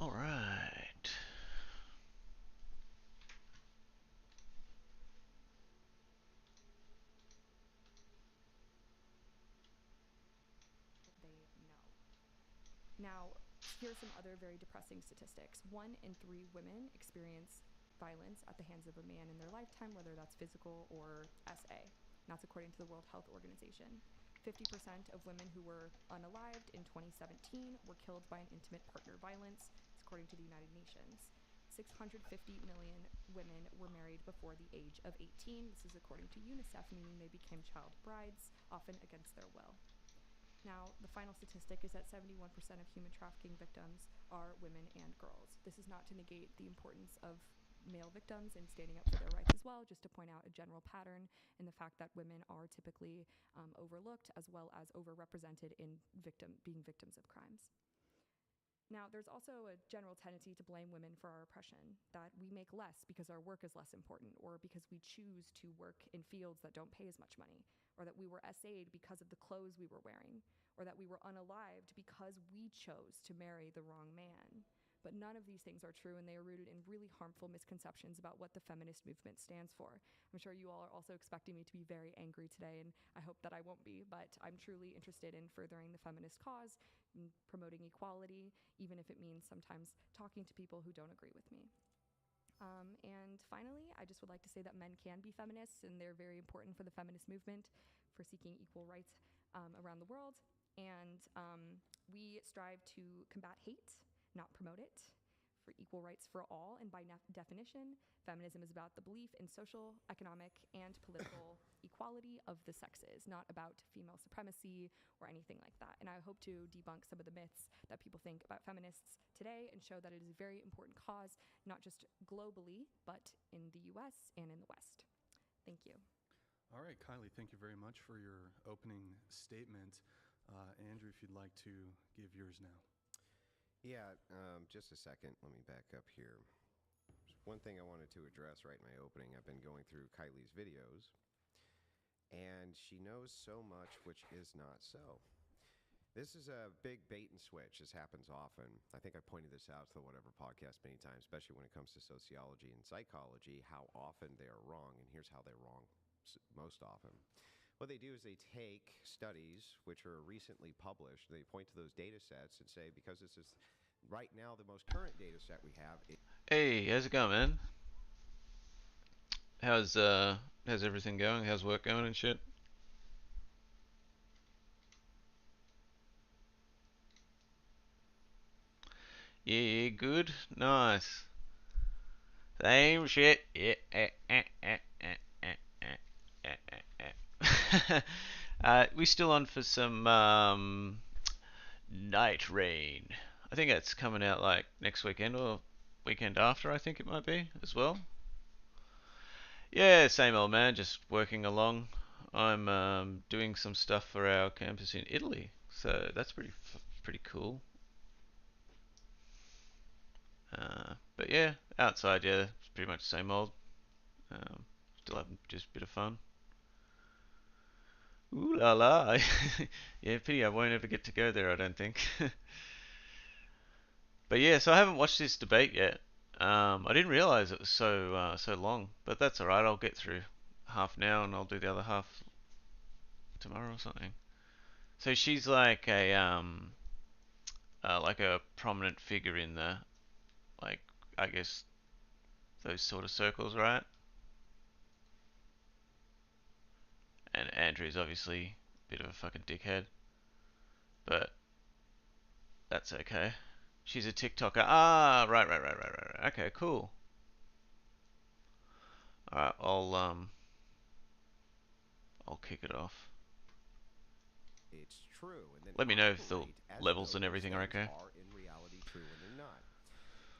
All right. They know. Now, here are some other very depressing statistics. 1 in 3 women experience violence at the hands of a man in their lifetime, whether that's physical or SA. And that's according to the World Health Organization. 50% of women who were unalived in 2017 were killed by an intimate partner violence, according to the United Nations. 650 million women were married before the age of 18. This is according to UNICEF, meaning they became child brides, often against their will. Now, the final statistic is that 71% of human trafficking victims are women and girls. This is not to negate the importance of male victims and standing up for their rights as well, just to point out a general pattern in the fact that women are typically overlooked as well as overrepresented in being victims of crimes. Now, there's also a general tendency to blame women for our oppression, that we make less because our work is less important, or because we choose to work in fields that don't pay as much money, or that we were SA'd because of the clothes we were wearing, or that we were unalived because we chose to marry the wrong man. But none of these things are true, and they are rooted in really harmful misconceptions about what the feminist movement stands for. I'm sure you all are also expecting me to be very angry today, and I hope that I won't be, but I'm truly interested in furthering the feminist cause, and promoting equality, even if it means sometimes talking to people who don't agree with me. And finally, I just would like to say that men can be feminists, and they're very important for the feminist movement, for seeking equal rights around the world. And we strive to combat hate, not promote it, for equal rights for all. And by definition, feminism is about the belief in social, economic, and political equality of the sexes, not about female supremacy or anything like that. And I hope to debunk some of the myths that people think about feminists today and show that it is a very important cause, not just globally, but in the US and in the West. Thank you. All right, Kylie, thank you very much for your opening statement. Andrew, if you'd like to give yours now. Yeah, just a second. Let me back up here. One thing I wanted to address right in my opening. I've been going through Kylie's videos, and she knows so much which is not so. This is a big bait and switch. This happens often. I think I pointed this out to the Whatever podcast many times, especially when it comes to sociology and psychology, how often they are wrong. And here's how they're wrong most often. What they do is they take studies which are recently published, they point to those data sets and say, because this is right now the most current data set we have. Hey, how's it going, man? How's everything going? How's work going and shit? Yeah, good. Nice. Same shit. Yeah. We still on for some Night Rain. I think that's coming out like next weekend or weekend after. I think it might be as well. Yeah, same old man. Just working along. I'm doing some stuff for our campus in Italy, so that's pretty cool. But yeah, outside, yeah, it's pretty much the same old. Um, Still having just a bit of fun. Ooh la la. Yeah, pity I won't ever get to go there, I don't think. But yeah, so I haven't watched this debate yet. I didn't realize it was so long, but that's alright. I'll get through half now and I'll do the other half tomorrow or something. So she's like a prominent figure in the, like, I guess those sort of circles, right? And Andrew's obviously a bit of a fucking dickhead, but that's okay. She's a TikToker. Ah, right. Okay, cool. All right, I'll kick it off. It's true, and then Let me know if the operate as levels though and those everything are things okay. are in reality true when they're not.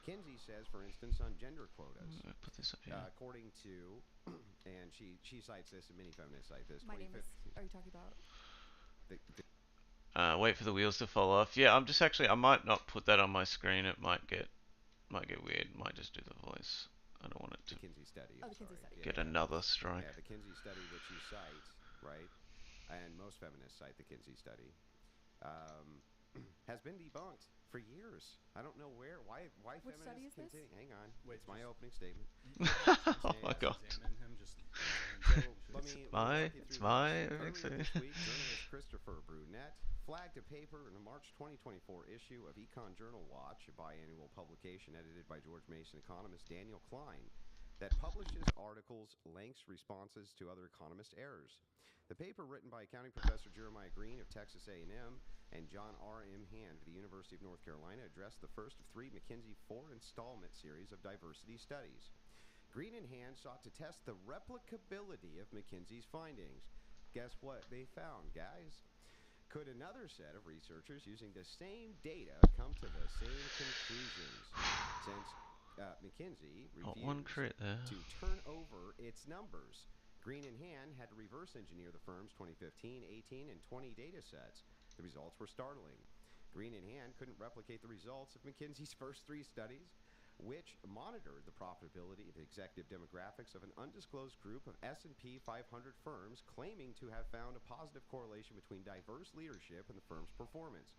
Kinsey says, for instance, on gender quotas, Put this up here. according to, and she cites this, and many feminists cite this, My name is, 2015. are you talking about? The Wait for the wheels to fall off. Yeah, I'm just actually. I might not put that on my screen. It might get weird. Might just do the voice. I don't want it the to Kinsey study, Oh, I'm the Kinsey sorry. study. get Yeah. another strike. Yeah, the Kinsey study, which you cite, right? And most feminists cite the Kinsey study, um, has been debunked for years. I don't know why Which study feminists is this? continue. Hang on, Wait, it's my just- opening statement. Oh my god. Examine him, just So let me my- walk you it's through my this. Earlier examine. this week, journalist Christopher Brunette flagged a paper in the March 2024 issue of Econ Journal Watch, a biannual publication edited by George Mason economist Daniel Klein, that publishes articles, links, responses to other economist errors. The paper, written by accounting professor Jeremiah Green of Texas A&M and John R.M. Hand of the University of North Carolina, addressed the first of 3 McKinsey 4-installment series of diversity studies. Green and Hand sought to test the replicability of McKinsey's findings. Guess what they found, guys? Could another set of researchers using the same data come to the same conclusions? Since McKinsey Got one refused crit there. to turn over its numbers, Green and Hand had to reverse engineer the firm's 2015, 18, and 20 data sets. The results were startling. Green and Hand couldn't replicate the results of McKinsey's first 3 studies, which monitored the profitability of the executive demographics of an undisclosed group of S&P 500 firms claiming to have found a positive correlation between diverse leadership and the firm's performance.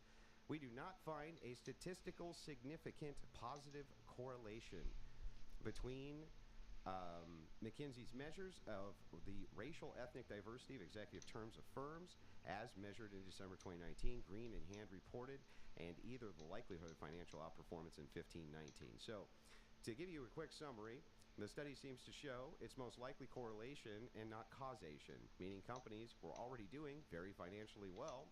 We do not find a statistical significant positive correlation between McKinsey's measures of the racial ethnic diversity of executive terms of firms as measured in December 2019, Green and Hand reported, and either the likelihood of financial outperformance in 15-19. So, to give you a quick summary, the study seems to show its most likely correlation and not causation, meaning companies were already doing very financially well,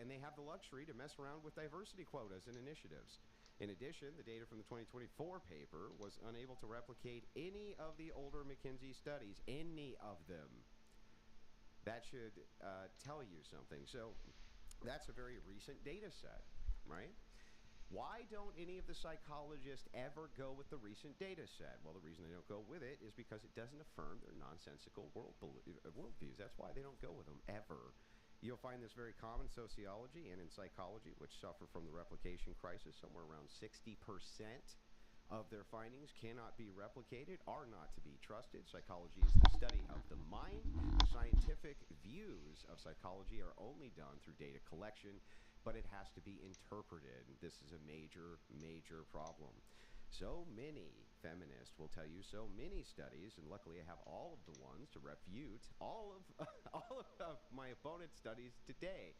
and they have the luxury to mess around with diversity quotas and initiatives. In addition, the data from the 2024 paper was unable to replicate any of the older McKinsey studies, any of them. That should tell you something. So that's a very recent data set, right? Why don't any of the psychologists ever go with the recent data set? Well, the reason they don't go with it is because it doesn't affirm their nonsensical worldviews. That's why they don't go with them, ever. You'll find this very common in sociology and in psychology, which suffer from the replication crisis. Somewhere around 60% of their findings cannot be replicated, are not to be trusted. Psychology is the study of the mind. The scientific views of psychology are only done through data collection, but it has to be interpreted. This is a major, major problem. So many feminists will tell you so many studies, and luckily I have all of the ones to refute all of my opponent's studies today.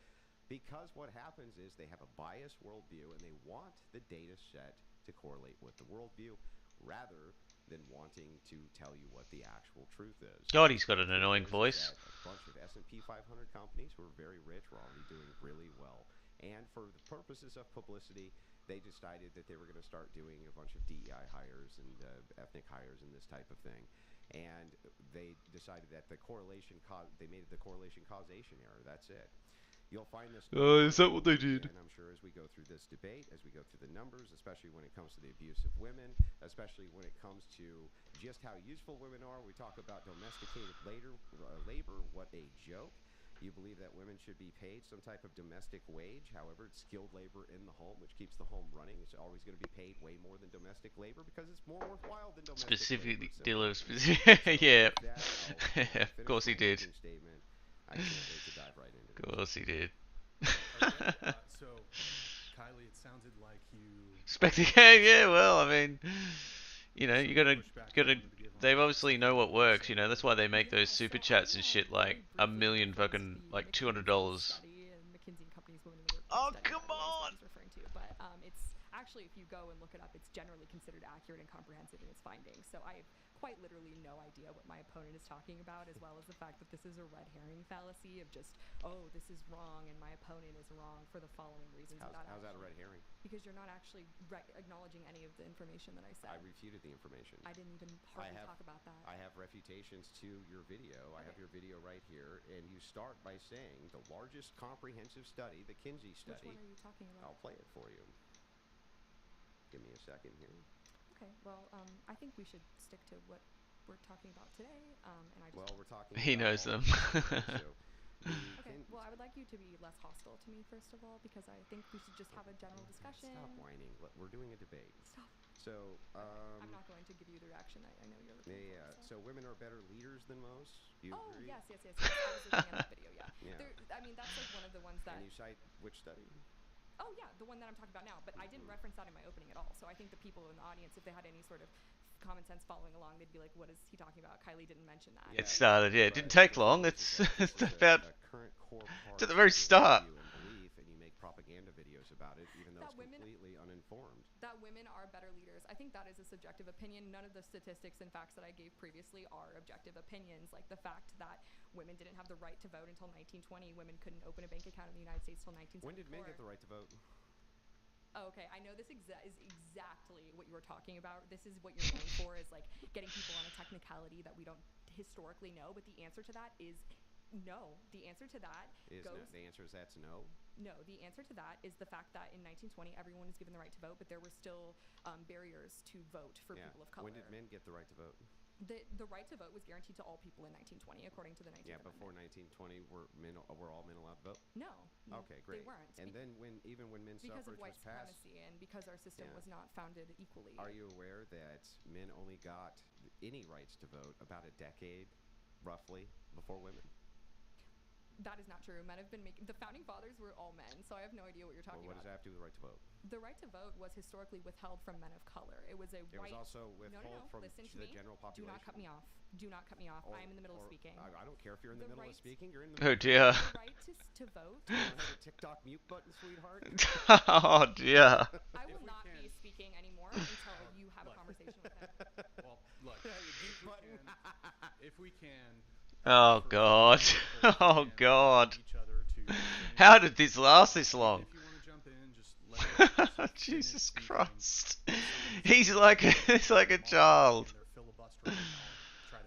Because what happens is they have a biased worldview and they want the data set to correlate with the worldview rather than wanting to tell you what the actual truth is. God, he's got an annoying voice. A bunch of S&P 500 companies who are very rich were already doing really well. And for the purposes of publicity, they decided that they were going to start doing a bunch of DEI hires and ethnic hires and this type of thing. And they decided that the correlation they made the correlation causation error. That's it. You'll find this. Is that what they did? And I'm sure as we go through this debate, as we go through the numbers, especially when it comes to the abuse of women, especially when it comes to just how useful women are. We talk about domesticated labor. What a joke. You believe that women should be paid some type of domestic wage. However, it's skilled labor in the home, which keeps the home running. It's always going to be paid way more than domestic labor because it's more worthwhile than domestic Specifically, labor. Dillo. So Yeah. with that, I'll Of course he finish did. my statement. I can't wait to dive right into Of this. course he did. Okay, so, Kylie, it sounded like you... Yeah, well, I mean, you know, you gotta, Pushback gotta, you wanted to give on they that. obviously know what works, you know, that's why they make Yeah, those super so chats I and will shit like very a briefly million reference fucking, the like McKinsey $200. study and McKinsey and Company's Women in the Workplace Oh, study, come by the way, is what on! he's referring to. But it's actually, if you go and look it up, it's generally considered accurate and comprehensive in its findings. So I have quite literally no idea what my opponent is talking about, as well as the fact that this is a red herring fallacy of just, oh, this is wrong and my opponent is wrong for the following reasons. How's that a red herring? Because you're not actually acknowledging any of the information that I said. I refuted the information. I didn't even hardly talk about that. I have refutations to your video. I have Okay. your video right here, and you start by saying the largest comprehensive study, the Kinsey Which study. one are you talking about? I'll play it for you. Give me a second here. Okay, well, I think we should stick to what we're talking about today. And I just Well, we're talking. He about knows all them. of this stuff, so the okay. Kin- Well, I would like you to be less hostile to me first of all, because I think we should just have a general discussion. Stop whining. We're doing a debate. Stop. So, I'm not going to give you the reaction I know you're looking yeah. for. So women are better leaders than most. Do you Oh agree? yes. I was looking at that video. Yeah. Yeah. I mean, that's like one of the ones that. And you cite which study? Oh yeah, the one that I'm talking about now. But I didn't reference that in my opening at all. So I think the people in the audience, if they had any sort of common sense following along, they'd be like, "What is he talking about?" Kylie didn't mention that. It started, yeah. It didn't take long. It's it's a about current core part to the very of your start. worldview and belief, and you make propaganda videos about it, even though That it's women- completely uninformed. That women are better leaders. I think that is a subjective opinion. None of the statistics and facts that I gave previously are objective opinions. Like the fact that women didn't have the right to vote until 1920, women couldn't open a bank account in the United States until 1974. When did men get the right to vote? Oh, okay, I know this is exactly what you were talking about. This is what you're going for, is like getting people on a technicality that we don't historically know. But the answer to that is no. The answer to that The answer is that's no. No, the answer to that is the fact that in 1920 everyone was given the right to vote, but there were still barriers to vote for people of color. When did men get the right to vote? The right to vote was guaranteed to all people in 1920, according to the 19th Yeah, Amendment. before 1920, were all men allowed to vote? No. Okay, great. They weren't. And then even when men's because of suffrage white was passed, supremacy and because our system Yeah. was not founded equally. are you aware that men only got any rights to vote about a decade, roughly, before women? That is not true. Men have been making... The founding fathers were all men, so I have no idea what you're talking Well, what does about. that have to do with the right to vote? The right to vote was historically withheld from men of color. It was a It white... was also withheld from Listen to the me. general Do population. not cut me off. Do not cut me off. I am in the middle of speaking. I don't care if you're in the The middle of right- speaking. You're in the Oh middle. dear. The right to vote... You don't have a TikTok mute button, sweetheart. Oh dear. I If will we not can- be speaking anymore until you have a Look. conversation with him. Well, look, if we can, Oh for god. people who Oh can god. each other to finish. How did this last this long? If you want to jump in, just let the other person Jesus finish speaking. Christ. If someone's He's like he's like a monologuing child. and they're filibustering, I'll try to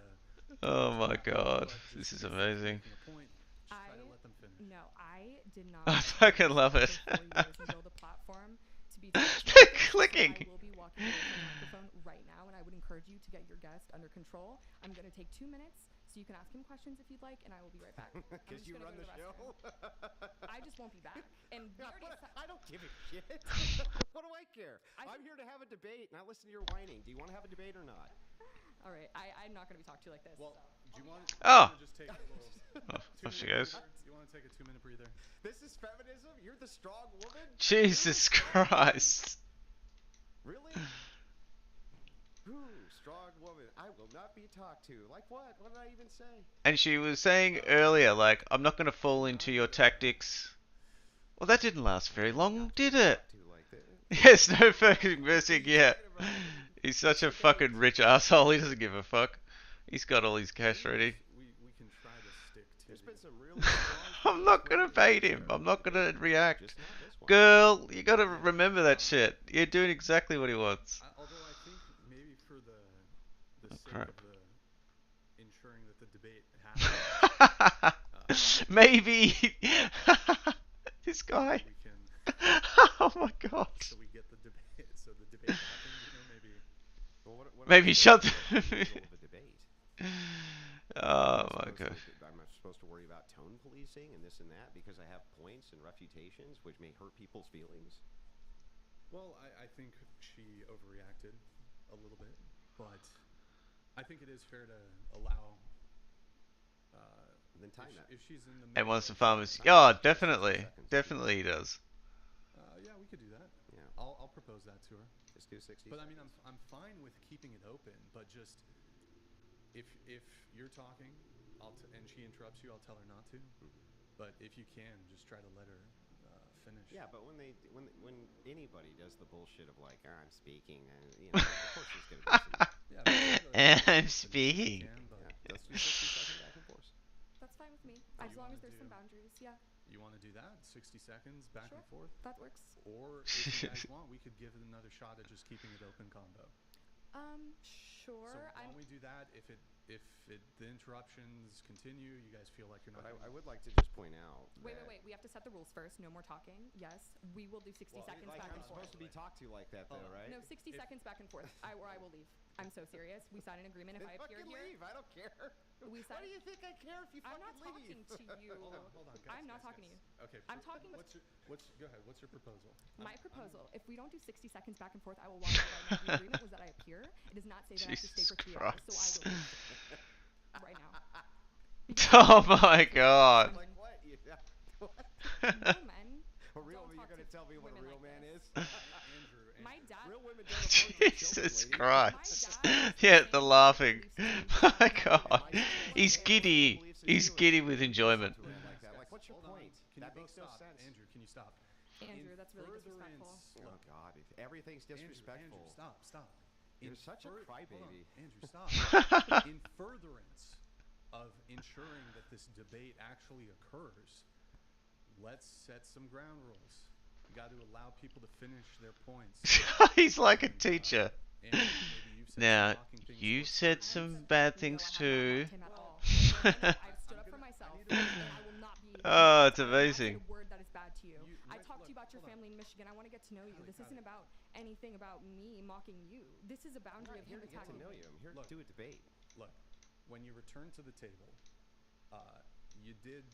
Oh my back up, god. but just This is if they're amazing. making a point, just try to let them finish. No, I did not... I fucking love it. for 4 years and build a platform to be... They're clicking. I will be walking away from the microphone right now, and I would encourage you to get your guest under control. I'm going to take 2 minutes, so you can ask him questions if you'd like, and I will be right back. I'm Because just you gonna run go the to show. restroom. I just won't be back. And we already I don't give a shit. What do I care? I'm here to have a debate, not listen to your whining. Do you want to have a debate or not? All right, I'm not going to be talked to like this. Well, so. do you want Oh. to just take a little Oh, two off she minute goes. breather? You want to take a 2-minute breather? This is feminism? You're the strong woman? Jesus Christ. Really? Ooh, strong woman. I will not be talked to. Like what? What did I even say? And she was saying earlier, like, I'm not going to fall into your tactics. Well, that didn't last very long, did it? Talked to like this. Yes, no fucking messing yet. He's such a fucking rich asshole. He doesn't give a fuck. He's got all his cash ready. We can try to stick to There's the- been some really strong I'm not gonna women bait out him. there. I'm not gonna react. Just not this one. Girl, you gotta remember that shit. You're doing exactly what he wants. Although I think maybe for the Oh, sake crap. of the ensuring that the debate happens, Maybe. This guy. we can Oh my god. so we get the debate so the debate happens. You know, maybe Well, what Maybe am I shut supposed to do in the middle of a debate? Oh I'm my supposed god. I'm supposed to worry about tone policing and this and that because I have points and refutations which may hurt people's feelings. well, I think she overreacted a little bit, but I think it is fair to allow. Then time that. If she's in the And middle once the of- farmers. Oh, definitely. Definitely he does. yeah, we could do that. Yeah. I'll propose that to her. Just do 60 But I mean, seconds. I'm fine with keeping it open, but just if you're talking, and she interrupts you, I'll tell her not to. But if you can, just try to let her finish. Yeah, but when anybody does the bullshit of like, I'm speaking, and you know, of course there's gonna be some. Yeah, but And let her I'm finish if you speaking. can, but Yeah, let's do 60 seconds back and forth. That's fine with me. Oh, As you long wanna as there's some do- boundaries. Yeah, you want to do that? 60 seconds back and Sure. forth. that works. Or if you guys want, we could give it another shot at just keeping it open combo. Sure. So why don't we do that? If the interruptions continue, you guys feel like you're not. But I gonna- would like to just point out. Wait. that, We have to set the rules first. No more talking. Yes, we will do 60 Well, seconds Like back I'm and forth. supposed to be talked to like that, though, Hold on. right? No, 60 If- seconds back and forth. Or I will leave. I'm so serious. We signed an agreement. If Then I appear fucking here, leave. I don't care. we Why signed. do you think I care if you I'm not fucking talking leave? to you. Hold on, guys. I'm not guys, talking to guys. you. Okay. I'm talking with- Go ahead. What's your proposal? My proposal, if we don't do 60 seconds back and forth, I will walk out right now. The agreement was that I appear. It does not say that I have to stay Jesus for 3 hours, so Christ. I will leave right now. Oh my god. Like what? No men Or don't real, you're talk gonna to tell me what a women real like man this. is? Andrew, My dad. Real women don't abort their children, Jesus lady. Christ. My dad Yeah, is the saying laughing. beliefs My in God. My sister He's has giddy. beliefs as He's you, and giddy she with wouldn't enjoyment. insult a man like that. Like, what's your Hold on. point? Can That you makes both no stop? sense. Andrew, can you stop? Andrew, that's really disrespectful. Oh Look, God, everything's disrespectful. Andrew, stop. You're such a Hold on, crybaby. Andrew, stop. In furtherance of ensuring that this debate actually occurs, let's set some ground rules. We got to allow people to finish their points. He's like a And, teacher. Andrew, maybe you've said Now, some mocking things you towards said her. some bad No, things I have too. not mocked him at all. No, I've stood up for myself, I need to- and I will not be. Oh, it's I have not amazing. said a word that is bad to you. I Rick, talked to you look, about your hold on. family in Michigan. I want to get to know you. Kylie, This isn't Kylie. about anything about me mocking you. This is a I'm boundary not of here him to get to attacking know me. you. I'm here Look. to do a debate. Look, when you return to the table, you did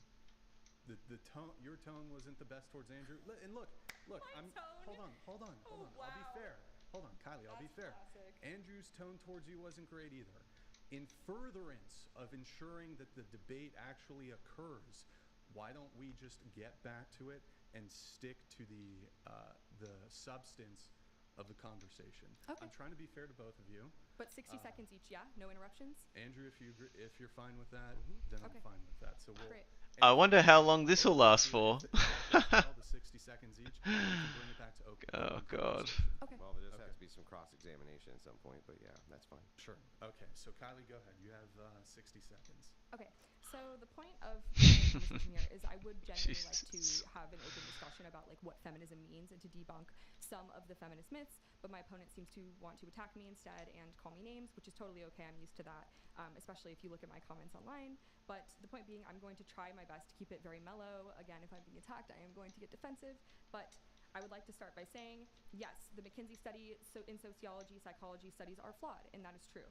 the tone. Your tone wasn't the best towards Andrew. And look, My I'm. tone? Hold on. Oh, I'll be wow. fair. Hold on, Kylie. I'll be fair. Classic. Andrew's tone towards you wasn't great either. In furtherance of ensuring that the debate actually occurs, why don't we just get back to it and stick to the substance of the conversation? Okay. I'm trying to be fair to both of you. But 60 seconds each, yeah? No interruptions? Andrew, if you're fine with that, Mm-hmm. then Okay. I'm fine with that. So we'll. Great. I wonder how long this will last for. The 60 seconds each. We can bring it back to open. Oh, God. conversation. Okay. Well, there just Okay. has to be some cross-examination at some point, but yeah, that's fine. Sure. Okay. So Kylie, go ahead. You have 60 seconds. Okay, so the point of my conversation here is I would genuinely like Jesus. to have an open discussion about like what feminism means and to debunk some of the feminist myths, but my opponent seems to want to attack me instead and call me names, which is totally okay. I'm used to that, especially if you look at my comments online. But the point being, I'm going to try my best to keep it very mellow. Again, if I'm being attacked, I am going to get defensive, but I would like to start by saying, yes, the McKinsey study in sociology, psychology studies are flawed, and that is true.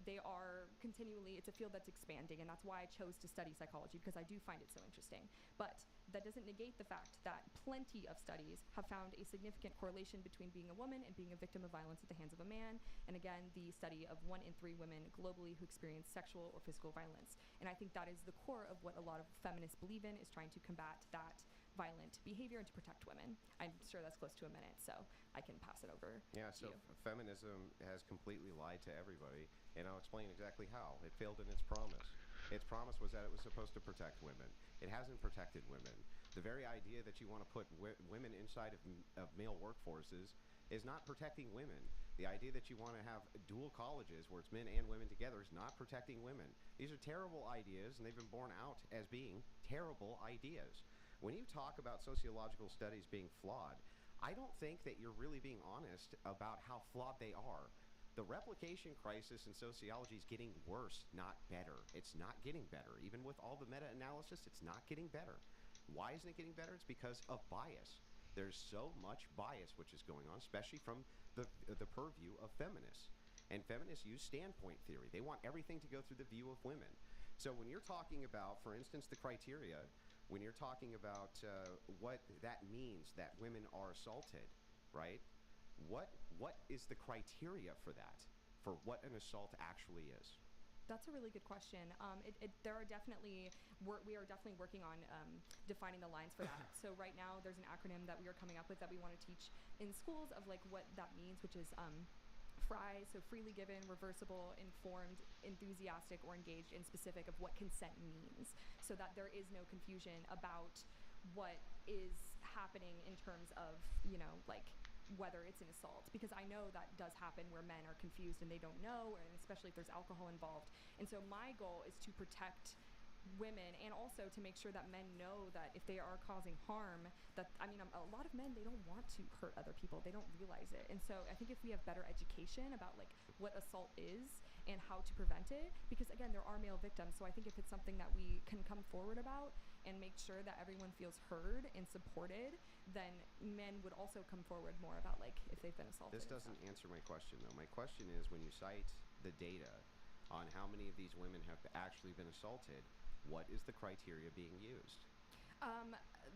They are continually, it's a field that's expanding, and that's why I chose to study psychology, because I do find it so interesting. But that doesn't negate the fact that plenty of studies have found a significant correlation between being a woman and being a victim of violence at the hands of a man. And again, the study of 1 in 3 women globally who experience sexual or physical violence. And I think that is the core of what a lot of feminists believe in, is trying to combat that violent behavior and to protect women. I'm sure that's close to a minute, so I can pass it over. Yeah, to so you. feminism has completely lied to everybody, and I'll explain exactly how. It failed in its promise. Its promise was that it was supposed to protect women. It hasn't protected women. The very idea that you want to put women inside of male workforces is not protecting women. The idea that you want to have dual colleges where it's men and women together is not protecting women. These are terrible ideas, and they've been borne out as being terrible ideas. When you talk about sociological studies being flawed, I don't think that you're really being honest about how flawed they are. The replication crisis in sociology is getting worse, not better. It's not getting better. Even with all the meta-analysis, it's not getting better. Why isn't it getting better? It's because of bias. There's so much bias which is going on, especially from the purview of feminists. And feminists use standpoint theory. They want everything to go through the view of women. So when you're talking about, for instance, the criteria, when you're talking about what that means that women are assaulted, right? What is the criteria for that, for what an assault actually is? That's a really good question. There are definitely, we are definitely working on defining the lines for that. So right now there's an acronym that we are coming up with that we want to teach in schools of like what that means, which is FRI, so freely given, reversible, informed, enthusiastic, or engaged in specific of what consent means, so that there is no confusion about what is happening in terms of, you know, like whether it's an assault, because I know that does happen where men are confused and they don't know, and especially if there's alcohol involved. And so my goal is to protect women and also to make sure that men know that if they are causing harm, that, I mean, a lot of men, they don't want to hurt other people, they don't realize it. And so I think if we have better education about like what assault is and how to prevent it, because again, there are male victims, so I think if it's something that we can come forward about and make sure that everyone feels heard and supported, then men would also come forward more about like if they've been assaulted. This doesn't answer my question, though. My question is, when you cite the data on how many of these women have actually been assaulted, what is the criteria being used?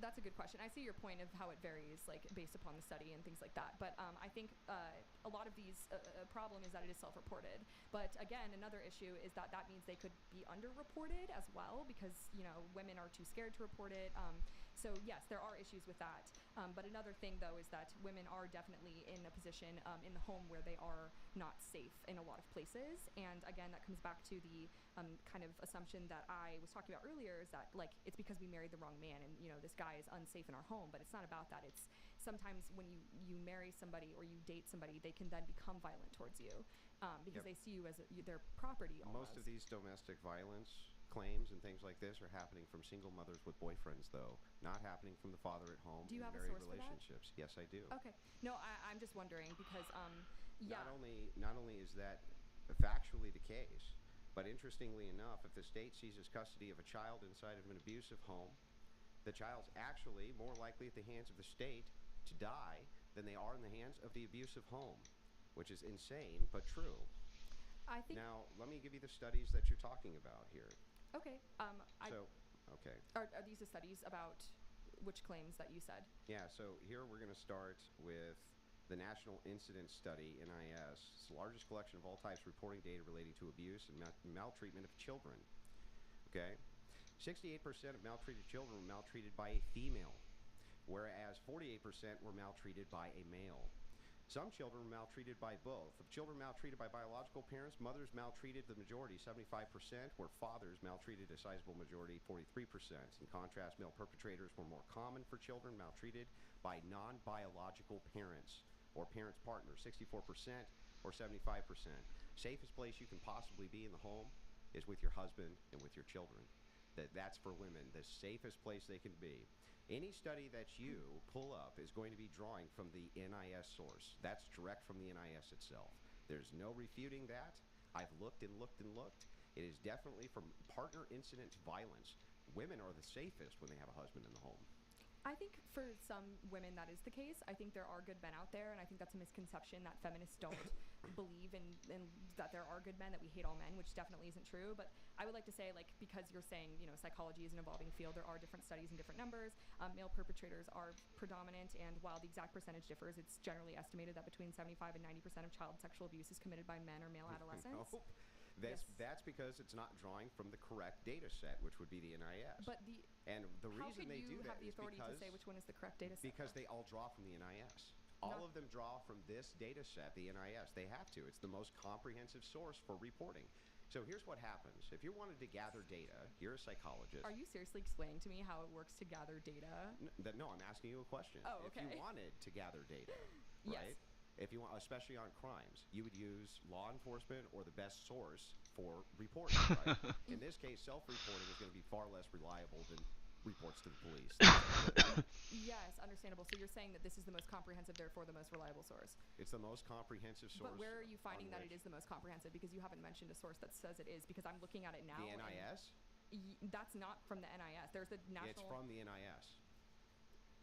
That's a good question. I see your point of how it varies, like based upon the study and things like that. But I think a lot of these problem is that it is self-reported. But again, another issue is that that means they could be underreported as well, because you know women are too scared to report it. So yes, there are issues with that. But another thing, though, is that women are definitely in a position in the home where they are not safe in a lot of places. And again, that comes back to the kind of assumption that I was talking about earlier, is that like it's because we married the wrong man, and this guy is unsafe in our home. But it's not about that. It's sometimes when you marry somebody or you date somebody, they can then become violent towards you because they see you as their property. Almost. Most of these domestic violence claims and things like this are happening from single mothers with boyfriends, though, not happening from the father at home. Do you in have a married source for that? relationships. Yes, I do. Okay. No, I'm just wondering because yeah. Not only is that factually the case, but interestingly enough, if the state seizes custody of a child inside of an abusive home, the child's actually more likely at the hands of the state to die than they are in the hands of the abusive home, which is insane but true. I think. Now, let me give you the studies that you're talking about here. Okay. Okay. Are these the studies about which claims that you said? Yeah, so here we're going to start with the National Incident Study, NIS. It's the largest collection of all types reporting data relating to abuse and maltreatment of children. Okay? 68% of maltreated children were maltreated by a female, whereas 48% were maltreated by a male. Some children were maltreated by both. Of children maltreated by biological parents, mothers maltreated the majority, 75%, where fathers maltreated a sizable majority, 43%. In contrast, male perpetrators were more common for children maltreated by non-biological parents or parents' partners, 64% or 75%. Safest place you can possibly be in the home is with your husband and with your children. That's for women, the safest place they can be. Any study that you pull up is going to be drawing from the NIS source. That's direct from the NIS itself. There's no refuting that. I've looked and looked and looked. It is definitely from partner incident violence. Women are the safest when they have a husband in the home. I think for some women that is the case. I think there are good men out there, and I think that's a misconception that feminists don't believe in that there are good men, that we hate all men, which definitely isn't true. But I would like to say, like, because you're saying, psychology is an evolving field, there are different studies and different numbers. Male perpetrators are predominant, and while the exact percentage differs, it's generally estimated that between 75 and 90% of child sexual abuse is committed by men or male adolescents. Nope. That's because it's not drawing from the correct data set, which would be the NIS. But the reason they do that have the authority to say which one is the correct data set? Because they all draw from the NIS. All of them draw from this data set, the NIS. They have to. It's the most comprehensive source for reporting. So here's what happens. If you wanted to gather data, you're a psychologist. Are you seriously explaining to me how it works to gather data? No, I'm asking you a question. Oh, okay. If you wanted to gather data, right? Yes. If you want, especially on crimes, you would use law enforcement or the best source for reporting, right? In this case, self-reporting is going to be far less reliable than reports to the police. Yes, understandable. So you're saying that this is the most comprehensive, therefore the most reliable source. It's the most comprehensive source. But where are you finding that it is the most comprehensive? Because you haven't mentioned a source that says it is, because I'm looking at it now. The NIS? That's not from the NIS. There's the national... It's from the NIS.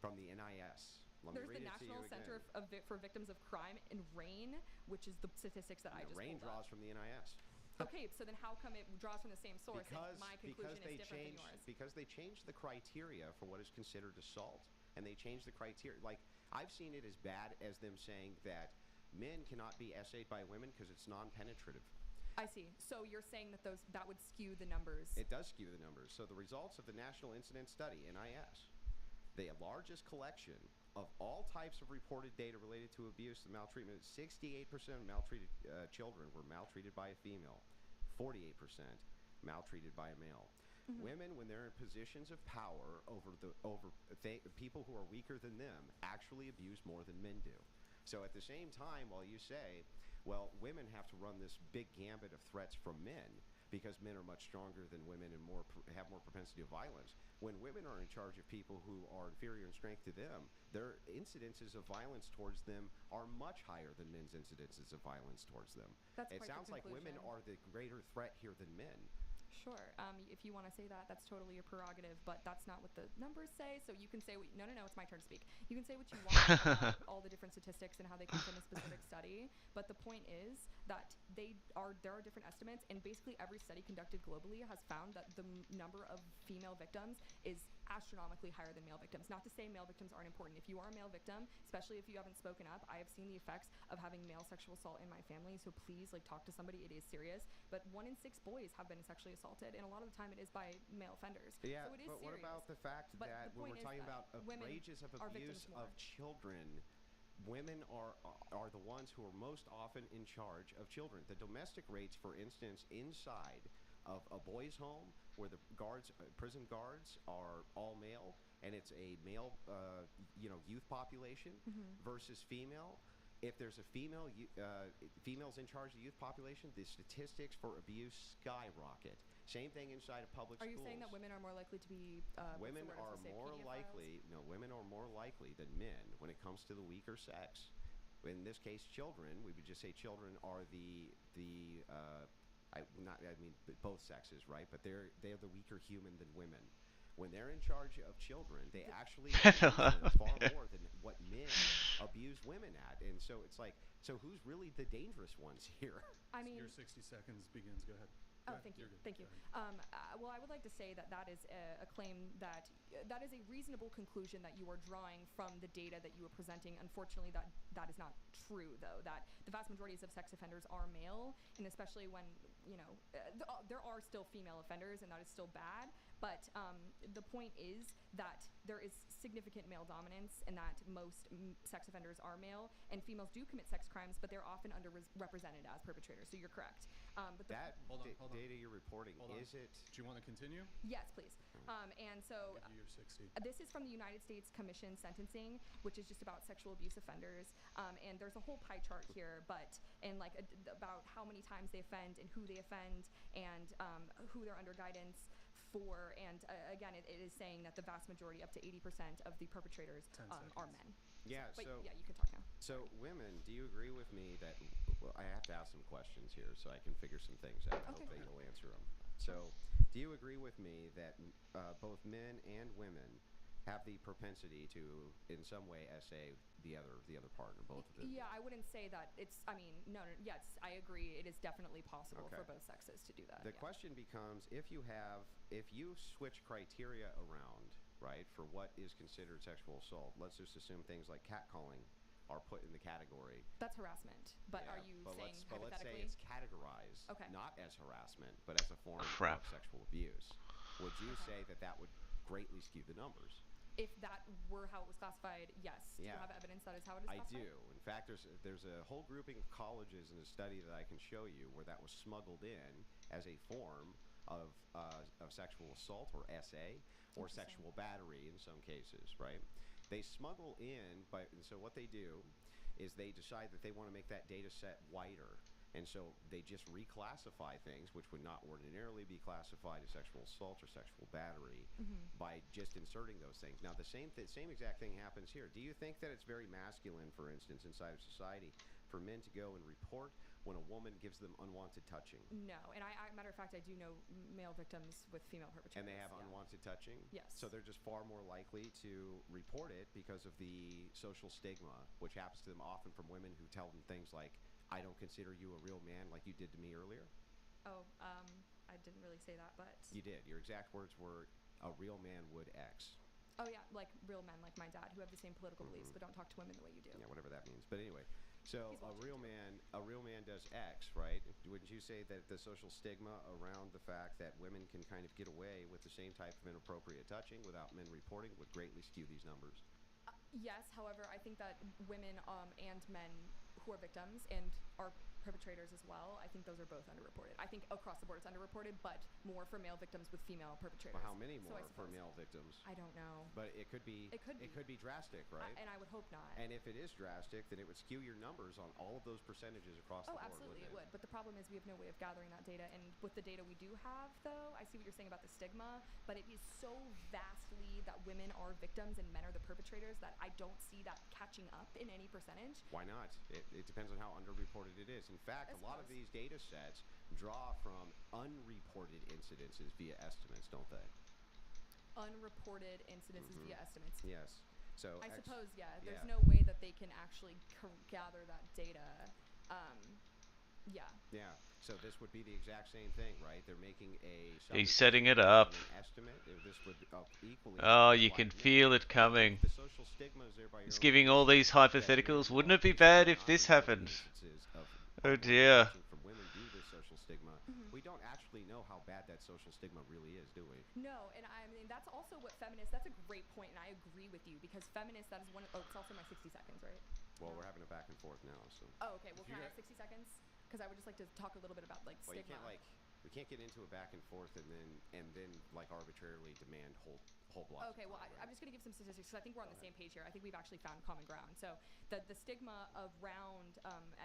From the NIS. There's the National Center for Victims of Crime in RAINN, which is the statistics that I just RAINN pulled draws up. from the NIS. Okay, so then how come it draws from the same source if my conclusion is different than yours? Because they changed the criteria for what is considered assault, and they changed the criteria. Like, I've seen it as bad as them saying that men cannot be essayed by women because it's non-penetrative. I see. So you're saying that that would skew the numbers. It does skew the numbers. So the results of the National Incident Study, NIS, the largest collection of all types of reported data related to abuse and maltreatment, 68% of maltreated children were maltreated by a female, 48% maltreated by a male. Mm-hmm. Women, when they're in positions of power over people who are weaker than them, actually abuse more than men do. So at the same time, while you say, well, women have to run this big gambit of threats from men because men are much stronger than women and have more propensity of violence, when women are in charge of people who are inferior in strength to them, their incidences of violence towards them are much higher than men's incidences of violence towards them. It sounds like women are the greater threat here than men. Sure. If you want to say that, that's totally your prerogative, but that's not what the numbers say. So you can say, no, it's my turn to speak. You can say what you want about all the different statistics and how they come from a specific study. study, but the point is that there are different estimates, and basically every study conducted globally has found that the number of female victims is astronomically higher than male victims. Not to say male victims aren't important. If you are a male victim, especially if you haven't spoken up, I have seen the effects of having male sexual assault in my family. So please, like, talk to somebody. It is serious. But 1 in 6 boys have been sexually assaulted, and a lot of the time it is by male offenders. Yeah, so it is but serious. what about the fact But that the when point we're is talking that about women outrages of are abuse victims of more. children, women are the ones who are most often in charge of children. The domestic rates, for instance, inside of a boys' home where the guards, prison guards, are all male, and it's a male, youth population versus female. If there's a females in charge of the youth population, the statistics for abuse skyrocket. Same thing inside of public Are schools. you saying that women are more likely to be? Women are more likely. No, women are more likely than men when it comes to the weaker sex. In this case, children. We would just say children are both sexes, right? But they're the weaker human than women. When they're in charge of children, they actually abuse them far more than what men abuse women at. And so it's like, so who's really the dangerous ones here? I mean, Your 60 seconds begins. Go ahead. Oh, thank you. Thank you. Well, I would like to say that is a claim that is a reasonable conclusion that you are drawing from the data that you are presenting. Unfortunately, that is not true, though. That the vast majority of sex offenders are male, and especially when there are still female offenders, and that is still bad. But the point is that there is significant male dominance, and that most sex offenders are male, and females do commit sex crimes, but they're often underrepresented as perpetrators. So you're correct. But that hold on. data you're reporting, is it? Do you want to continue? Yes, please. And so I'll give you your 60. this is from the United States Commission Sentencing, which is just about sexual abuse offenders. And there's a whole pie chart here, about how many times they offend and who they offend, and who they're under guidance for. And again, it is saying that the vast majority, up to 80% of the perpetrators, are men. Yeah. But so yeah, you can talk now. So, women, do you agree with me that? Well, I have to ask some questions here so I can figure some things out. I hope that you'll answer them. So, do you agree with me that both men and women have the propensity to, in some way, essay the other partner, both of them? Yeah, I wouldn't say that it's. I mean, no. Yes, I agree. It is definitely possible for both sexes to do that. The question becomes, if you switch criteria around, right, for what is considered sexual assault, let's just assume things like catcalling are put in the category. That's harassment. But are you saying hypothetically? Let's say it's categorized, not as harassment, but as a form of sexual abuse. Would you say that would greatly skew the numbers? If that were how it was classified, yes. Do you have evidence that is how it is classified? I do. In fact, there's a whole grouping of colleges in a study that I can show you where that was smuggled in as a form of sexual assault, or SA, or sexual battery in some cases, right? They smuggle in, and so what they do is they decide that they want to make that data set wider. And so they just reclassify things which would not ordinarily be classified as sexual assault or sexual battery by just inserting those things. Now, the same exact thing happens here. Do you think that it's very masculine, for instance, inside of society, for men to go and report when a woman gives them unwanted touching? No. And matter of fact, I do know male victims with female perpetrators. And they have unwanted touching? Yes. So they're just far more likely to report it because of the social stigma, which happens to them often from women who tell them things like, I don't consider you a real man, like you did to me earlier. Oh, I didn't really say that, but... You did. Your exact words were, a real man would X. Oh, yeah, like real men like my dad who have the same political beliefs but don't talk to women the way you do. Yeah, whatever that means. But anyway, so a real man does X, right? Wouldn't you say that the social stigma around the fact that women can kind of get away with the same type of inappropriate touching without men reporting would greatly skew these numbers? Yes, however, I think that women and men who are victims and are perpetrators as well, I think those are both underreported. I think across the board it's underreported, but more for male victims with female perpetrators. But how many more for male victims? I don't know. But it could be drastic, right? And I would hope not. And if it is drastic, then it would skew your numbers on all of those percentages across the board. Oh, absolutely it would. But the problem is we have no way of gathering that data. And with the data we do have, though, I see what you're saying about the stigma, but it is so vastly that women are victims and men are the perpetrators that I don't see that catching up in any percentage. Why not? It depends on how underreported it is. In fact, a lot of these data sets draw from unreported incidences via estimates, don't they? Unreported incidences via estimates. Yes. So I suppose, yeah. There's yeah. no way that they can actually gather that data. Yeah. Yeah. So this would be the exact same thing, right? They're making a He's supposition setting it based on up. an estimate. This would equally Oh, you apply can to men. feel it But coming. if the social stigma is there by your He's own giving all admission these that men hypotheticals. Wouldn't are it be basically bad if not this reporting happened? instances of Oh unwanted dear. touching from women due to this social stigma, we don't actually know how bad that social stigma really is, do we? No, and I mean that's also what feminists. That's a great point, and I agree with you because feminists. That is one. Oh, it's also my 60 seconds, right? Well, No? we're having a back and forth now, so. Oh, okay. Well, If can you I got- have 60 seconds? Because I would just like to talk a little bit about like Well, you stigma. can't we can't get into a back and forth and then like arbitrarily demand whole blocks. Okay, well, I'm just going to give some statistics because I think we're on the same page here. I think we've actually found common ground. So the stigma around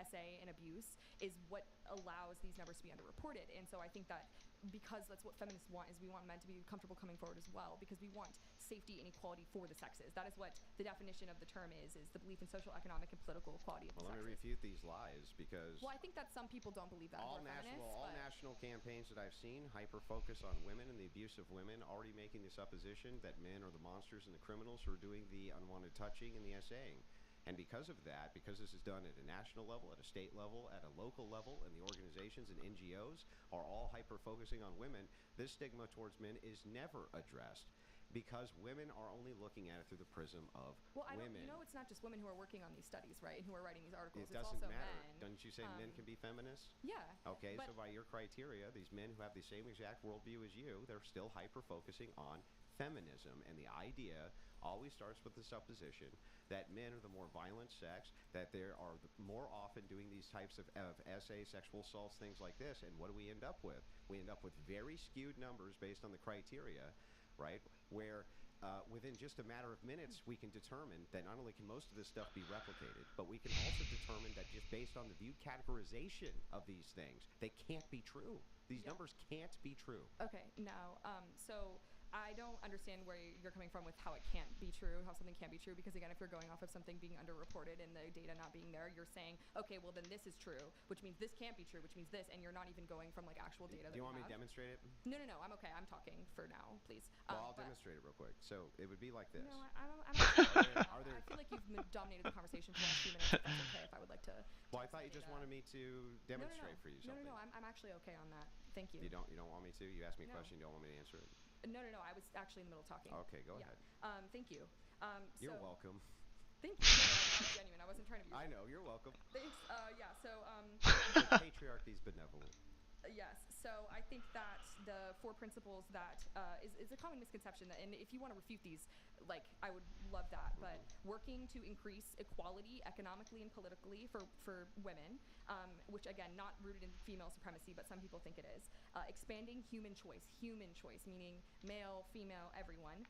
SA and abuse is what allows these numbers to be underreported. And so I think that because that's what feminists want is we want men to be comfortable coming forward as well because we want safety and equality for the sexes. That is what the definition of the term is the belief in social, economic, and political equality of the Well, let me sexes. refute these lies because Well, I think that some people don't believe that all who are feminists. all but- national campaigns that I've seen hyper focus on women and the abuse of women, already making the supposition that men are the monsters and the criminals who are doing the unwanted touching and the essaying. And because of that, because this is done at a national level, at a state level, at a local level, and the organizations and NGOs are all hyper focusing on women, this stigma towards men is never addressed because women are only looking at it through the prism of Well, I women. don't. You know, it's not just women who are working on these studies, right? And who are writing these articles. It It's doesn't also matter. men. Don't you say men can be feminists? Yeah. Okay, but so by your criteria, these men who have the same exact worldview as you, they're still hyper focusing on feminism. And the idea always starts with the supposition that men are the more violent sex, that they are more often doing these types of SA, sexual assaults, things like this. And what do we end up with? We end up with very skewed numbers based on the criteria, right? Where within just a matter of minutes, we can determine that not only can most of this stuff be replicated, but we can also determine that just based on the viewed categorization of these things, they can't be true. These Yeah. numbers can't be true. Okay. Now, so I don't understand where you're coming from with how it can't be true, how something can't be true. Because again, if you're going off of something being underreported and the data not being there, you're saying, okay, well then this is true, which means this can't be true, which means this, and you're not even going from like actual data. Do you want me have. to demonstrate it? No, I'm okay. I'm talking for now, please. Well, I'll but- demonstrate it real quick. So it would be like this. No, I'm actually, Are there- I feel like you've dominated the conversation for the last few minutes. If that's okay, if I would like to. Well, I talk thought some you just data. wanted me to demonstrate for you something. No, I'm actually okay on that. Thank you. You don't want me to? You asked me a No. question. You don't want me to answer it? No, I was actually in the middle of talking. Okay, go Yeah. ahead. Thank you. You're so, welcome. Thank you. No, that was genuine. I wasn't trying to be. I know. You're welcome. Thanks. Yeah. So, The patriarchy's benevolent. yes. So I think that the four principles that is a common misconception that, and if you want to refute these, like I would love that. But working to increase equality economically and politically for women, which again not rooted in female supremacy, but some people think it is. Expanding human choice meaning male, female, everyone.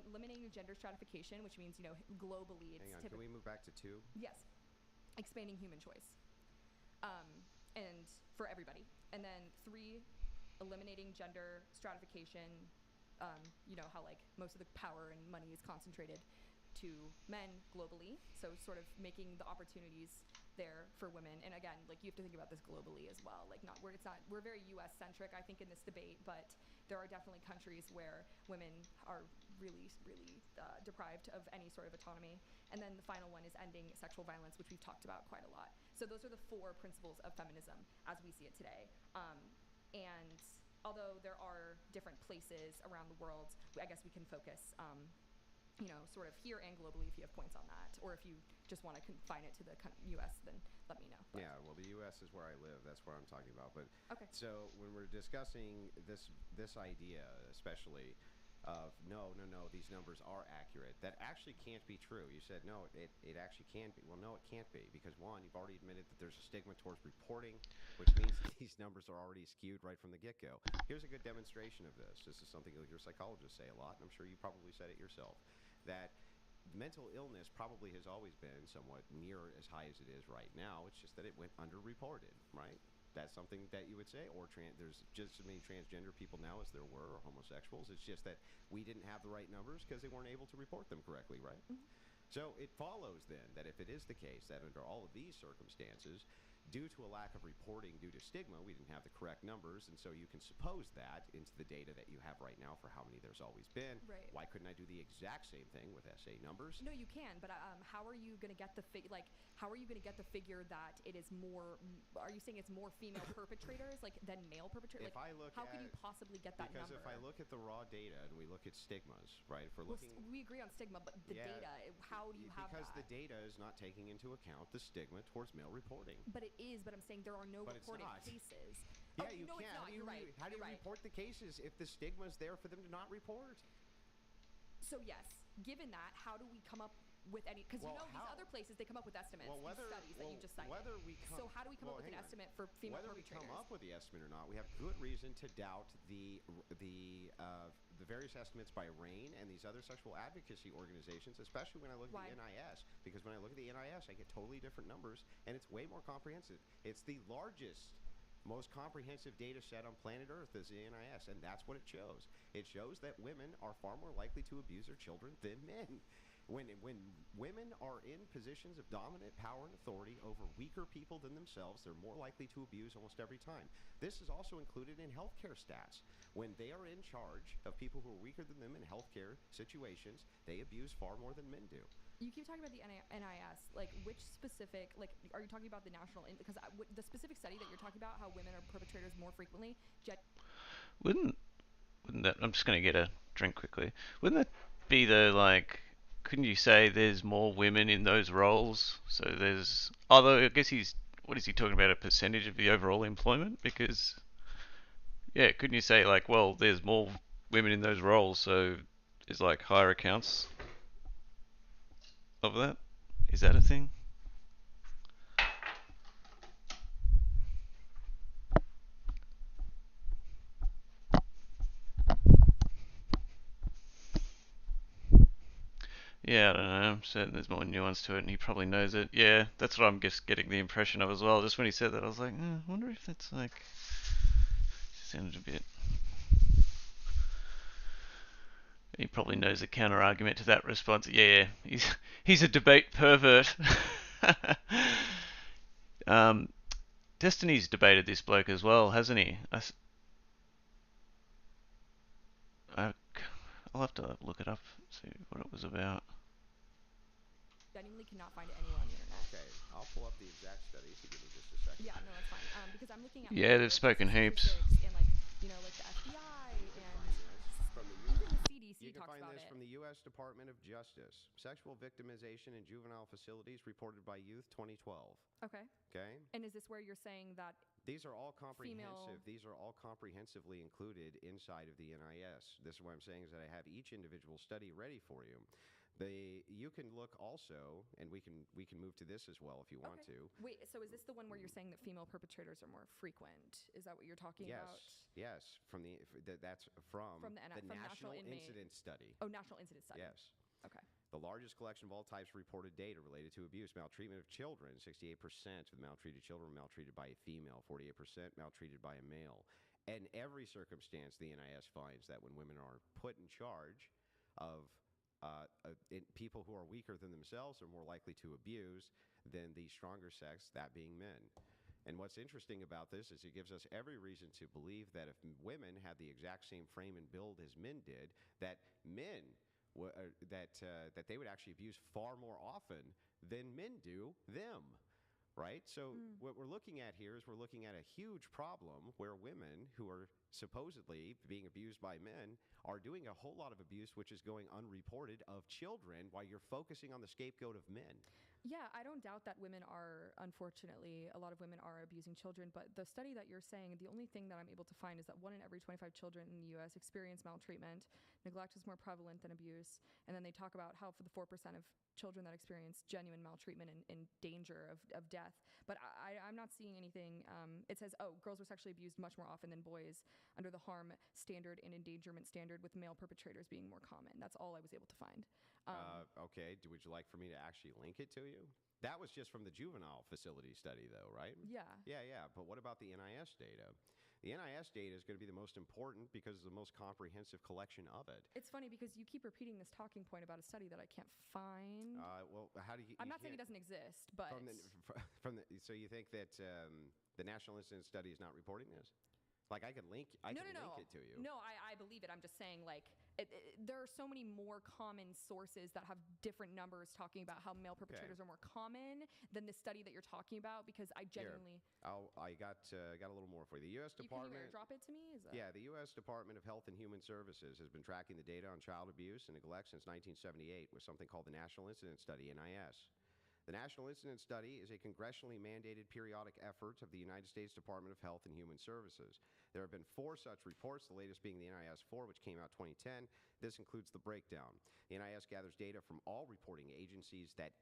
Eliminating gender stratification, which means globally it's Hang on. Can we move back to 2? Yes, expanding human choice, and for everybody. And then 3, eliminating gender stratification. How like most of the power and money is concentrated to men globally. So sort of making the opportunities there for women. And again, like you have to think about this globally as well. Like we're very U.S. centric, I think, in this debate, but there are definitely countries where women are really, really deprived of any sort of autonomy. And then the final one is ending sexual violence, which we've talked about quite a lot. So those are the 4 principles of feminism as we see it today. And although there are different places around the world, I guess we can focus, sort of here and globally if you have points on that. Or if you just want to confine it to the U.S., then let me know. But Yeah, well, the U.S. is where I live. That's what I'm talking about. But Okay. So when we're discussing this idea, especially of no, these numbers are accurate, that actually can't be true. You said no, it actually can be. Well, no, it can't be because one, you've already admitted that there's a stigma towards reporting, which means that these numbers are already skewed right from the get-go. Here's a good demonstration of this. This is something that your psychologists say a lot, and I'm sure you probably said it yourself, that mental illness probably has always been somewhat near as high as it is right now. It's just that it went underreported, right? That's something that you would say. Or there's just as many transgender people now as there were, or homosexuals. It's just that we didn't have the right numbers because they weren't able to report them correctly, right? So it follows then that if it is the case that under all of these circumstances, due to a lack of reporting due to stigma, we didn't have the correct numbers, and so you can suppose that into the data that you have right now for how many there's always been. Right. Why couldn't I do the exact same thing with SA numbers? No, you can, but how are you going to get the how are you going to get the figure that it is more? Are you saying it's more female perpetrators than male perpetrators? If I look how can at- you possibly get that Because number? if I look at the raw data and we look at stigmas, right? If we're Well, looking, we agree on stigma, but the Yeah, data, how do you have because that? the data is not taking into account the stigma towards male reporting. But it is. But I'm saying there are no But it's reported not. cases. Yeah, Oh, you no, can't. it's not. You're right. How do you You're right. report the cases if the stigma is there for them to not report? So yes, given that, how do we come up with any? Because Well, these how? other places they come up with estimates, Well, these whether- studies that you well, just cited. whether we come- so how do we come well, up with an hang on. estimate for female Whether we perpetrators? come up with the estimate or not, we have good reason to doubt the various estimates by RAIN and these other sexual advocacy organizations, especially when I look Why? at the NIS. Because when I look at the NIS, I get totally different numbers, and it's way more comprehensive. It's the largest, most comprehensive data set on planet Earth is the NIS, and that's what it shows. It shows that women are far more likely to abuse their children than men. When women are in positions of dominant power and authority over weaker people than themselves, they're more likely to abuse almost every time. This is also included in healthcare stats. When they are in charge of people who are weaker than them in healthcare situations, they abuse far more than men do. You keep talking about the NIS. Which specific? Are you talking about the national? Because the specific study that you're talking about, how women are perpetrators more frequently. Wouldn't that? I'm just gonna get a drink quickly. Wouldn't that be couldn't you say there's more women in those roles? So there's, although I guess what is he talking about, a percentage of the overall employment? Because, yeah, couldn't you say well, there's more women in those roles, so there's higher accounts of that? Is that a thing? Yeah, I don't know. I'm certain there's more nuance to it, and he probably knows it. Yeah, that's what I'm just getting the impression of as well. Just when he said that, I was like, I wonder if that's sounded a bit. He probably knows the counter argument to that response. Yeah, he's a debate pervert. Destiny's debated this bloke as well, hasn't he? I'll have to look it up, see what it was about. Genuinely cannot find it anywhere on the internet. Okay, I'll pull up the exact study if you give me just a second. Yeah, no, that's fine. Because I'm looking at Yeah, they've spoken heaps. and the FBI and From the even the CDC You can talks find about this it. from the U.S. Department of Justice. Sexual victimization in juvenile facilities reported by youth 2012. Okay. Okay? And is this where you're saying that? These are all comprehensive. These are all comprehensively included inside of the NIS. This is what I'm saying is that I have each individual study ready for you. You can look also, and we can move to this as well if you want to. Wait, so is this the one where you're saying that female perpetrators are more frequent? Is that what you're talking about? Yes. That's from From the National National Inmate- Incident Study. Oh, National Incident Study. Yes. Okay. The largest collection of all types of reported data related to abuse, maltreatment of children. 68% of maltreated children were maltreated by a female, 48% maltreated by a male. In every circumstance, the NIS finds that when women are put in charge of people who are weaker than themselves are more likely to abuse than the stronger sex, that being men. And what's interesting about this is it gives us every reason to believe that if women had the exact same frame and build as men did, that men that they would actually abuse far more often than men do them. Right? So what we're looking at here is we're looking at a huge problem where women who are supposedly being abused by men are doing a whole lot of abuse which is going unreported of children while you're focusing on the scapegoat of men. Yeah, I don't doubt that women are, unfortunately, a lot of women are abusing children, but the study that you're saying, the only thing that I'm able to find is that 1 in every 25 children in the U.S. experience maltreatment. Neglect is more prevalent than abuse. And then they talk about how for the 4% of children that experience genuine maltreatment and in danger of death. But I'm not seeing anything. It says, girls were sexually abused much more often than boys under the harm standard and endangerment standard, with male perpetrators being more common. That's all I was able to find. Okay. Would you like for me to actually link it to you? That was just from the juvenile facility study, though, right? Yeah. Yeah. But what about the NIS data? The NIS data is going to be the most important because it's the most comprehensive collection of it. It's funny because you keep repeating this talking point about a study that I can't find. Well, how do you? I'm you not saying it can't- doesn't exist, but So you think that the National Incident Study is not reporting this? Like I could link, I no, can no, no. link it to you. No, I believe it. I'm just saying, like, there are so many more common sources that have different numbers talking about how male perpetrators are more common than the study that you're talking about. Because I genuinely, I got a little more for you. The U.S. can you Department. airdrop it to me? Is that Yeah, the U.S. Department of Health and Human Services has been tracking the data on child abuse and neglect since 1978 with something called the National Incident Study, NIS. The National Incident Study is a congressionally mandated periodic effort of the United States Department of Health and Human Services. There have been 4 such reports, the latest being the NIS-4, which came out 2010. This includes the breakdown. The NIS gathers data from all reporting agencies that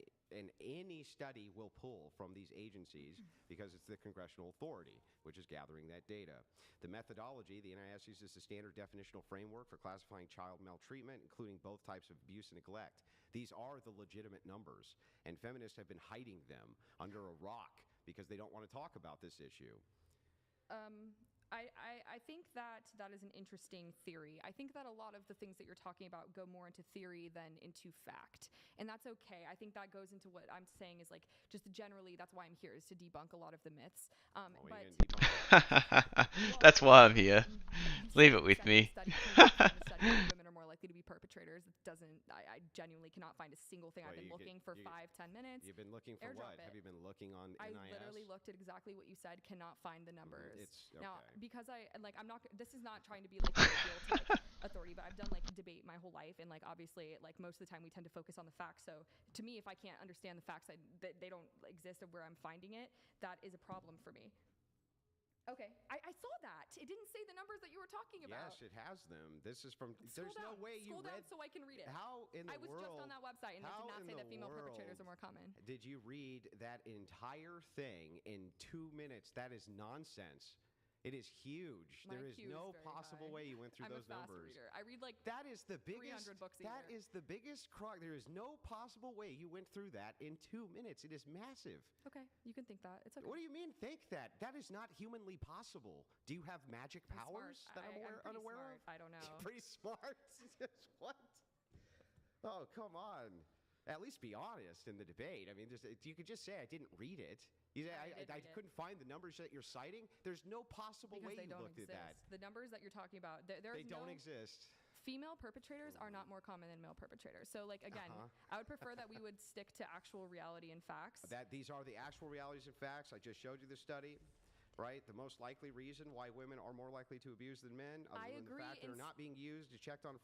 any study will pull from these agencies because it's the congressional authority which is gathering that data. The methodology, the NIS uses the standard definitional framework for classifying child maltreatment, including both types of abuse and neglect. These are the legitimate numbers, and feminists have been hiding them under a rock because they don't want to talk about this issue. I think that is an interesting theory. I think that a lot of the things that you're talking about go more into theory than into fact. And that's okay. I think that goes into what I'm saying is like just generally that's why I'm here is to debunk a lot of the myths. Well, you But can debunk it. That's why I'm here. you Leave said it with the me. study came from the study that women are more likely to be perpetrators. It doesn't. I genuinely cannot find a single thing. Well, I've been you looking could- for you- 5-10 minutes. You've been looking for Airdrop what? it. Have you been looking on I NIS? literally looked at exactly what you said. Cannot find the numbers. It's Now, okay. because I'm not. This is not trying to be like a appeal to like authority, but I've done like debate my whole life, and like obviously, like most of the time, we tend to focus on the facts. So to me, if I can't understand the facts, that they don't exist of where I'm finding it, that is a problem for me. Okay, I saw that. It didn't say the numbers that you were talking about. Yes, it has them. This is from. Scroll There's no down. way you Scroll down read. so I can read it. How in the I was world? just on that website, and it how did not in say the that female perpetrators are world more common. Did you read that entire thing in 2 minutes? That is nonsense. It is huge. My There is IQ is no very possible high. way you went through I'm those a fast numbers. reader. I read like That is the biggest. 300 books a That year. is the biggest crock. There is no possible way you went through that in 2 minutes. It is massive. Okay, you can think that. It's okay. What do you mean? Think that? That is not humanly possible. Do you have magic I'm powers smart. that I'm pretty unaware smart. of? I don't know. Pretty smart. What? Oh, come on. At least be honest in the debate. I mean, you could just say I didn't read it. You say I did I read it. couldn't find the numbers that you're citing. There's no possible Because way they you don't looked exist. at that. The numbers that you're talking about, there's They don't no exist. female perpetrators are not more common than male perpetrators. So like again, I would prefer that we would stick to actual reality and facts. That these are the actual realities and facts. I just showed you the study. Right, the most likely reason why women are more likely to abuse than men, other I than agree the fact they're in not being used, checked on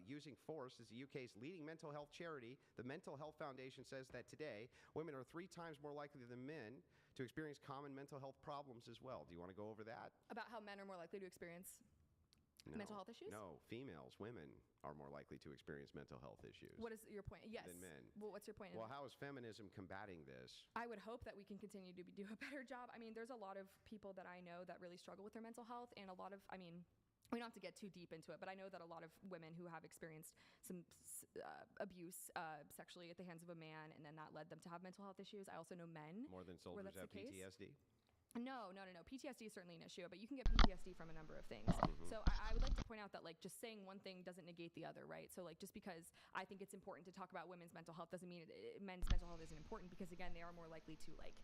using force, is the UK's leading mental health charity. The Mental Health Foundation says that today women are 3 times more likely than men to experience common mental health problems as well. Do you want to go over that? About how men are more likely to experience mental health issues? No, females, women are more likely to experience mental health issues. What is your point? Yes. Than men. Well, what's your point? Well, how is feminism combating this? I would hope that we can continue to do a better job. I mean, there's a lot of people that I know that really struggle with their mental health, and a lot of, I mean, we don't have to get too deep into it, but I know that a lot of women who have experienced some abuse sexually at the hands of a man, and then that led them to have mental health issues. I also know men. More than where soldiers that's have the case. PTSD? No. PTSD is certainly an issue, but you can get PTSD from a number of things. So I would like to point out that like just saying one thing doesn't negate the other, right? So like just because I think it's important to talk about women's mental health doesn't mean men's mental health isn't important, because again, they are more likely to like,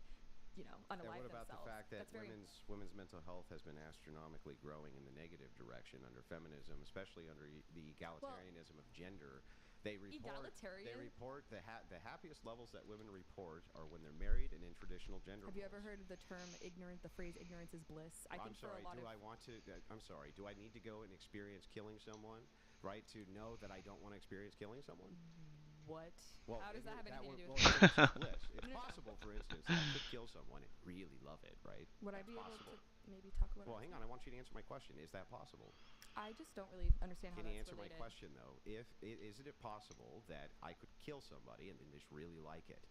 you know, unalive And what about themselves. the fact that That's very women's mental health has been astronomically growing in the negative direction under feminism, especially under the egalitarianism of gender? They report the happiest levels that women report are when they're married and in traditional gender roles. Have you ever heard of the term ignorant? The phrase "ignorance is bliss." I'm sorry. Do I need to go and experience killing someone, right, to know that I don't want to experience killing someone? What? Well, How does that have anything to do with it's bliss. It's No. possible, for instance, that I could kill someone and really love it, right? Would I That's be able possible. to maybe talk about? Well, hang on. I want you to answer my question. Is that possible? I just don't really understand how Can you that's answer my related. question, though? Isn't it possible that I could kill somebody and then just really like it?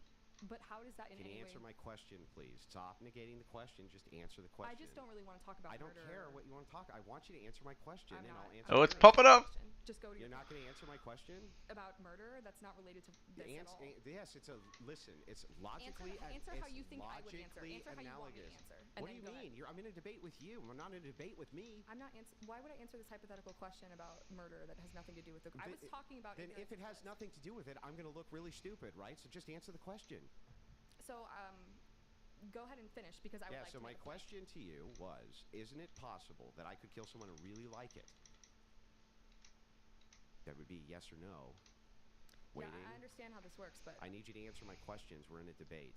But how does that in Can any you answer way? my question, please? Stop negating the question. Just answer the question. I just don't really want to talk about I don't murder care or- what you want to talk. I want you to answer my question, I'm and not- I'll answer. Oh, it's yours. popping up. Question. just go to You're not going to answer my question? about murder. That's not related to this at all. Yes, it's listen, it's logically Answer how it's you think I would answer. logically Answer how you want me to analogous. answer. And What do then you go ahead. mean? I'm in a debate with you. We're not in a debate with me. I'm not Why would I answer this hypothetical question about murder that has nothing to do with the? I was talking about. Then if it has nothing to do with it, I'm going to look really stupid, right? So just answer the question. So go ahead and finish because I would like so to. my question to you was, isn't it possible that I could kill someone and really like it? That would be yes or no. Waiting. Yeah, I understand how this works, but I need you to answer my questions. We're in a debate.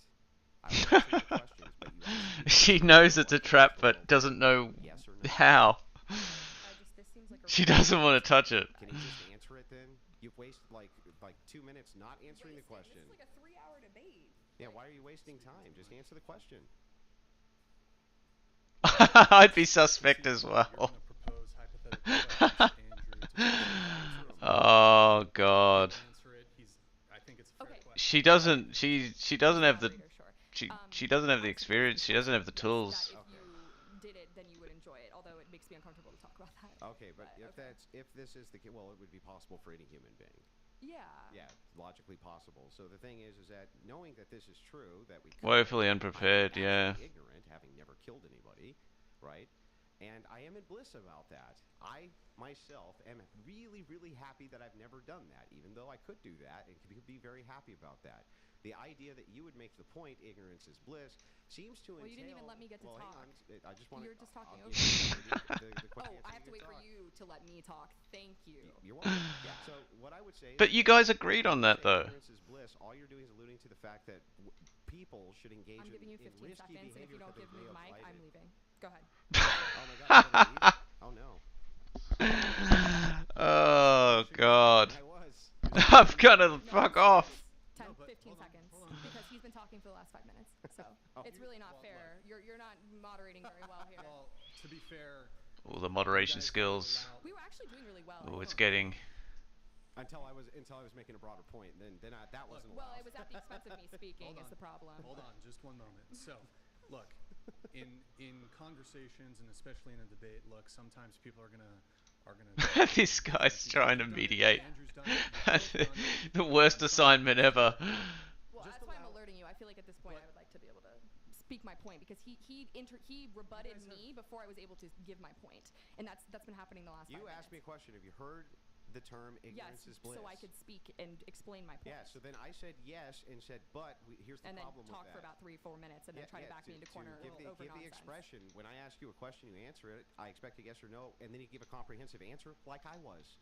I will answer your questions, but you ask me She knows it's a trap, but doesn't know yes or no. how. this seems like a She doesn't want to touch it. Can you just answer it then? You've wasted like 2 minutes not answering the question. This is like a 3-hour debate. Yeah, why are you wasting time? Just answer the question. I'd be suspect as You're well. gonna propose hypothetical questions to Andrew to answer them. Oh God. Answer it. I think it's a fair Okay. question. She doesn't. She doesn't have the. Moderator, sure. She doesn't have the experience. She doesn't have the tools. That if you did it, then you would enjoy it. Although it makes me uncomfortable to talk about that. Okay, but if this is the case, well, it would be possible for any human being. Yeah. Yeah, logically possible. So the thing is that knowing that this is true, that we Woefully I'm unprepared. Yeah. actually ignorant, having never killed anybody, right? And I am in bliss about that. I myself am really, really happy that I've never done that, even though I could do that and could be very happy about that. The idea that you would make the point, ignorance is bliss, seems to entail... Well, you didn't even let me get to talk. Hang on. I just want You're just talking I'll over give you the quick Oh, answer I have to you wait for talk. you to let me talk. Thank you. You're welcome. Yeah, so what I would say... But you guys agreed on that, say though. Ignorance is bliss. All you're doing is alluding to the fact that people should engage I'm giving you in 15 risky seconds, and if behavior you don't for give the me the way of mic, I'm life. leaving. Go ahead. Oh my God, you're gonna leave? Oh no. Oh God. I was. I'm gonna fuck off. 10, No, but 15 hold on, seconds. hold on. Because he's been talking for the last 5 minutes. So Oh. it's really not Well, fair. You're not moderating very well here. Well, to be fair, All the moderation you guys skills. allow- We were actually doing really well. Oh, it's getting. Until I was making a broader point. Then that wasn't Well, allowed. it was at the expense of me speaking Hold is on. the problem. Hold on, just one moment. So, look, in conversations and especially in a debate, look, sometimes people are gonna This guy's trying to mediate. Andrew's done it, you've both done it. The worst I'm trying to assignment ever. Well, Just that's why I'm allow- alerting you. I feel like at this point I would like to be able to speak my point because he rebutted guys have- me before I was able to give my point, and that's been happening the last. You 5 asked me a minutes. question. Have you heard the term ignorance Yes, is bliss? so I could speak and explain my point. Yeah. So then I said yes and said, but here's the and then problem talk with for that. about 3-4 minutes and then try to back me into corner give over the nonsense. expression. When I ask you a question, you answer it. I expect a yes or no, and then you give a comprehensive answer like I was.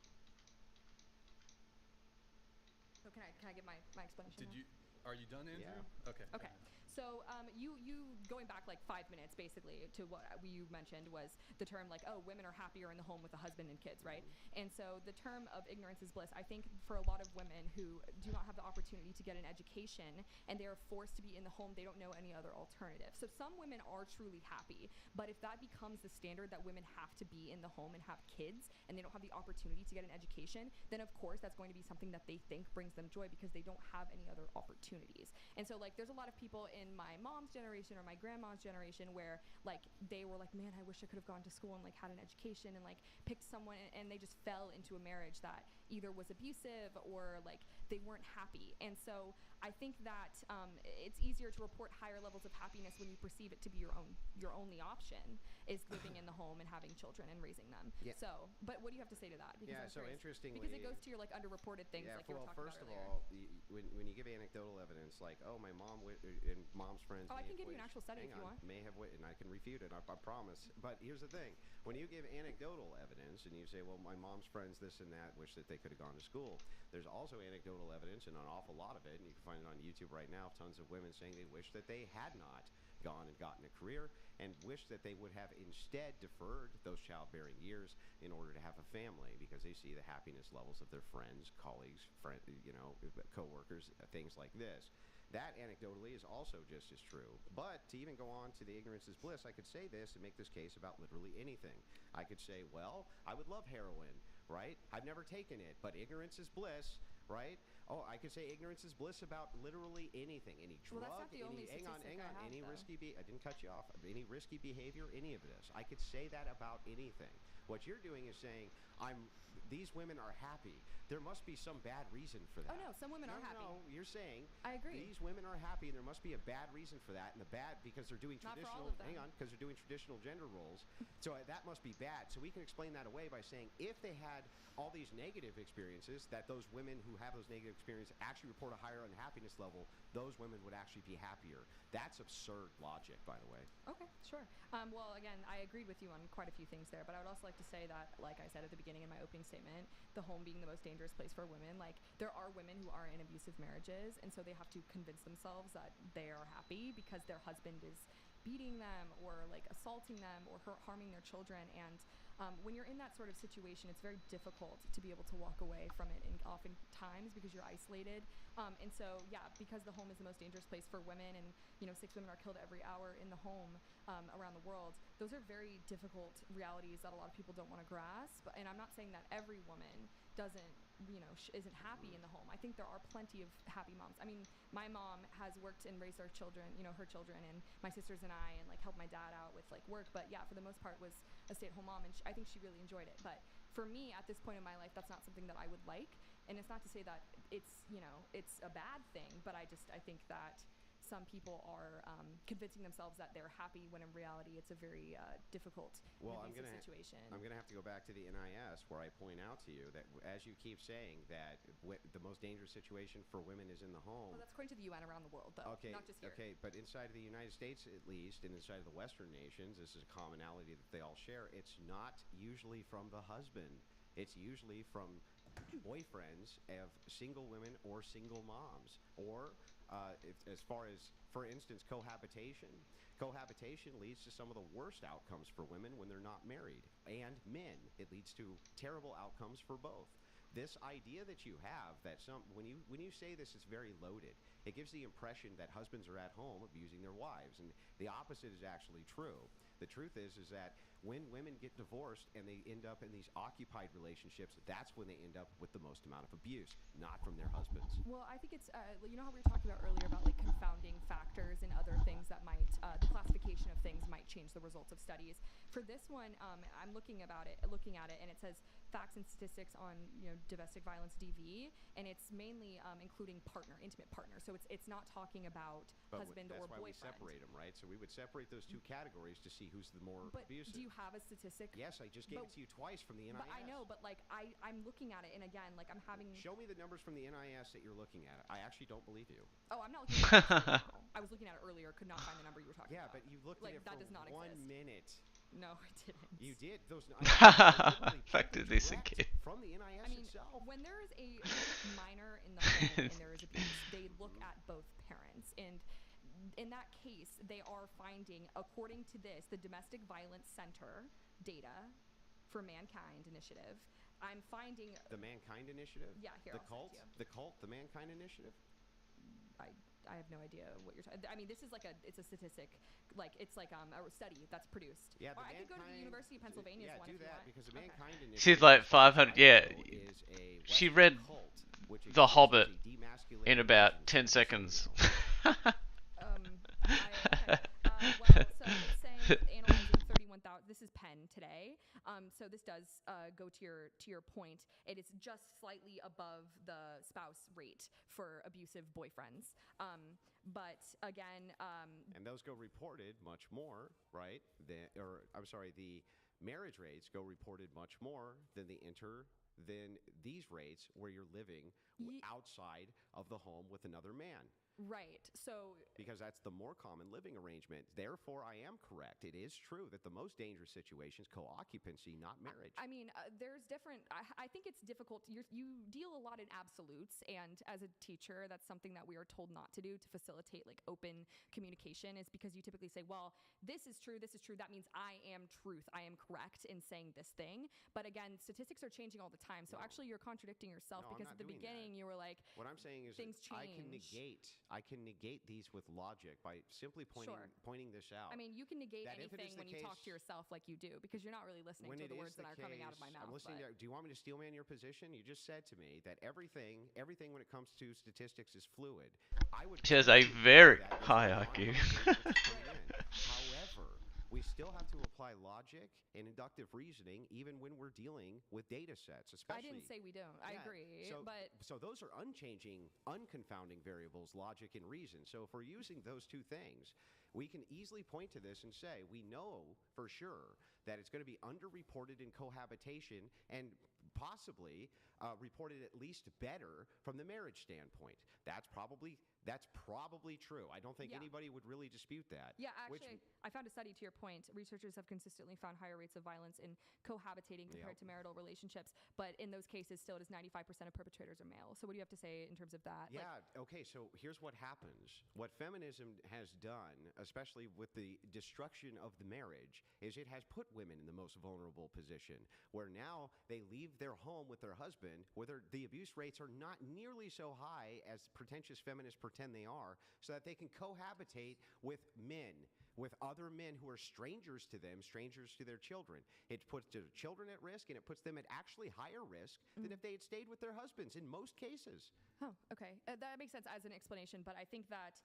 So can I get my explanation? Did now? Are you done, Andrew? Yeah. Okay. Okay. So you going back like 5 minutes basically to what you mentioned was the term like, oh, women are happier in the home with a husband and kids, right? And so the term of ignorance is bliss, I think for a lot of women who do not have the opportunity to get an education and they are forced to be in the home, they don't know any other alternative. So some women are truly happy, but if that becomes the standard that women have to be in the home and have kids and they don't have the opportunity to get an education, then of course that's going to be something that they think brings them joy because they don't have any other opportunities. And so like there's a lot of people in my mom's generation or my grandma's generation where like they were like, man, I wish I could have gone to school and like had an education and like picked someone, and they just fell into a marriage that either was abusive or like they weren't happy. And so I think that it's easier to report higher levels of happiness when you perceive it to be your only option is living in the home and having children and raising them. Yeah. So, but what do you have to say to that? Because Yeah. I'm So curious. interestingly, Because it goes to your like underreported things like you were well, talking first about of earlier. all, when you give anecdotal evidence like, oh, my mom and mom's friends. Oh, I may can have give you an wished- actual study hang if you on, want. May have and I can refute it. I promise. But here's the thing: when you give anecdotal evidence and you say, well, my mom's friends, this and that, wish that they could have gone to school. There's also anecdotal evidence, and an awful lot of it, and you can find it on YouTube right now. Tons of women saying they wish that they had not gone and gotten a career and wish that they would have instead deferred those childbearing years in order to have a family because they see the happiness levels of their friends, colleagues, coworkers, things like this. That anecdotally is also just as true. But to even go on to the ignorance is bliss, I could say this and make this case about literally anything. I could say, well, I would love heroin, right? I've never taken it, but ignorance is bliss, right? Oh, I could say ignorance is bliss about literally anything, any drug, Well, that's not the only hang on, statistic I have, any though. risky I didn't cut you off. Any risky behavior, any of this. I could say that about anything. What you're doing is saying, these women are happy. There must be some bad reason for that. Oh no, some women are happy. No, you're saying I agree. these women are happy, and there must be a bad reason for that. And the bad because they're doing Not for all traditional. of them. Hang on, because they're doing traditional gender roles. So that must be bad. So we can explain that away by saying if they had all these negative experiences, that those women who have those negative experiences actually report a higher unhappiness level, those women would actually be happier. That's absurd logic, by the way. Okay, sure. Well, again, I agreed with you on quite a few things there, but I would also like to say that, like I said at the beginning in my opening statement, the home being the most dangerous place for women, like there are women who are in abusive marriages, and so they have to convince themselves that they are happy because their husband is beating them or like assaulting them or harming their children. And when you're in that sort of situation, it's very difficult to be able to walk away from it, and oftentimes because you're isolated. And so, yeah, because the home is the most dangerous place for women, and 6 women are killed every hour in the home around the world. Those are very difficult realities that a lot of people don't want to grasp. And I'm not saying that every woman doesn't, isn't happy in the home. I think there are plenty of happy moms. I mean, my mom has worked and raised our children, her children, and my sisters and I, and like helped my dad out with like work. But yeah, for the most part, was a stay-at-home mom, and I think she really enjoyed it. But for me, at this point in my life, that's not something that I would like. And it's not to say that it's, it's a bad thing, but I think that some people are convincing themselves that they're happy when in reality it's a very difficult abusive situation. I'm going to have to go back to the NIS where I point out to you that as you keep saying that the most dangerous situation for women is in the home. Well, that's according to the UN around the world, though, not just here. Okay, but inside of the United States at least, and inside of the Western nations, this is a commonality that they all share. It's not usually from the husband. It's usually from boyfriends of single women or single moms, or as far as, for instance, cohabitation. Cohabitation leads to some of the worst outcomes for women when they're not married, and men. It leads to terrible outcomes for both. This idea that you have that when you say this, it's very loaded. It gives the impression that husbands are at home abusing their wives, and the opposite is actually true. The truth is that when women get divorced and they end up in these occupied relationships, that's when they end up with the most amount of abuse, not from their husbands. Well, I think it's, how we were talking about earlier about like confounding factors and other things that might, the classification of things might change the results of studies. For this one, I'm looking at it, and it says facts and statistics on domestic violence DV, and it's mainly including intimate partner. So it's not talking about husband or boyfriend. That's why we separate them, right? So we would separate those two categories to see who's the more abusive. Do you have a statistic? Yes, I just gave it to you twice from the NIS. But I know, but like I'm looking at it, and again, like I'm having. Show me the numbers from the NIS that you're looking at. I actually don't believe you. Oh, I'm not looking at it now. I was looking at it earlier, could not find the number you were talking about. Yeah, but you looked at it for 1 minute. No, I didn't. You did. Those Fact is this again. From the NIS itself. When there is a minor in the home and there is abuse, they look at both parents, and in that case, they are finding, according to this, the Domestic Violence Center data for Mankind Initiative, I'm finding the Mankind Initiative. Yeah, here the I'll cult, send it to you. the cult, the Mankind Initiative. I have no idea what you're talking. I mean, this is like it's a statistic, like it's like a study that's produced. Yeah, I could go to the University of Pennsylvania's one if you want. Because the Mankind Initiative. She's like 500. Yeah, she read The Hobbit in about 10 seconds. Okay. Well, so it's saying analyzing 31,000. This is Penn today. So this does go to your point. It is just slightly above the spouse rate for abusive boyfriends. But again, and those go reported much more, right? The marriage rates go reported much more than than these rates where you're living outside of the home with another man. Right. So because that's the more common living arrangement. Therefore, I am correct. It is true that the most dangerous situation is co-occupancy, not marriage. I mean, there's different. I think it's difficult. You deal a lot in absolutes, and as a teacher, that's something that we are told not to do to facilitate like open communication. Is because you typically say, "Well, this is true. This is true. That means I am truth. I am correct in saying this thing." But again, statistics are changing all the time. So actually, you're contradicting yourself because at the beginning you were like, "What I'm saying is things change." I can negate these with logic by simply pointing this out. I mean, you can negate that anything when you talk to yourself like you do, because you're not really listening to the words that are coming out of my mouth. I'm listening to, do you want me to steelman your position? You just said to me that everything when it comes to statistics is fluid. I would. She has a very high IQ. However, we still have to apply logic and inductive reasoning even when we're dealing with data sets, especially. I didn't say we don't. I Yeah, agree. So, but so those are unchanging, unconfounding variables, logic and reason. So if we're using those two things, we can easily point to this and say, we know for sure that it's going to be underreported in cohabitation and possibly reported at least better from the marriage standpoint. That's probably true. I don't think Yeah. anybody would really dispute that. Yeah, which- actually, I found a study to your point. Researchers have consistently found higher rates of violence in cohabitating compared Yep. to marital relationships. But in those cases, still, it is 95% of perpetrators are male. So what do you have to say in terms of that? Yeah, okay, so here's what happens. What feminism has done, especially with the destruction of the marriage, is it has put women in the most vulnerable position, where now they leave their home with their husband, where the abuse rates are not nearly so high as pretentious feminists pretend they are, so that they can cohabitate with men, with other men who are strangers to them, strangers to their children. It puts their children at risk, and it puts them at actually higher risk than if they had stayed with their husbands in most cases. Oh, okay. That makes sense as an explanation, but I think that,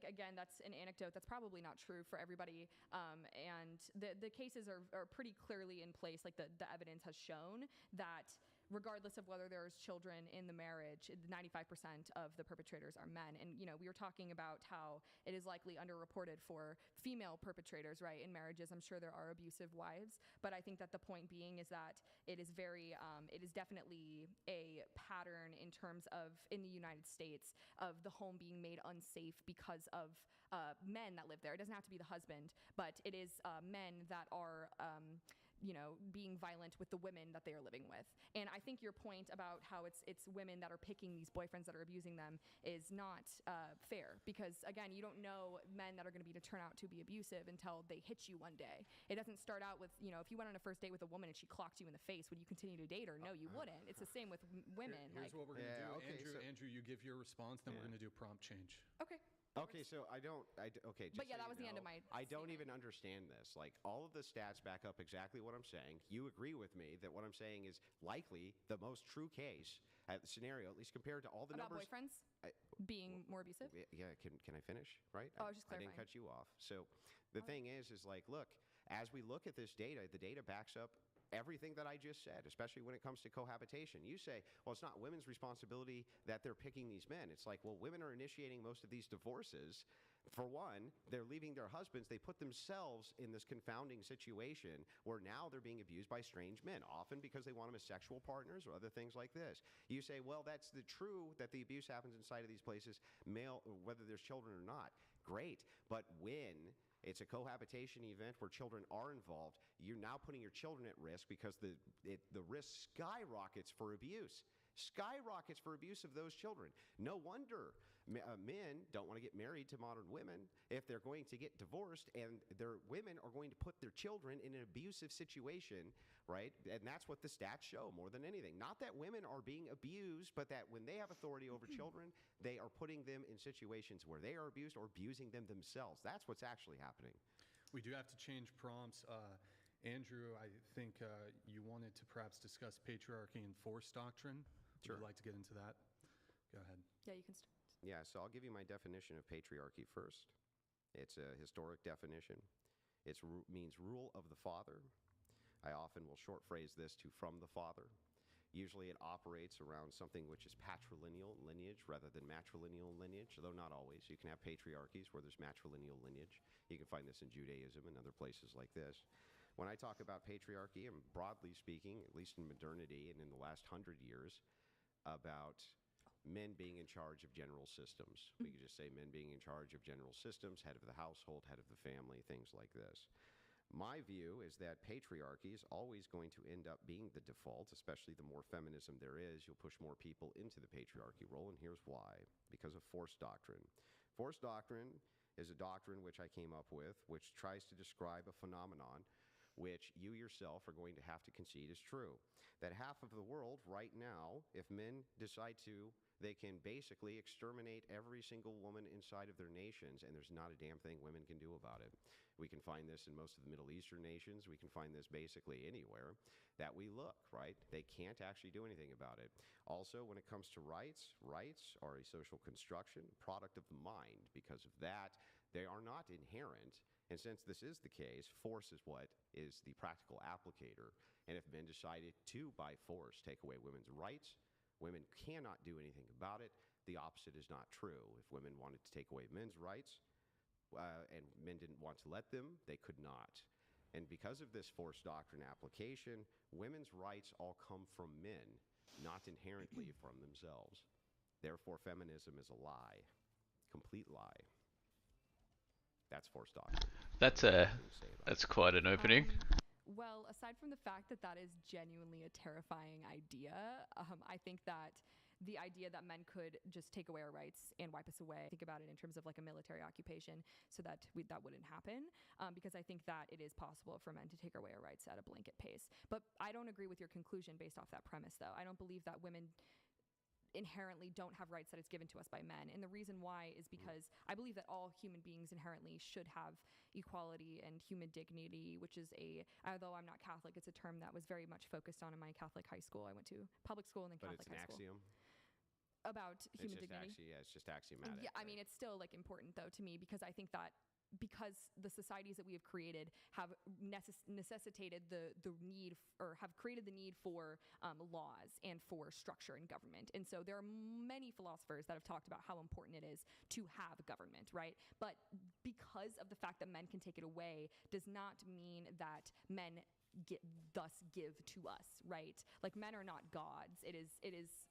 again, that's an anecdote that's probably not true for everybody. And the cases are pretty clearly in place. Like the evidence has shown that regardless of whether there's children in the marriage, 95% of the perpetrators are men. And, we were talking about how it is likely underreported for female perpetrators, right, in marriages. I'm sure there are abusive wives, but I think that the point being is that it is it is definitely a pattern in terms of, in the United States, of the home being made unsafe because of men that live there. It doesn't have to be the husband, but it is men that are being violent with the women that they are living with. And I think your point about how it's women that are picking these boyfriends that are abusing them is not fair, because again, you don't know men that are going to turn out to be abusive until they hit you one day. It doesn't start out with, if you went on a first date with a woman and she clocked you in the face, would you continue to date her? No, you wouldn't. It's the same with women. Here's what we're going to do. okay, Andrew, you give your response, then we're going to do prompt change. Okay. Okay, so okay. Just But yeah, so that you was the end of know, my I don't statement. even understand this. Like, all of the stats back up exactly what I'm saying. You agree with me that what I'm saying is likely the most true case scenario, at least compared to all the About numbers. boyfriends being more abusive? Yeah, can I finish? Right? Oh, I was just I didn't clarifying. cut you off. So the thing is like, look, as we look at this data, the data backs up everything that I just said, especially when it comes to cohabitation. You say, well, it's not women's responsibility that they're picking these men. It's like, well, women are initiating most of these divorces. For one, they're leaving their husbands. They put themselves in this confounding situation where now they're being abused by strange men, often because they want them as sexual partners or other things like this. You say, well, that's true that the abuse happens inside of these places, male, whether there's children or not. Great. But when it's a cohabitation event where children are involved, you're now putting your children at risk because the risk skyrockets for abuse. Skyrockets for abuse of those children. No wonder men don't want to get married to modern women if they're going to get divorced, and their women are going to put their children in an abusive situation, right? And that's what the stats show more than anything. Not that women are being abused, but that when they have authority over children, they are putting them in situations where they are abused or abusing them themselves. That's what's actually happening. We do have to change prompts. Andrew, I think you wanted to perhaps discuss patriarchy and force doctrine. Sure. Would you like to get into that? Go ahead. Yeah, you can start. Yeah, so I'll give you my definition of patriarchy first. It's a historic definition. It means rule of the father. I often will short phrase this to from the father. Usually it operates around something which is patrilineal lineage rather than matrilineal lineage, though not always. You can have patriarchies where there's matrilineal lineage. You can find this in Judaism and other places like this. When I talk about patriarchy, I'm broadly speaking, at least in modernity and in the last 100 years, about men being in charge of general systems. We could just say men being in charge of general systems, head of the household, head of the family, things like this. My view is that patriarchy is always going to end up being the default, especially the more feminism there is. You'll push more people into the patriarchy role, and here's why. Because of force doctrine. Force doctrine is a doctrine which I came up with, which tries to describe a phenomenon which you yourself are going to have to concede is true. That half of the world right now, if men decide to, they can basically exterminate every single woman inside of their nations, and there's not a damn thing women can do about it. We can find this in most of the Middle Eastern nations. We can find this basically anywhere that we look, right? They can't actually do anything about it. Also, when it comes to rights, rights are a social construction, product of the mind. Because of that, They are not inherent. And since this is the case, force is what is the practical applicator. And if men decided to, by force, take away women's rights, women cannot do anything about it. The opposite is not true. If women wanted to take away men's rights, and men didn't want to let them, they could not. And because of this force doctrine application, women's rights all come from men, not inherently from themselves. Therefore, feminism is a lie. Complete lie. That's force doctrine. That's quite an opening. Well, aside from the fact that that is genuinely a terrifying idea, I think that the idea that men could just take away our rights and wipe us away, think about it in terms of like a military occupation, so that that wouldn't happen, because I think that it is possible for men to take away our rights at a blanket pace. But I don't agree with your conclusion based off that premise, though. I don't believe that women inherently don't have rights that is given to us by men. And the reason why is because I believe that all human beings inherently should have equality and human dignity, which is although I'm not Catholic, it's a term that was very much focused on in my Catholic high school. I went to public school and then Catholic high school. But it's an axiom? About human dignity. It's just axiomatic. Yeah, I mean, it's still like important though to me, because I think that because the societies that we have created have necessitated the need or have created the need for laws and for structure in government. And so there are many philosophers that have talked about how important it is to have government, right? But because of the fact that men can take it away does not mean that men thus give to us, right? Like, men are not gods. It is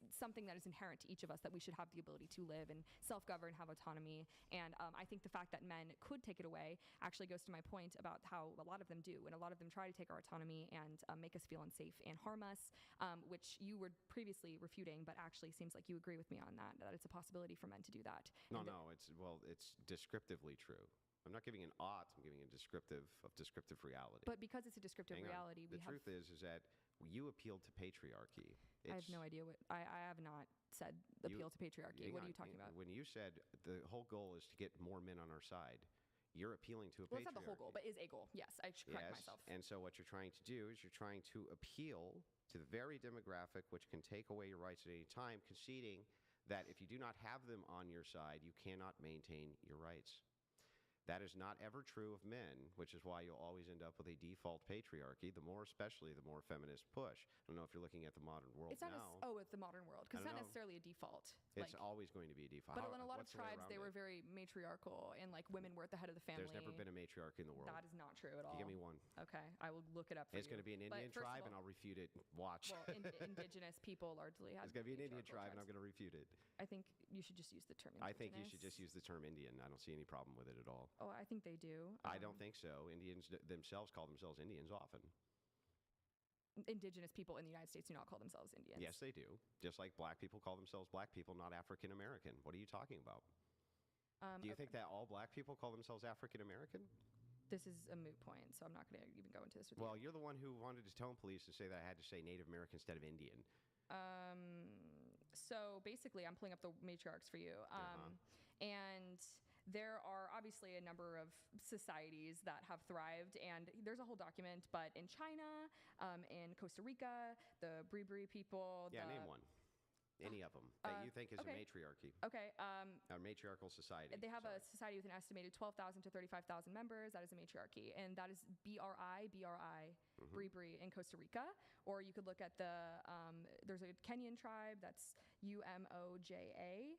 something that is inherent to each of us, that we should have the ability to live and self-govern, have autonomy. And I think the fact that men could take it away actually goes to my point about how a lot of them do, and a lot of them try to take our autonomy and make us feel unsafe and harm us, which you were previously refuting, but actually seems like you agree with me on that it's a possibility for men to do that. No, it's descriptively true. I'm not giving an ought, I'm giving a descriptive reality. But because it's a descriptive reality, the truth is that you appealed to patriarchy. I have no idea what I have not said appeal to patriarchy. What are you talking about? When you said the whole goal is to get more men on our side, you're appealing to a patriarchy. Well, it's not the whole goal, but is a goal. Yes, I should correct myself. And so what you're trying to do is you're trying to appeal to the very demographic which can take away your rights at any time, conceding that if you do not have them on your side, you cannot maintain your rights. That is not ever true of men, which is why you'll always end up with a default patriarchy, especially the more feminist push. I don't know if you're looking at the modern world it's not now. It's the modern world, because it's not necessarily a default. It's always going to be a default. But in a lot of tribes, they were very matriarchal, and like women were at the head of the family. There's never been a matriarch in the world. That is not true at all. Give me one. Okay, I will look it up for you. It's going to be an Indian tribe, and I'll refute it. Watch. Well, indigenous people largely have. It's going to be an Indian tribe, and I'm going to refute it. I think you should just use the term indigenous. I think you should just use the term Indian. I don't see any problem with it at all. Oh, I think they do. I don't think so. Indians themselves call themselves Indians often. Indigenous people in the United States do not call themselves Indians. Yes, they do. Just like black people call themselves black people, not African American. What are you talking about? Do you think that all black people call themselves African American? This is a moot point, so I'm not going to even go into this with you. Well, you're the one who wanted to tell police to say that I had to say Native American instead of Indian. So basically, I'm pulling up the matriarchs for you. And there are obviously a number of societies that have thrived, and there's a whole document, but in China, in Costa Rica, the Bribri people. Yeah, name one. Any of them that you think is a matriarchy. Okay. A matriarchal society. They have a society with an estimated 12,000 to 35,000 members. That is a matriarchy. And that is Bribri in Costa Rica. Or you could look at there's a Kenyan tribe, that's Umoja,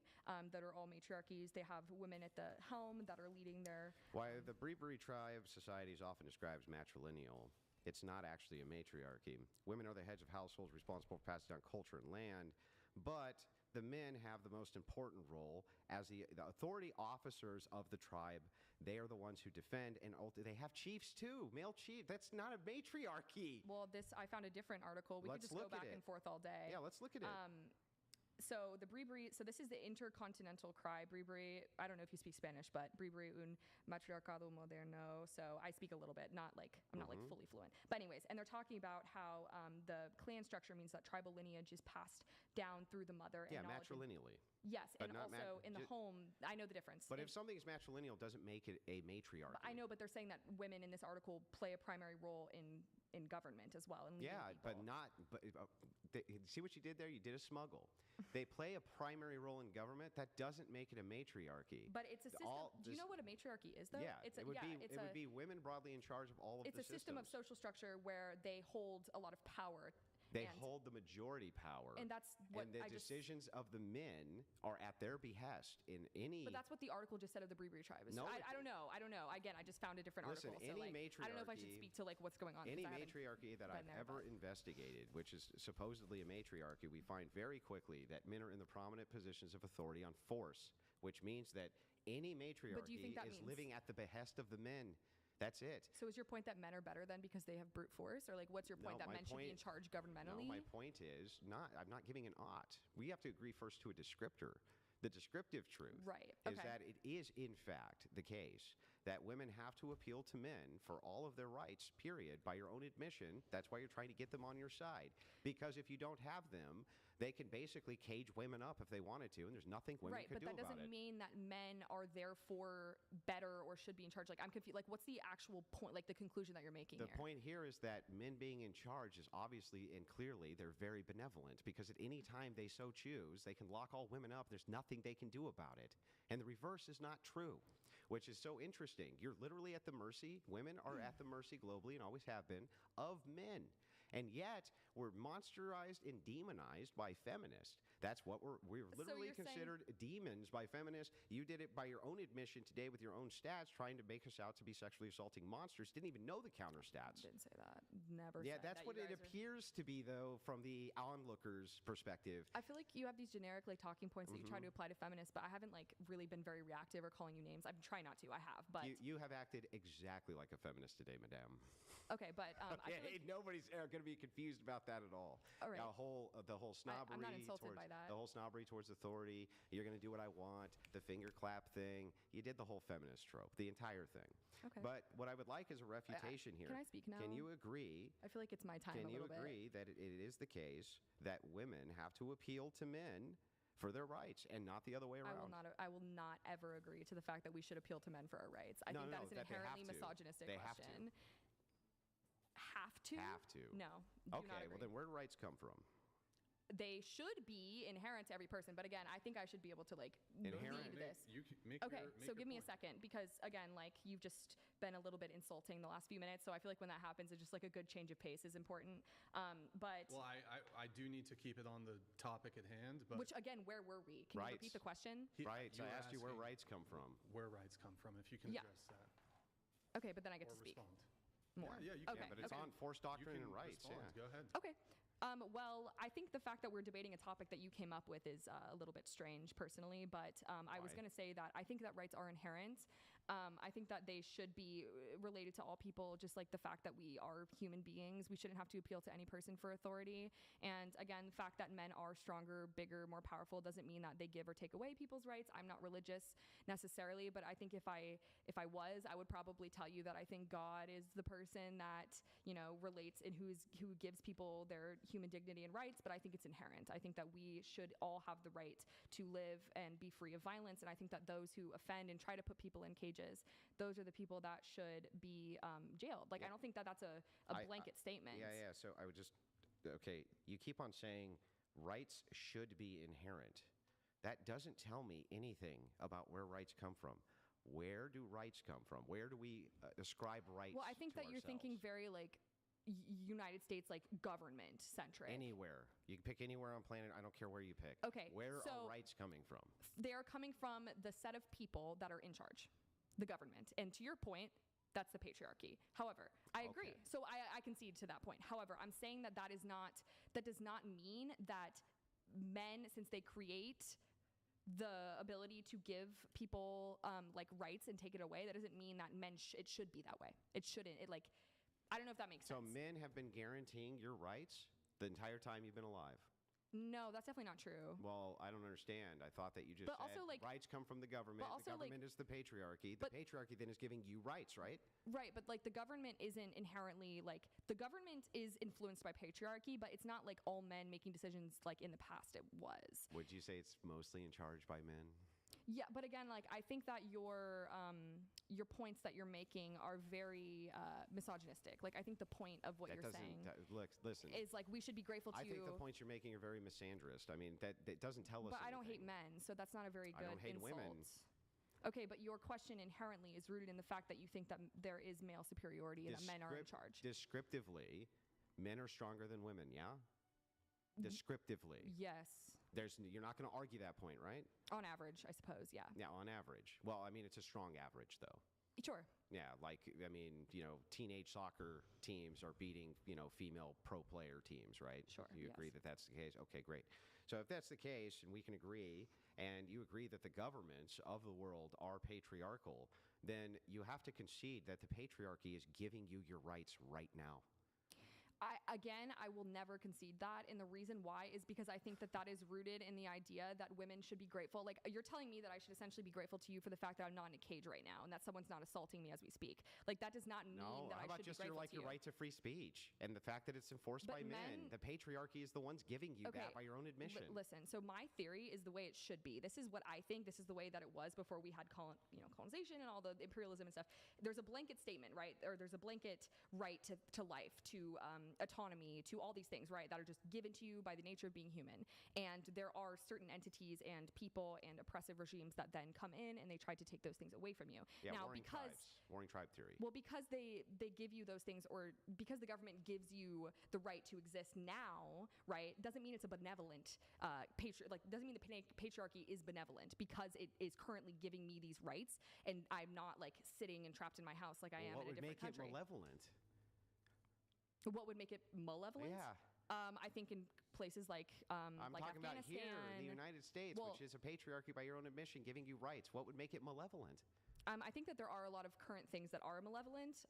that are all matriarchies. They have women at the helm that are leading their... Why the Bribri tribe society is often described as matrilineal. It's not actually a matriarchy. Women are the heads of households responsible for passing down culture and land. But the men have the most important role as the authority officers of the tribe. They are the ones who defend, and they have chiefs too, male chief. That's not a matriarchy. Well, I found a different article. We could just go back and forth all day. Yeah, let's look at it. So the Bribri, so this is the intercontinental cry. Bribri, I don't know if you speak Spanish, but Bribri un matriarcado moderno. So I speak a little bit, I'm not like fully fluent. But anyways, and they're talking about how the clan structure means that tribal lineage is passed down through the mother. Yeah, and matrilineally. Yes, but and also in the home, I know the difference. But if something is matrilineal, doesn't make it a matriarchy. I know, but they're saying that women in this article play a primary role in government as well. And yeah, but not. But see what you did there? You did a smuggle. They play a primary role in government. That doesn't make it a matriarchy. But it's a system. Do you know what a matriarchy is, though? Yeah, it's a, it would be. it's It a, would be women broadly in charge of all of the It's a system of systems. social structure where they hold a lot of power. They and, hold the majority power. And that's what and the I just- decisions of the men are at their behest in any. But that's what the article just said of the Bree tribe. No, I don't know. I don't know. Again, I just found a different Listen, article. So any I don't know if I should matriarchy- speak to like what's going on. Any 'cause I haven't matriarchy that been I've there, ever but- investigated, which is supposedly a matriarchy, we find very quickly that men are in the prominent positions of authority on force, which means that any matriarchy that is means- living at the behest of the men. That's it. So is your point that men are better then because they have brute force, or like what's your point No, that my men should be in point- charge No, governmentally? my point is I'm not giving an ought. We have to agree first to a descriptor. The descriptive truth Right, is okay. that it is, in fact, the case that women have to appeal to men for all of their rights, period, by your own admission. That's why you're trying to get them on your side. Because if you don't have them, they can basically cage women up if they wanted to, and there's nothing women Right, could but do that about doesn't it. mean that men are therefore better or should be in charge. Like I'm confused. Like what's the actual point? Like the conclusion that you're making The here? point here is that men being in charge is obviously and clearly they're very benevolent because at any time they so choose, they can lock all women up. There's nothing they can do about it. And the reverse is not true, which is so interesting. You're literally at the mercy, women are at the mercy globally and always have been, of men. And yet, we're monsterized and demonized by feminists. That's what we're literally you're saying- considered demons by feminists. You did it by your own admission today with your own stats, trying to make us out to be sexually assaulting monsters. Didn't even know the counter stats. Didn't say that. Never. Yeah, said that's that what you it guys are- appears to be, though, from the onlooker's perspective. I feel like you have these generic like talking points that you Mm-hmm. try to apply to feminists, but I haven't like really been very reactive or calling you names. I'm trying not to. I have, but You have acted exactly like a feminist today, madame. okay, but I feel Yeah, like nobody's going to be confused about that at all. All right. The whole snobbery. I'm not insulted towards, by that. The whole snobbery towards authority. You're going to do what I want. The finger clap thing. You did the whole feminist trope, the entire thing. Okay. But what I would like is a refutation here. can I speak now? Can you agree? I feel like it's my time Can a you little agree that it is the case that women have to appeal to men for their rights and not the other way bit. around? I will not ever agree to the fact that we should appeal to men for our rights. I No, think no, that is an that they have inherently to. misogynistic They have to. question. Have to? Have to. No. Do not Okay, well agree. then where do rights come from? They should be inherent to every person, but again, I think I should be able to like Inherent? lead this. You can make Okay, your, make so your give me a point. second because again, like you've just been a little bit insulting the last few minutes, so I feel like when that happens, it's just like a good change of pace is important. But Well, I do need to keep it on the topic at hand, but which again, where were we? Can you Rights. repeat the question? Right. So I were asked you where asking rights come from. where rights come from, if you can Yeah. address that Okay, but then I get or to speak respond. more. Yeah, you can. Okay, Yeah, but it's okay. on forced You doctrine can and rights. respond. Yeah. Go ahead. Okay. Well, I think the fact that we're debating a topic that you came up with is a little bit strange personally, but I was Why? going to say that I think that rights are inherent. I think that they should be related to all people, just like the fact that we are human beings. We shouldn't have to appeal to any person for authority. And again, the fact that men are stronger, bigger, more powerful doesn't mean that they give or take away people's rights. I'm not religious necessarily, but I think if I was, I would probably tell you that I think God is the person that, you know, relates and who gives people their human dignity and rights, but I think it's inherent. I think that we should all have the right to live and be free of violence, and I think that those who offend and try to put people in cages, those are the people that should be jailed. Like, I don't think that that's a blanket statement. Yeah. So I would just, okay, you keep on saying rights should be inherent. That doesn't tell me anything about where rights come from. Where do rights come from? Where do we ascribe rights Well, I think to that you're thinking ourselves? very like United States, like government centric. Anywhere. You can pick anywhere on planet. I don't care where you pick. Okay, Where so- are rights coming from? They are coming from the set of people that are in charge, the government. And to your point, that's the patriarchy. However, I agree. Okay. So I concede to that point. However, I'm saying that that does not mean that men, since they create the ability to give people like rights and take it away, that doesn't mean that men it should be that way. It shouldn't. It like, I don't know if that makes So sense. men have been guaranteeing your rights the entire time you've been alive. No, that's definitely not true. Well, I don't understand. I thought that you just But said also, like- rights come from the government. but also, The like- government is the patriarchy. The but- patriarchy then is giving you rights, right? Right, but like the government isn't inherently like the government is influenced by patriarchy, but it's not like all men making decisions like in the past it was. Would you say it's mostly in charge by men? Yeah, but again, like I think that your points that you're making are very misogynistic. Like, I think the point of what That you're doesn't. saying Look, listen. is like we should be grateful to I you. think the points you're making are very misandrist. I mean, that doesn't tell us. But I don't hate anything. men, so that's not a very I good don't hate insult. women. Okay, but your question inherently is rooted in the fact that you think that there is male superiority and that men are in charge. Descriptively, men are stronger than women. Yeah. Descriptively, Yes, you're not going to argue that point, right? on average, I suppose. Yeah. Yeah, on average. Well, I mean, it's a strong average, though. Sure. Yeah, like, I mean, teenage soccer teams are beating, female pro player teams, right? Sure, You agree yes. that that's the case? Okay, great. So if that's the case, and we can agree, and you agree that the governments of the world are patriarchal, then you have to concede that the patriarchy is giving you your rights right now. I will never concede that. And the reason why is because I think that that is rooted in the idea that women should be grateful. Like, you're telling me that I should essentially be grateful to you for the fact that I'm not in a cage right now and that someone's not assaulting me as we speak. Like, that does not mean No, that how I about should just be grateful to your you. right to free speech and the fact that it's enforced But by men? men- The patriarchy is the ones giving you that by your own admission. Listen, so my theory is the way it should be. This is what I think. This is the way that it was before we had colonization and all the imperialism and stuff. There's a blanket statement, right? Or there's a blanket right to life, to autonomy, to all these things, right? That are just given to you by the nature of being human. And there are certain entities and people and oppressive regimes that then come in and they try to take those things away from you. Yeah, now, warring tribe theory. Well, because they give you those things, or because the government gives you the right to exist now, right, doesn't mean it's a benevolent doesn't mean the patriarchy is benevolent because it is currently giving me these rights, and I'm not like sitting and trapped in my house like I am in a different country. What would make it malevolent? What would make it malevolent? Yeah. I think in places like I'm like talking about here in the Afghanistan, United States, well- which is a patriarchy by your own admission, giving you rights. What would make it malevolent? I think that there are a lot of current things that are malevolent,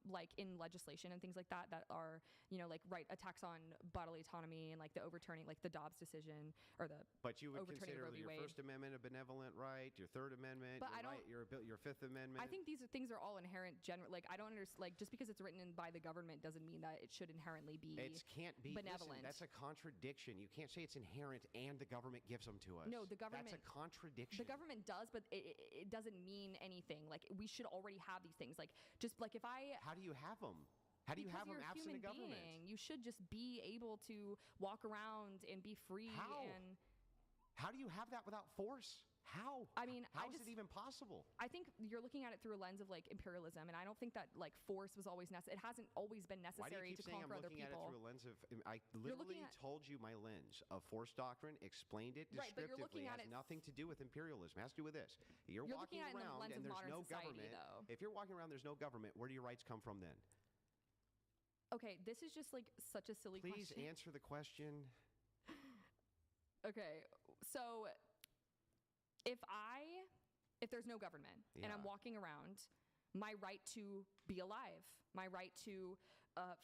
like in legislation and things like that, that are, like attacks on bodily autonomy and like the overturning, like the Dobbs decision or the But you would overturning consider Roe v. your Wade. First Amendment a benevolent right, your Third Amendment, But I don't- your Fifth Amendment. I think these things are all inherent. Like, I don't understand. Like, just because it's written in by the government doesn't mean that it should inherently be. It can't be benevolent. Listen, that's a contradiction. You can't say it's inherent and the government gives them to us. No, the government. That's a contradiction. The government does, but it doesn't mean anything. Like, we should already have these things. Like, just like if I. How do you have them? How do you Because have them you're a absent human a government? being. You should just be able to walk around and be free. How? And How do you have that without force? How? I mean, how I is just- it even possible? I think you're looking at it through a lens of like imperialism, and I don't think that like force was always necessary. It hasn't always been Why do you necessary keep to saying I'm conquer other looking at it through a people. lens of? I literally at- told you my lens of force doctrine, explained it Right, but you're descriptively. looking at has it- nothing to do with imperialism. It has to do with this. You're You're walking looking at it in the around lens and of there's modern no society, government. though. If you're walking around, there's no government. Where do your rights come from then? Okay, this is just like such a silly Please question. answer the question. Okay, so if there's no government and Yeah. I'm walking around, my right to be alive, my right to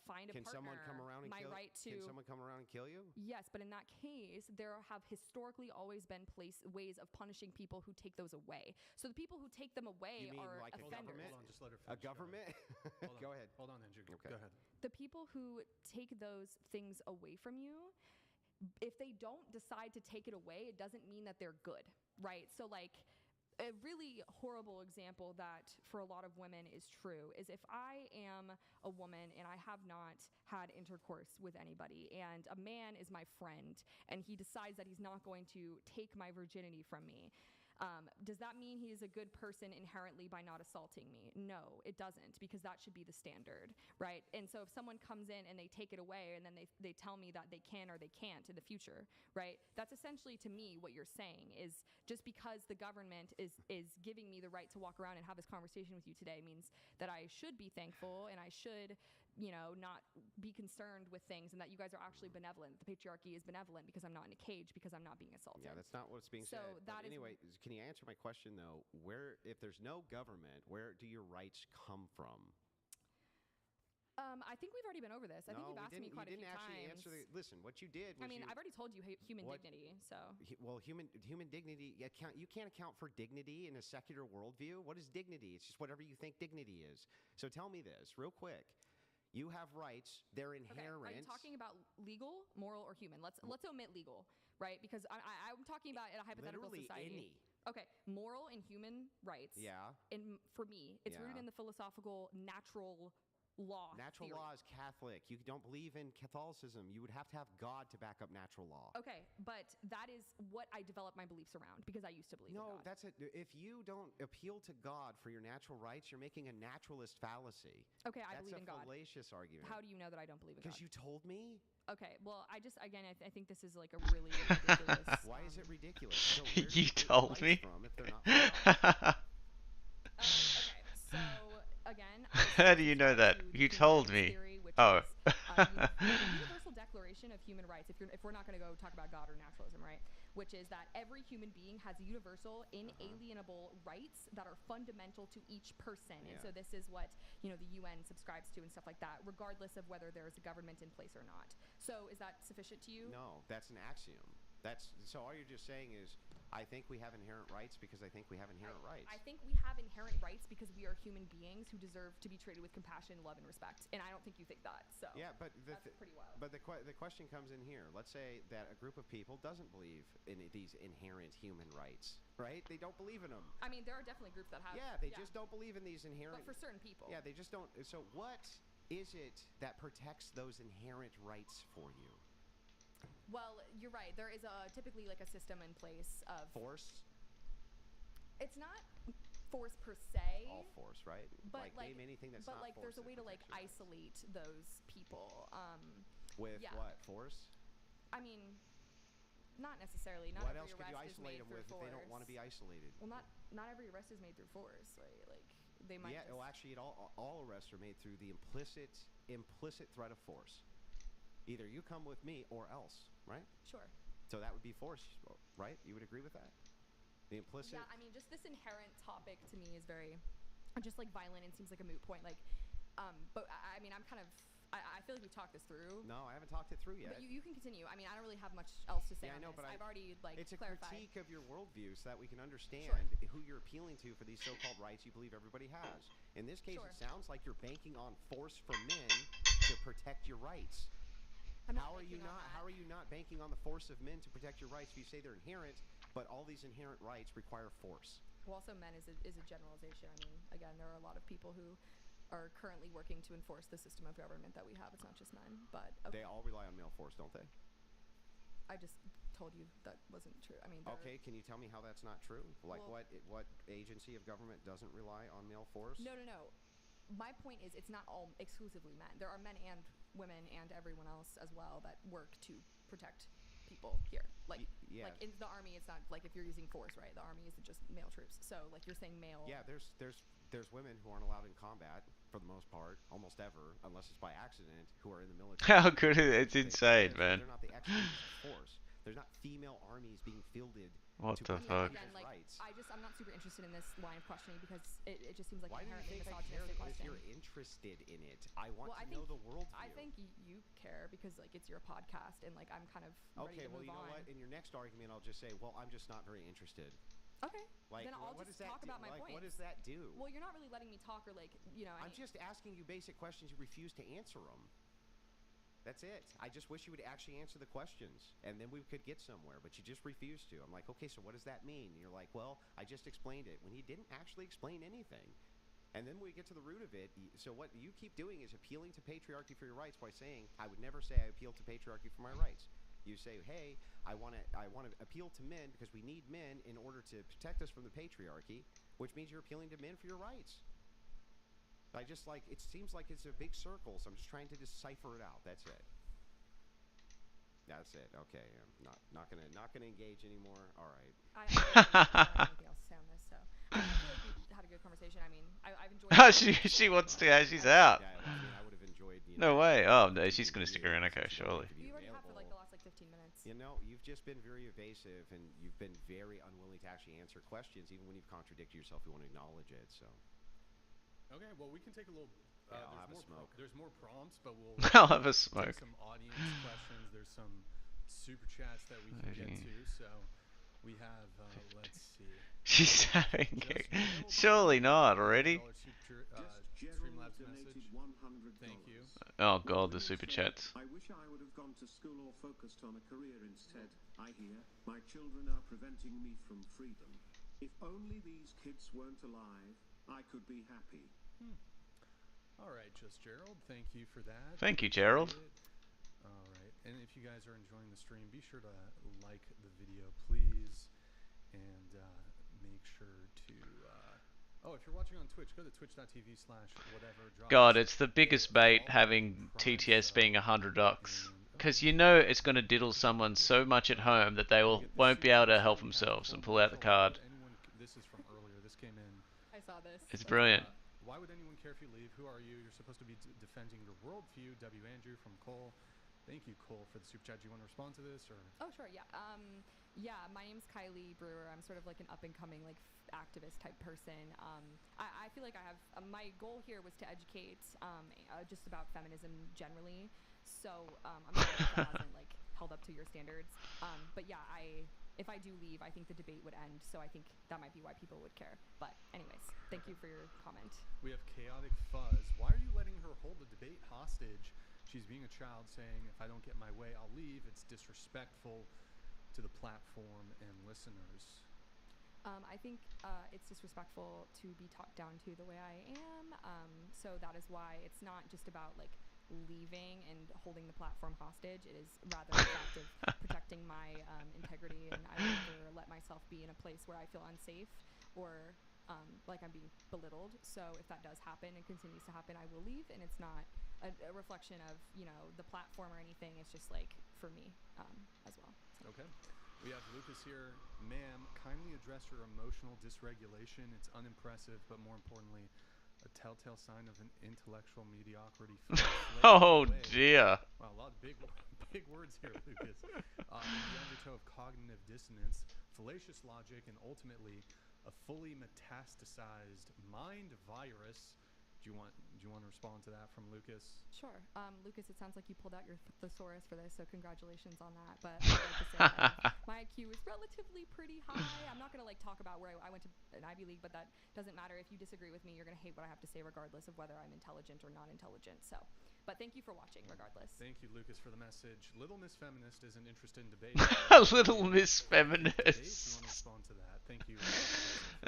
find a Can partner, someone come around and my kill? right to Can someone come around and kill you? Yes, but in that case, there have historically always been ways of punishing people who take those away. So the people who take them away You mean are like a offenders. government? Hold on, just let her A finish. government? Hold on. Go ahead. Hold on, Andrew. Okay. Go ahead. The people who take those things away from you, if they don't decide to take it away, it doesn't mean that they're good, right? So like a really horrible example that for a lot of women is true is if I am a woman and I have not had intercourse with anybody and a man is my friend and he decides that he's not going to take my virginity from me, does that mean he is a good person inherently by not assaulting me? No, it doesn't, because that should be the standard, right? And so if someone comes in and they take it away and then they tell me that they can or they can't in the future, right? That's essentially to me what you're saying is just because the government is giving me the right to walk around and have this conversation with you today means that I should be thankful and I should, not be concerned with things and that you guys are actually benevolent. The patriarchy is benevolent because I'm not in a cage, because I'm not being assaulted. Yeah, that's not what's being So said. that But is- anyway, can you answer my question though? If there's no government, where do your rights come from? I think we've already been over this. I think you've asked me quite a few you didn't actually times. answer listen, what you did was I've already told you human What- dignity, so. Well, human dignity, you can't account for dignity in a secular worldview. What is dignity? It's just whatever you think dignity is. So tell me this real quick. You have rights. They're Okay, inherent. are you talking about legal, moral, or human? Let's omit legal, right? Because I'm talking about in a hypothetical Literally society. any. Okay, moral and human rights. Yeah. And for me, it's Yeah. rooted in the philosophical, natural law Natural theory. law is Catholic. You don't believe in Catholicism. You would have to have God to back up natural law. Okay, but that is what I developed my beliefs around because I used to believe in No, God. that's it. If you don't appeal to God for your natural rights, you're making a naturalist fallacy. Okay, I That's believe in a God. fallacious argument. How do you know that I don't believe in God? Because you told me. Okay, well, I think this is like a really ridiculous. Why is it ridiculous? So where do You get your told rights me. from if they're not from God? Okay, so again, How do you know that? to the You human told rights me. theory, which Oh. is the Universal Declaration of Human Rights. If we're not going to go talk about God or naturalism, right? Which is that every human being has universal, inalienable rights that are fundamental to each person, and Yeah. so this is what the UN subscribes to and stuff like that, regardless of whether there is a government in place or not. So, is that sufficient to you? No, that's an axiom. So all you're just saying is, I think we have inherent rights because I think we have inherent rights. I think we have inherent rights because we are human beings who deserve to be treated with compassion, love, and respect. And I don't think you think that. So Yeah, but that's pretty wild. But the question comes in here. Let's say that a group of people doesn't believe in these inherent human rights, right? They don't believe in them. I mean, there are definitely groups that have. Yeah, they just don't believe in these inherent. But for certain people. Yeah, they just don't. So what is it that protects those inherent rights for you? Well, you're right. There is typically like a system in place of Force. It's not force per se. All force, right? But name anything that's but not like force there's a that way to like protects your rights. isolate those people. With yeah. what? Force? I mean, not necessarily. Not What every else could you arrest is isolate made them through with if force. they don't want to be isolated? Well, not every arrest is made through force, right? Like they might. Yeah. Just... Well, actually, all arrests are made through the implicit threat of force. Either you come with me or else, right? Sure. So that would be force, right? You would agree with that? The implicit. Yeah, I mean, just this inherent topic to me is very, just like violent and seems like a moot point. Like, but I mean, I'm kind of. I feel like we've talked this through. No, I haven't talked it through yet. But you can continue. I mean, I don't really have much else to say Yeah, I on know, this. but I've already like it's a clarified. critique of your worldview so that we can understand who you're appealing to for these so-called rights you believe everybody has. In this case, it sounds like you're banking on force for men to protect your rights. How are you not banking on the force of men to protect your rights if you say they're inherent, but all these inherent rights require force? Well, also men is a generalization. I mean, again, there are a lot of people who are currently working to enforce the system of government that we have. It's not just men, but they all rely on male force, don't they? I just told you that wasn't true. I mean, okay, can you tell me how that's not true? Like, what agency of government doesn't rely on male force? No. My point is, it's not all exclusively men. There are men and women and everyone else as well that work to protect people here. Like in the army, it's not like if you're using force, right? The army isn't just male troops. So like you're saying male. Yeah, there's women who aren't allowed in combat for the most part, almost ever, unless it's by accident, who are in the military. How good is it? It's insane, man. They're not the extras of force. There's not female armies being fielded. What to the protect fuck? Again, like, rights. I'm not super interested in this line of questioning because it just seems like Why do you inherently think I care misogynistic if question. you're interested in it? I want to know the worldview. I think you care because like it's your podcast and like I'm kind of ready to move on. Okay, well you know what? In your next argument, I'll just say, well, I'm just not very interested. Okay. Like, then I'll just talk about my points. What does that do? Well, you're not really letting me talk or like I'm just asking you basic questions. You refuse to answer them. That's it. I just wish you would actually answer the questions, and then we could get somewhere, but you just refuse to. I'm like, okay, so what does that mean? And you're like, well, I just explained it, when you didn't actually explain anything. And then we get to the root of it. So what you keep doing is appealing to patriarchy for your rights by saying, I would never say I appeal to patriarchy for my rights. You say, hey, I want to appeal to men because we need men in order to protect us from the patriarchy, which means you're appealing to men for your rights. It seems like it's a big circle, so I'm just trying to decipher it out. That's it. That's it. Okay, I'm not gonna engage anymore. All right. I don't have anything else to say on this, so I feel like we had a good conversation. I mean, I've enjoyed. she wants to. She's out. Yeah, I would have enjoyed. No way. Oh no, she's gonna stick around. Okay, surely. You already have for like the last 15 minutes. You know, you've just been very evasive, and you've been very unwilling to actually answer questions, even when you've contradicted yourself. We want to acknowledge it. So. Okay, well, we can take a little. I'll have a smoke. There's more prompts, but we'll. I'll have a smoke. Take some audience questions. There's some super chats that we can get to. So we have. Let's see. She's having it. Surely not already. Streamlabs message. Thank you. Oh god, the super chats. I wish I would have gone to school or focused on a career instead. I hear my children are preventing me from freedom. If only these kids weren't alive, I could be happy. All right, just Gerald. Thank you for that. Thank you, Appreciate Gerald. it. All right, and if you guys are enjoying the stream, be sure to like the video, please, and make sure to. Oh, if you're watching on Twitch, go to twitch.tv/whatever. Drop God, us it's the a biggest bait follow having and Prime TTS sub. being $100. And Because you know it's going to diddle someone so much at home that they won't be able to help themselves and pull out the card. This is from earlier. This came in. I saw this. It's brilliant. Why would anyone care if you leave? Who are you? You're supposed to be defending your worldview. W. Andrew from Cole. Thank you, Cole, for the super chat. Do you want to respond to this, or? Oh, sure, yeah. Yeah, my name's Kylie Brewer. I'm sort of like an up-and-coming, like, activist type person. I feel like I have, my goal here was to educate just about feminism generally. So, I'm sorry if that hasn't, like, held up to your standards. But yeah, if I do leave, I think the debate would end. So I think that might be why people would care. But anyways, thank you for your comment. We have Chaotic Fuzz. Why are you letting her hold the debate hostage? She's being a child saying, if I don't get my way, I'll leave. It's disrespectful to the platform and listeners. I think it's disrespectful to be talked down to the way I am. So that is why it's not just about like leaving and holding the platform hostage. It is rather the fact of protecting my integrity, and I would never let myself be in a place where I feel unsafe or like I'm being belittled. So if that does happen and continues to happen, I will leave, and it's not a reflection of, you know, the platform or anything. It's just like for me as well. So. Okay. We have Lucas here. Ma'am, kindly address your emotional dysregulation. It's unimpressive, but more importantly, a telltale sign of an intellectual mediocrity. Oh dear. Wow, a lot of big words here, Lucas. The undertow of cognitive dissonance, fallacious logic, and ultimately a fully metastasized mind virus. Do you want to respond to that from Lucas? Sure. Lucas, it sounds like you pulled out your thesaurus for this, so congratulations on that. But I'd like to say my IQ is relatively pretty high. I'm not going to like talk about where I went to an Ivy League, but that doesn't matter. If you disagree with me, you're going to hate what I have to say regardless of whether I'm intelligent or not intelligent. So, but thank you for watching regardless. Thank you, Lucas, for the message. Little Miss Feminist isn't interested in debate. Little Miss Feminist. Do you want to respond to that? Thank you.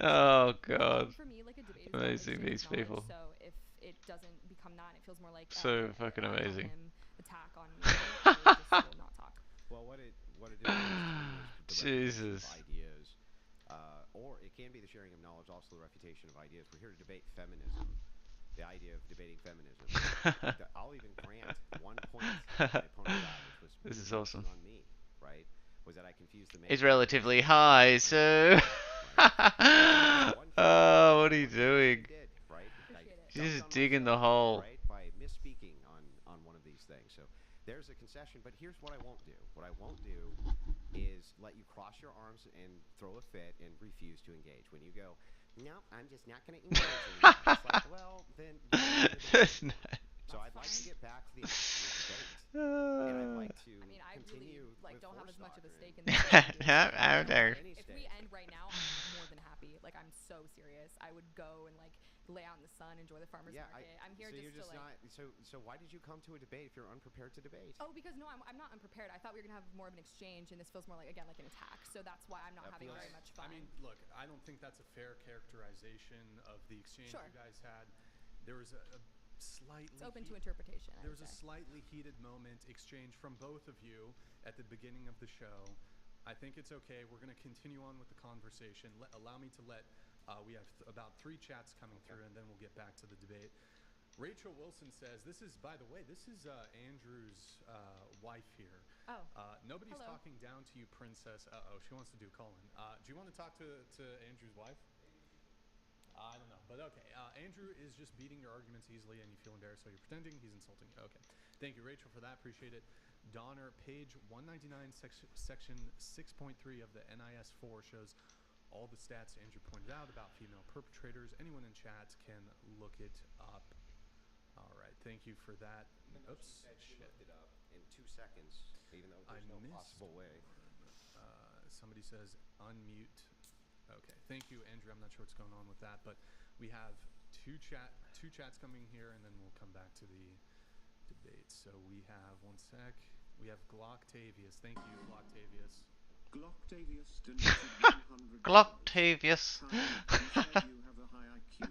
Oh god. For me, like a debate is Amazing, about these exchange people. knowledge, so if it doesn't become that, it feels more like So fucking an amazing. attack on me. I would just will not talk. Well, what it is the Jesus. refutation of ideas, or it can be the sharing of knowledge, also the refutation of ideas. We're here to debate feminism, the idea of debating feminism. I'll even grant 1 point that my opponent got, which was This is awesome. on me, right? Was that I confused the man. It's relatively high, so. Oh, what are you doing? Did, right? Appreciate it. She's just Dumped on digging the myself, hole. right, by misspeaking on one of these things. So there's a concession, but here's what I won't do. What I won't do is let you cross your arms and throw a fit and refuse to engage. When you go, no, I'm just not going to engage anymore. It's like, well, then. So I'd like to get back to the actual debate. And I'd like to I mean, I continue really like with don't have force as much of a doctrine. stake in this. How dare. If we end right now, I'm more than happy. Like I'm so serious. I would go and like lay out in the sun, enjoy the farmers market. I'm here so just you're just to like. not. So why did you come to a debate if you're unprepared to debate? Oh, because no, I'm not unprepared. I thought we were gonna have more of an exchange, and this feels more like again like an attack. So that's why I'm not That having feels- very much fun. I mean, look, I don't think that's a fair characterization of the exchange Sure. you guys had. There was a slightly. It's open to interpretation. There was a slightly heated moment exchange from both of you at the beginning of the show. I think it's okay. We're going to continue on with the conversation. Allow me to let. We have about 3 chats coming through, and then we'll get back to the debate. Rachel Wilson says, "This is, by the way, this is Andrew's wife here. Oh. Nobody's Hello. talking down to you, princess. She wants to do Colin. Do you want to talk to Andrew's wife? I don't know, but okay. Andrew is just beating your arguments easily, and you feel embarrassed, so you're pretending he's insulting you. Okay. Thank you, Rachel, for that. Appreciate it. Donner, page 199, section 6.3 of the NIS4 shows all the stats Andrew pointed out about female perpetrators. Anyone in chat can look it up. All right. Thank you for that. Oops. She looked it up in 2 seconds, even though there's no possible way. Somebody says unmute. Okay, thank you, Andrew. I'm not sure what's going on with that, but we have two chats coming here, and then we'll come back to the debate. So we have 1 sec. We have Glocktavius. Thank you, Glocktavius. Glocktavius donated 100. Glocktavius. Kyle, you said you have a high IQ.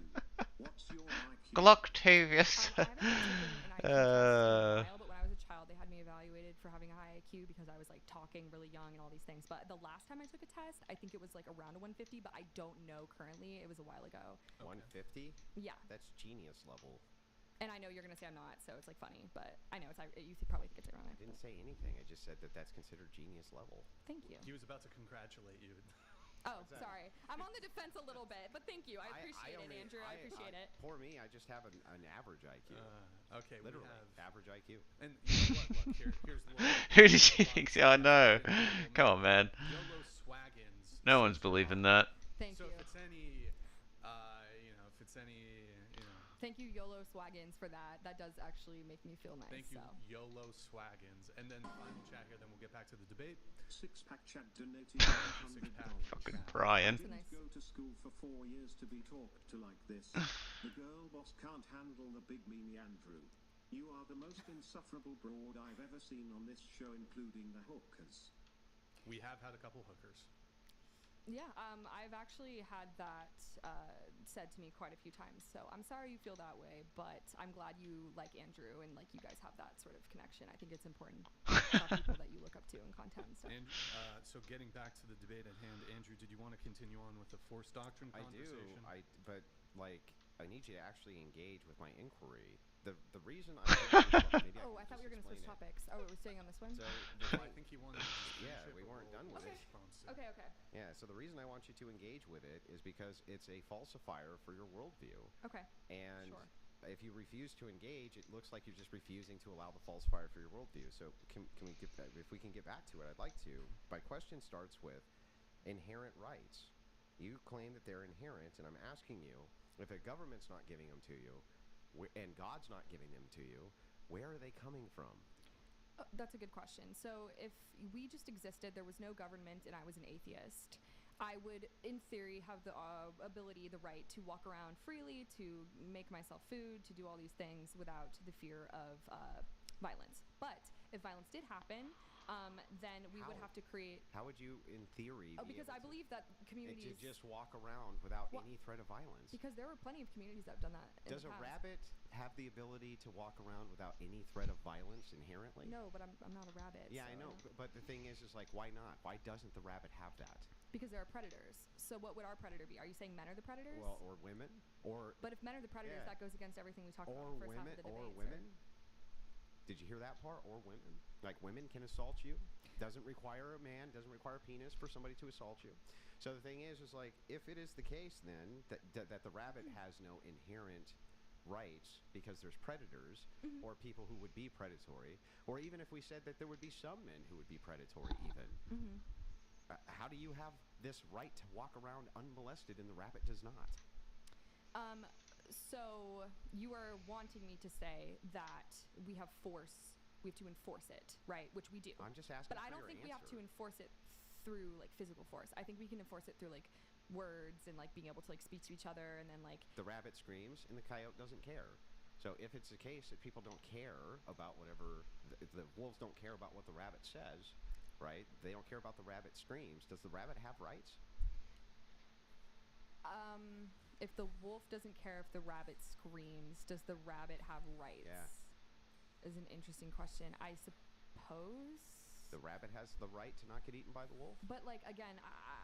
What's your IQ? Gloctavius. I haven't taken an IQ test in a while, but when I was a child, they had me evaluated for having a high IQ because I was like talking really young and all these things. But the last time I took a test, I think it was like around a 150, but I don't know currently. It was a while ago. 150? Yeah. That's genius level. And I know you're gonna say I'm not, so it's like funny, but I know you probably think it's I ironic. didn't say anything. I just said that that's considered genius level. Thank you. He was about to congratulate you. Oh, What's that? sorry. I'm on the defense a little bit, but thank you. I appreciate it, Andrew. I appreciate it. Poor me, I just have an average IQ. Okay, Literally, we have. average IQ. And you know what? Look, here's the little. Who did you think? Oh no! Come on, man. YOLO Swaggins. No one's believing that. Thank So you. if it's any, if it's any, Thank you, YOLO Swaggins, for that. That does actually make me feel nice. thank you, So. YOLO Swaggins. And then final chat here, then we'll get back to the debate. Six-pack Chad donated Six-pack. $100. Fucking Chad. Brian. That's Didn't nice. go to school for 4 years to be talked to like this. The girl boss can't handle the big meanie Andrew. You are the most insufferable broad I've ever seen on this show, including the hookers. We have had a couple hookers. Yeah, I've actually had that said to me quite a few times. So I'm sorry you feel that way, but I'm glad you like Andrew and like you guys have that sort of connection. I think it's important to have people that you look up to in content and stuff. And so getting back to the debate at hand, Andrew, did you want to continue on with the force doctrine I do. conversation? But like, I need you to actually engage with my inquiry. The reason I maybe Oh, I thought we were going to switch explain it. topics. Oh, we're staying on this one? So Well, I think he wanted to just Yeah, finish it, we but weren't done with we'll it. respond soon. Okay, okay. Yeah, so the reason I want you to engage with it is because it's a falsifier for your worldview. Okay. And Sure. if you refuse to engage, it looks like you're just refusing to allow the falsifier for your worldview. So can we get if we can get back to it, I'd like to. My question starts with inherent rights. You claim that they're inherent, and I'm asking you, if a government's not giving them to you, and God's not giving them to you, where are they coming from? Oh, that's a good question. So if we just existed, there was no government, and I was an atheist, I would, in theory, have the ability, the right to walk around freely, to make myself food, to do all these things without the fear of violence. But if violence did happen, then we would How? have to create. How would you, in theory, Oh, be because able I believe that to communities. just walk around without Well, any threat of violence? Because there were plenty of communities that have done that. In Does the a past. rabbit have the ability to walk around without any threat of violence inherently? No, but I'm not a rabbit. Yeah, so I know, don't- but the thing is like, why not? Why doesn't the rabbit have that? Because there are predators. So what would our predator be? Are you saying men are the predators? Well, or women, or But if men are the predators, Yeah. that goes against everything we talked about or in the first half women, of the debate. or women. Did you hear that part? Or women, like women can assault you. Doesn't require a man, doesn't require a penis for somebody to assault you. So the thing is like, if it is the case then that the rabbit has no inherent rights because there's predators or people who would be predatory, or even if we said that there would be some men who would be predatory even, how do you have this right to walk around unmolested and the rabbit does not? So you are wanting me to say that we have force, we have to enforce it, right? Which we do. I'm just asking But for I don't your think we have answer. to enforce it through like physical force. I think we can enforce it through like words and like being able to like speak to each other and then like The rabbit screams and the coyote doesn't care. So if it's the case that people don't care about whatever, the wolves don't care about what the rabbit says, right? They don't care about the rabbit screams. Does the rabbit have rights? if the wolf doesn't care if the rabbit screams, does the rabbit have rights? Yeah. Is an interesting question. I suppose. The rabbit has the right to not get eaten by the wolf? But like again,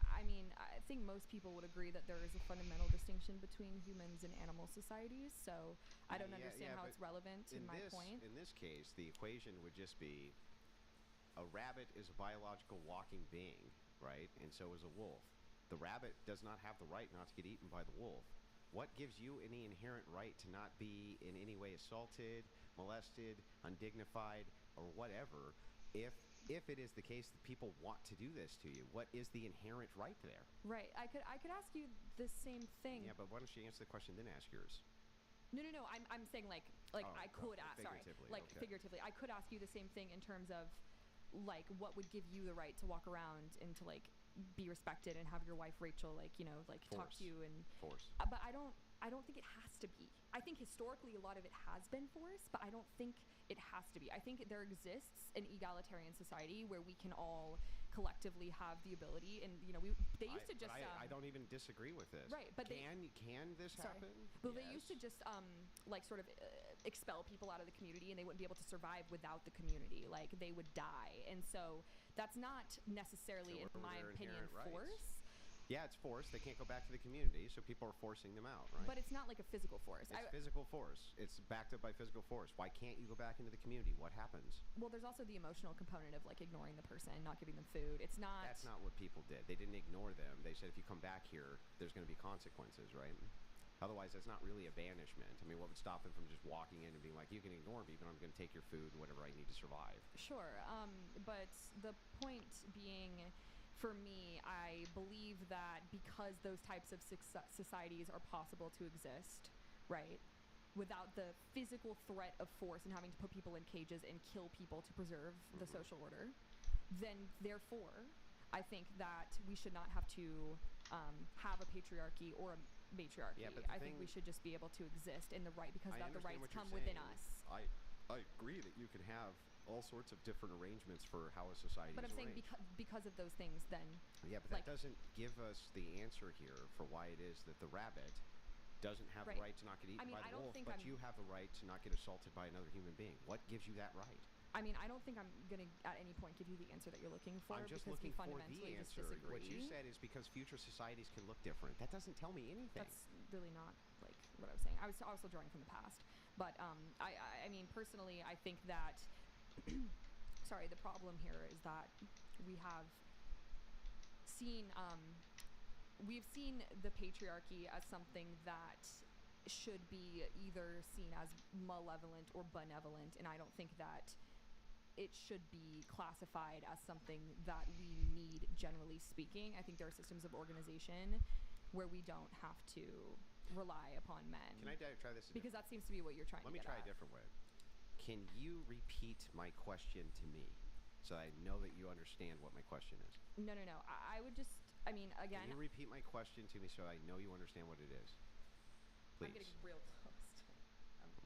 I mean, I think most people would agree that there is a fundamental distinction between humans and animal societies. So I don't understand how but it's relevant to my point. In this case, the equation would just be a rabbit is a biological walking being, right? And so is a wolf. The rabbit does not have the right not to get eaten by the wolf. What gives you any inherent right to not be in any way assaulted, molested, undignified, or whatever if it is the case that people want to do this to you? What is the inherent right there? Right. I could ask you the same thing. Yeah, but why don't you answer the question then ask yours? No. I'm saying like Oh, I could ask. Sorry. figuratively, Like okay. figuratively, I could ask you the same thing in terms of like what would give you the right to walk around and to like be respected and have your wife Rachel like like talk Force. to you and Force. but I don't think it has to be. I think historically a lot of it has been force, but I don't think it has to be. I think there exists an egalitarian society where we can all collectively have the ability, and they used to just I don't even disagree with this. Right, but can this happen? Well, they used to just like sort of expel people out of the community, and they wouldn't be able to survive without the community. Like they would die, and so that's not necessarily, in my opinion, force. Yeah, it's forced. They can't go back to the community, so people are forcing them out, right? But it's not like a physical force. It's physical force. It's backed up by physical force. Why can't you go back into the community? What happens? Well, there's also the emotional component of like ignoring the person, not giving them food. It's not. That's not what people did. They didn't ignore them. They said if you come back here, there's going to be consequences, right? Otherwise, that's not really a banishment. I mean, what would stop them from just walking in and being like, you can ignore me, but I'm going to take your food, whatever I need to survive? Sure. But the point being, for me, I believe that because those types of societies are possible to exist, right, without the physical threat of force and having to put people in cages and kill people to preserve the social order, then therefore, I think that we should not have to have a patriarchy or a matriarchy. Yeah, but I think we should just be able to exist in the right, because that the rights come within us. I agree that you can have all sorts of different arrangements for how a society But is I'm saying because of those things, then. Yeah, but that doesn't give us the answer here for why it is that the rabbit doesn't have the right to not get eaten by the wolf, but you have the right to not get assaulted by another human being. What gives you that right? I mean, I don't think I'm going to at any point give you the answer that you're looking for. I'm just because looking we for fundamentally the answer. Just disagree. What you said is because future societies can look different. That doesn't tell me anything. That's really not like what I was saying. I was also drawing from the past, but I mean, personally, I think that sorry, the problem here is that we have seen we've seen the patriarchy as something that should be either seen as malevolent or benevolent, and I don't think that it should be classified as something that we need, generally speaking. I think there are systems of organization where we don't have to rely upon men. Can I try this? Because that seems to be what you're trying to get at. Let me try a different way. Can you repeat my question to me so I know that you understand what my question is? No. I would just, I mean, again. Can you repeat my question to me so I know you understand what it is? Please. I'm getting real close to it.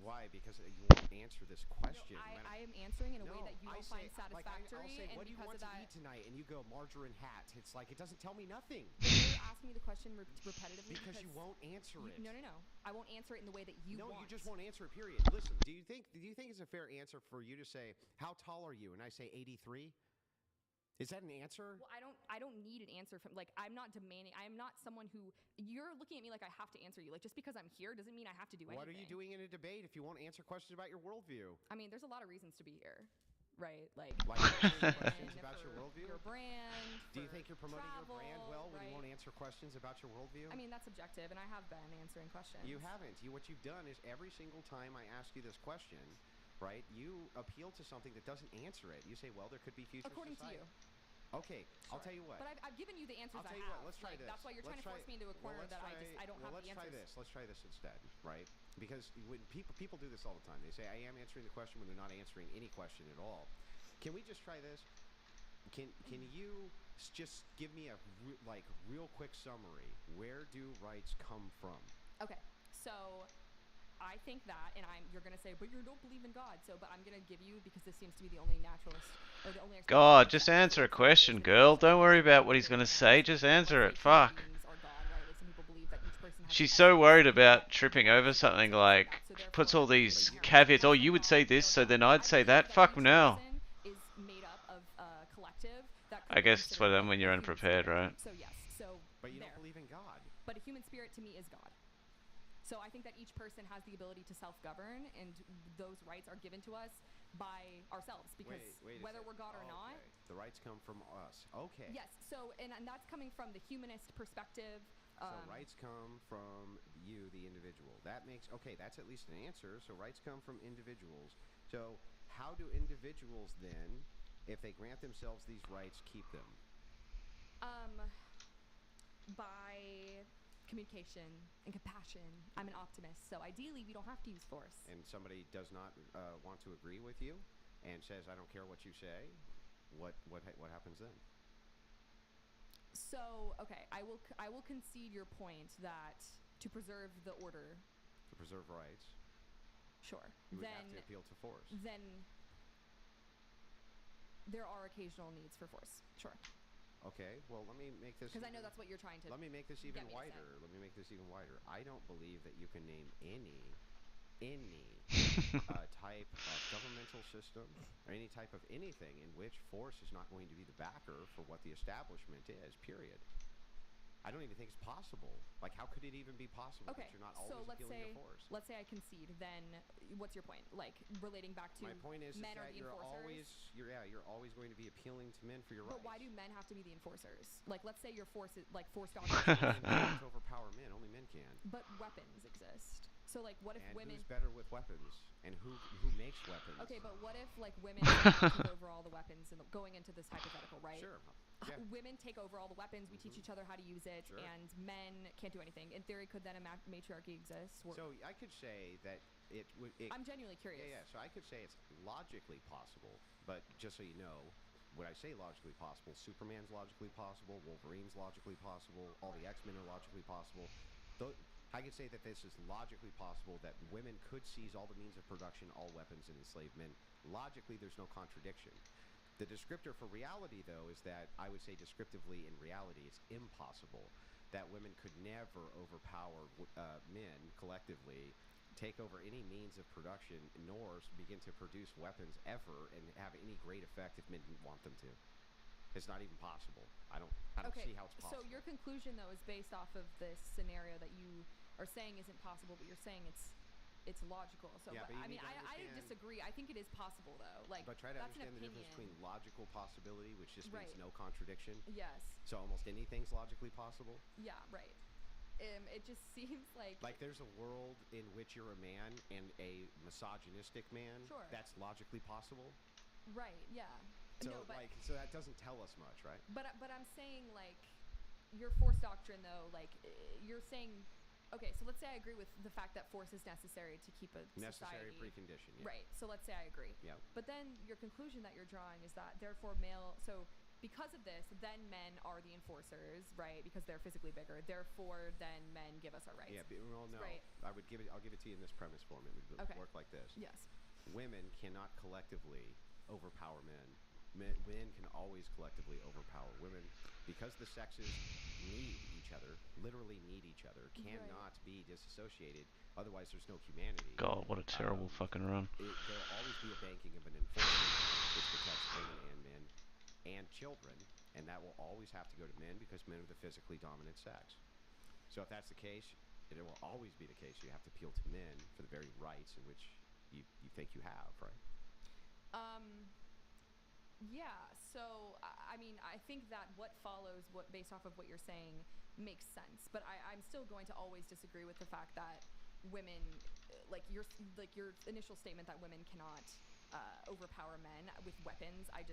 Why? Because you won't answer this question. No, I am answering in a way that you don't find satisfactory. I'll say, and what do you because want of to that, eat tonight? And you go, margarine hat. It's like, it doesn't tell me nothing. You're asking me the question repetitively because you won't answer it. No. I won't answer it in the way that you want. No, you just won't answer it, period. Listen, do you think it's a fair answer for you to say, how tall are you? And I say 83? Is that an answer? Well, I don't need an answer from, like, I'm not demanding. I am not someone who, you're looking at me like I have to answer you. Like, just because I'm here doesn't mean I have to do anything. What are you doing in a debate if you won't answer questions about your worldview? I mean, there's a lot of reasons to be here, right? Like questions about your worldview? Your brand. Do you think you're promoting travel, your brand well when right? you won't answer questions about your worldview? I mean, that's objective, and I have been answering questions. You haven't. What you've done is every single time I ask you this question, right, you appeal to something that doesn't answer it. You say, well, there could be future According society. to you. Okay, sure. I'll tell you what. But I've given you the answers I'll tell I you have. What. Let's try this. That's why you're trying to force me into a corner that I don't have the answers. Let's try this instead, right? Because when people do this all the time. They say, I am answering the question when they're not answering any question at all. Can we just try this? Can you just give me a real quick summary? Where do rights come from? Okay, so I think that, and you're gonna say, but you don't believe in God. But I'm gonna give you, because this seems to be the only naturalist or the only. God, just answer a question, girl. Don't worry about what he's gonna say. Just answer it. Fuck. She's so worried about tripping over something, like puts all these caveats. Oh, you would say this, so then I'd say that. Fuck no. I guess it's for them when you're unprepared, right? So yes. But you don't believe in God. But a human spirit to me is God. So I think that each person has the ability to self-govern, and those rights are given to us by ourselves, because whether we're God or not, the rights come from us. Okay. Yes. So and that's coming from the humanist perspective. So rights come from you, the individual. That makes that's at least an answer. So rights come from individuals. So how do individuals then, if they grant themselves these rights, keep them? By communication and compassion. I'm an optimist, so ideally we don't have to use force. And somebody does not want to agree with you and says, I don't care what you say, what happens then? So, okay, I will concede your point that to preserve the order, to preserve rights, sure, you would have to appeal to force. Then there are occasional needs for force. Sure. Okay, well, let me make this. Because I know that's what you're trying to. Let me make this even get me to say. wider. Let me make this even wider. I don't believe that you can name any type of governmental system or any type of anything in which force is not going to be the backer for what the establishment is. Period. I don't even think it's possible. Like, how could it even be possible Okay, that you're not so always let's appealing say to force? let's say I concede. Then what's your point? Like relating back to My point is men are that the you're enforcers. you're always going to be appealing to men for your But rights. why do men have to be the enforcers? Like, let's say your force is like force Men dominance. can't overpower men. Only men can. But weapons exist. So like, what if And women? who's better with weapons? And who makes weapons? Okay, but what if like women somehow take over all the weapons and going into this hypothetical, right? Sure. Yeah. Women take over all the weapons. We teach each other how to use it, Sure. and men can't do anything. In theory, could then a matriarchy exist? So I could say that it would. I'm genuinely curious. Yeah. So I could say it's logically possible, but just so you know, when I say logically possible, Superman's logically possible, Wolverine's logically possible, all the X-Men are logically possible. I could say that this is logically possible, that women could seize all the means of production, all weapons, and enslave men. Logically, there's no contradiction. The descriptor for reality, though, is that I would say descriptively in reality, it's impossible that women could never overpower men collectively, take over any means of production, nor begin to produce weapons ever and have any great effect if men didn't want them to. It's not even possible. I don't Okay, see how it's possible. so your conclusion though is based off of this scenario that you are saying isn't possible, but you're saying it's logical. So Yeah, but you I mean, need to I understand- disagree. I think it is possible though. Like, But try to that's understand an the difference opinion. between logical possibility, which just means Right. no contradiction. Yes. So almost anything's logically possible. Yeah. Right. It just seems like. Like there's a world in which you're a man and a misogynistic man. Sure. That's logically possible. Right. Yeah. So no, but so that doesn't tell us much, right? but I'm saying like your force doctrine though, like you're saying. Okay, so let's say I agree with the fact that force is necessary to keep a Necessary society. precondition. Yeah. Right. So let's say I agree. Yeah. But then your conclusion that you're drawing is that therefore so because of this, then men are the enforcers, right? Because they're physically bigger. Therefore, then men give us our rights. Yeah. Well, no. Right. I'll give it to you in this premise form. It would Okay. work like this. Yes. Women cannot collectively overpower men. Men can always collectively overpower women because the sexes need each other, literally need each other, cannot be disassociated. Otherwise, there's no humanity. God, what a terrible fucking run. There'll always be a banking of an enforcement which protects women and men and children, and that will always have to go to men because men are the physically dominant sex. So if that's the case, it will always be the case. You have to appeal to men for the very rights in which you think you have, right? Yeah, so I mean, I think that what follows, based off of what you're saying, makes sense. But I'm still going to always disagree with the fact that women, like your initial statement that women cannot overpower men with weapons. I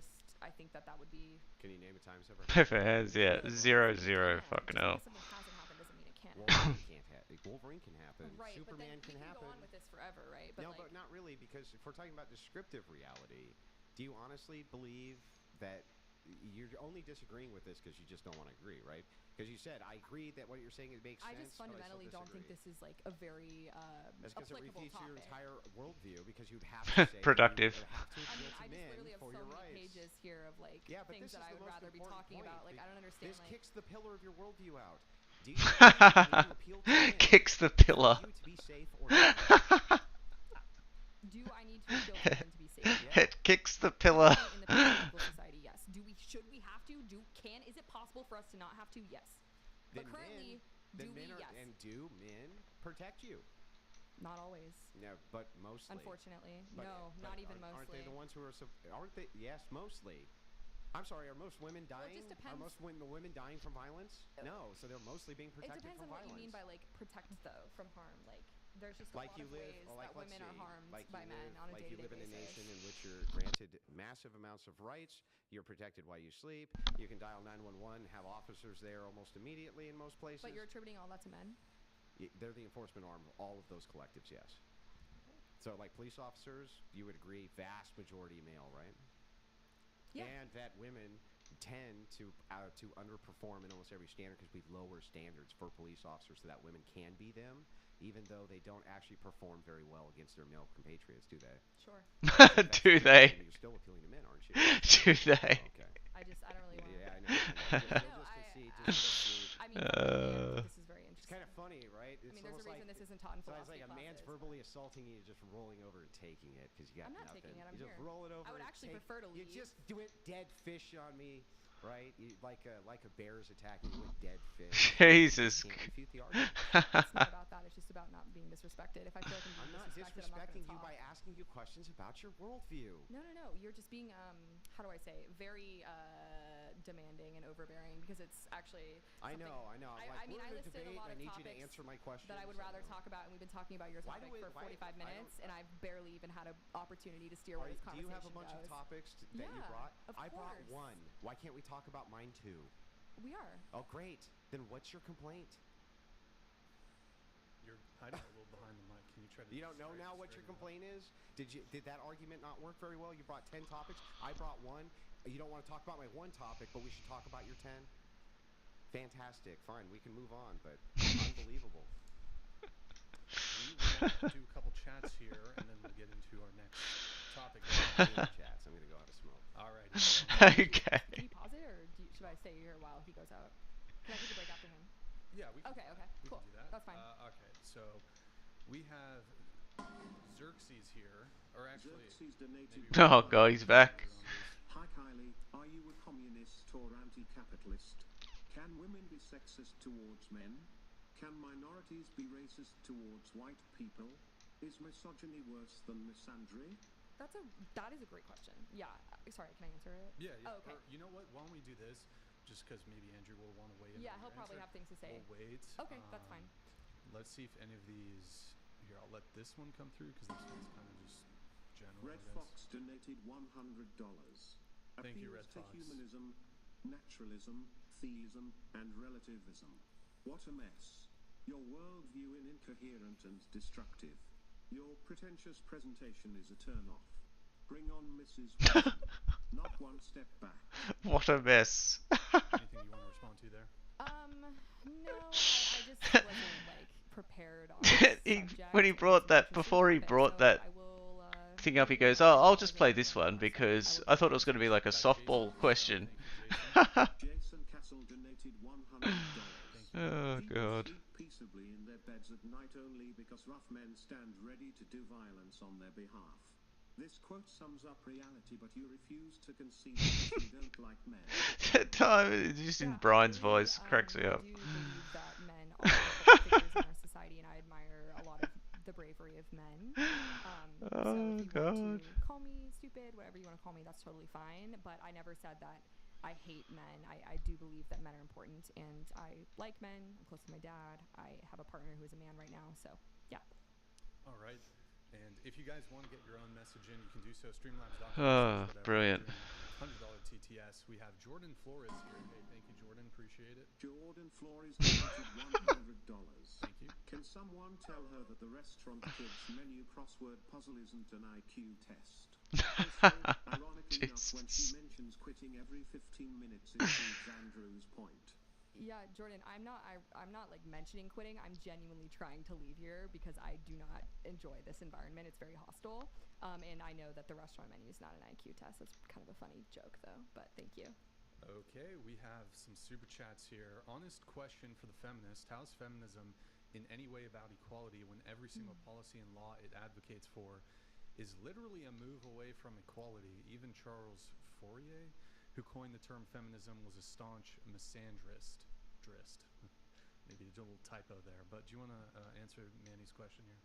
think that would be. Can you name a time ever? If it has, yeah, No, 0, it 0, can. fucking Just hell. because something hasn't happened doesn't mean it can't. Wolverine can happen. Right, Superman but then can we happen. can go on with this forever, right? But No, like, but not really, because if we're talking about descriptive reality, do you honestly believe that you're only disagreeing with this because you just don't want to agree, right? Because you said, I agree that what you're saying it makes I sense. just but fundamentally still don't think disagree. this is like a very That's because it applicable refutes your topic. entire worldview, because you'd have to say Productive. You would have to I appeal mean, to I just men literally have for so your many rights. pages here of like Yeah, but things this that is I the would most rather be important talking point. about. Like, I don't understand. This Like, kicks the pillar of your worldview out. Do you need to appeal to men Kicks the pillar. for you to be safe or not? do I need to appeal to men to be safe? Yeah. It kicks the pillar. In the patriarchal society, yes. Should we have to? Is it possible for us to not have to? Yes. But Then currently, Then do we? men are, Yes. and do men protect you? Not always. No, but mostly. Unfortunately, But- no, but not even aren't mostly. they the ones who are? Aren't they? Yes, mostly. I'm sorry. Are most women Well, it dying? just Are depends. most women dying from violence? No. So they're mostly being It protected depends from on what violence. you mean by like protect though from harm. Like there's just a Like lot you of live, ways or like that let's women are see, harmed like by you men live, on a like day-to-day you live in a basis. nation in which you're granted massive amounts of rights. You're protected while you sleep. You can dial 911, have officers there almost immediately in most places. But you're attributing all that to men. They're the enforcement arm of all of those collectives. Yes. So, like police officers, you would agree, vast majority male, right? Yeah. And that women tend to underperform in almost every standard because we lower standards for police officers so that women can be them, even though they don't actually perform very well against their male compatriots, do they? Sure. So if that's Do the case, they? then you're still appealing to men, aren't you? Do they? Oh, okay. I don't really want to. Yeah, I know. Just No, to see, just to see. I mean, for me, Uh, this is very It's interesting. kind of funny, right? I It's mean, there's a almost reason like this isn't taught in so it's philosophy like a man's classes, verbally assaulting you, just rolling over and taking it because you got I'm not nothing. taking it, I'm you just here. roll it over. I would and actually take- prefer to You leave. just do it dead fish on me, right? Like a bear's attacking you with dead fish. Jesus. You can't refute the argument. It's not about that. It's just about not being disrespected. If I feel like I'm I'm being not disrespected, I'm not disrespecting going you to by talk. asking you questions about your worldview. No. You're just being, how do I say, very demanding and overbearing because it's actually. I something- know. I'm like, I mean, we're I in a listed debate. a lot I of need you to topics answer my questions. that I would rather talk about, and we've been talking about your Why topic do we- for why- 45 I don't- minutes, and I've barely even had an opportunity to steer where this Do conversation you have a bunch goes. of topics that you Yeah, brought? of I brought course. one. Why can't we talk about mine too? We are. Oh, great. Then what's your complaint? You're hiding a little behind the mic. Can you try to? You don't know now what your complaint is? Did that argument not work very well? You brought 10 topics. I brought one. You don't want to talk about my one topic, but we should talk about your 10. Fantastic. Fine, we can move on, but unbelievable. We will do a couple chats here, and then we'll get into our next topic. Chats. I'm gonna go out and smoke. Alrighty. Okay. Can you pause it, or should I stay here while he goes out? Can I take a break after him? Yeah, we can. Okay, We cool. can do that. That's fine. Okay, so we have Xerxes here, or actually. Xerxes donated. maybe Oh, we- God, he's back. Hi Kylie, are you a communist or anti-capitalist? Can women be sexist towards men? Can minorities be racist towards white people? Is misogyny worse than misandry? That is a great question. Yeah. Sorry, can I answer it? Yeah. Oh, okay. Or, you know what? Why don't we do this? Just because maybe Andrew will want to weigh in. Yeah, on he'll your probably answer. have things to say. We'll wait. Okay, that's fine. Let's see if any of these. Here, I'll let this one come through because this one's kind of just general. Red I guess. Fox donated $100. Thank you, Appeals Red to Fox. humanism, naturalism, theism, and relativism. What a mess. Your worldview incoherent and destructive. Your pretentious presentation is a turn-off. Bring on Mrs. Wilson. Not one step back. What a mess. Anything you want to respond to there? No, I just wasn't like prepared on this subject. When he It's brought an that, interesting before he topic, brought so that I will, thing up, he maybe goes, I'll "Oh, I'll pause just it play and this then one I'll because will I thought it was going to be like a That Jason softball reached out. question." Thank you, Jason. Jason Castle donated $100. Oh, People God. sleep peaceably in their beds at night only because rough men stand ready to do violence on their behalf. This quote sums up reality, but you refuse to concede because you don't like men. That time, just in Yeah, Brian's I voice, cracks me I up. do believe that men are important figures in our society, and I admire a lot of the bravery of men. So Oh, if you want God. to call me stupid, whatever you want to call me, that's totally fine. But I never said that I hate men. I do believe that men are important, and I like men. I'm close to my dad. I have a partner who is a man right now, so yeah. All right. And if you guys want to get your own message in, you can do so. Streamlabs.com. Oh, brilliant. $100 TTS. We have Jordan Flores here. Hey, thank you, Jordan. Appreciate it. Jordan Flores donated $100. Thank you. Can someone tell her that the restaurant kids menu crossword puzzle isn't an IQ test? Also, ironically enough, when she Jesus. mentions quitting every 15 minutes, it proves Andrew's point. Yeah, Jordan, I'm not like mentioning quitting. I'm genuinely trying to leave here because I do not enjoy this environment. It's very hostile. And I know that the restaurant menu is not an IQ test. That's kind of a funny joke though, but thank you. Okay, we have some super chats here. Honest question for the feminist. How's feminism in any way about equality when every single policy and law it advocates for is literally a move away from equality? Even Charles Fourier, who coined the term feminism, was a staunch misandrist. Maybe a little typo there, but do you want to answer Manny's question here?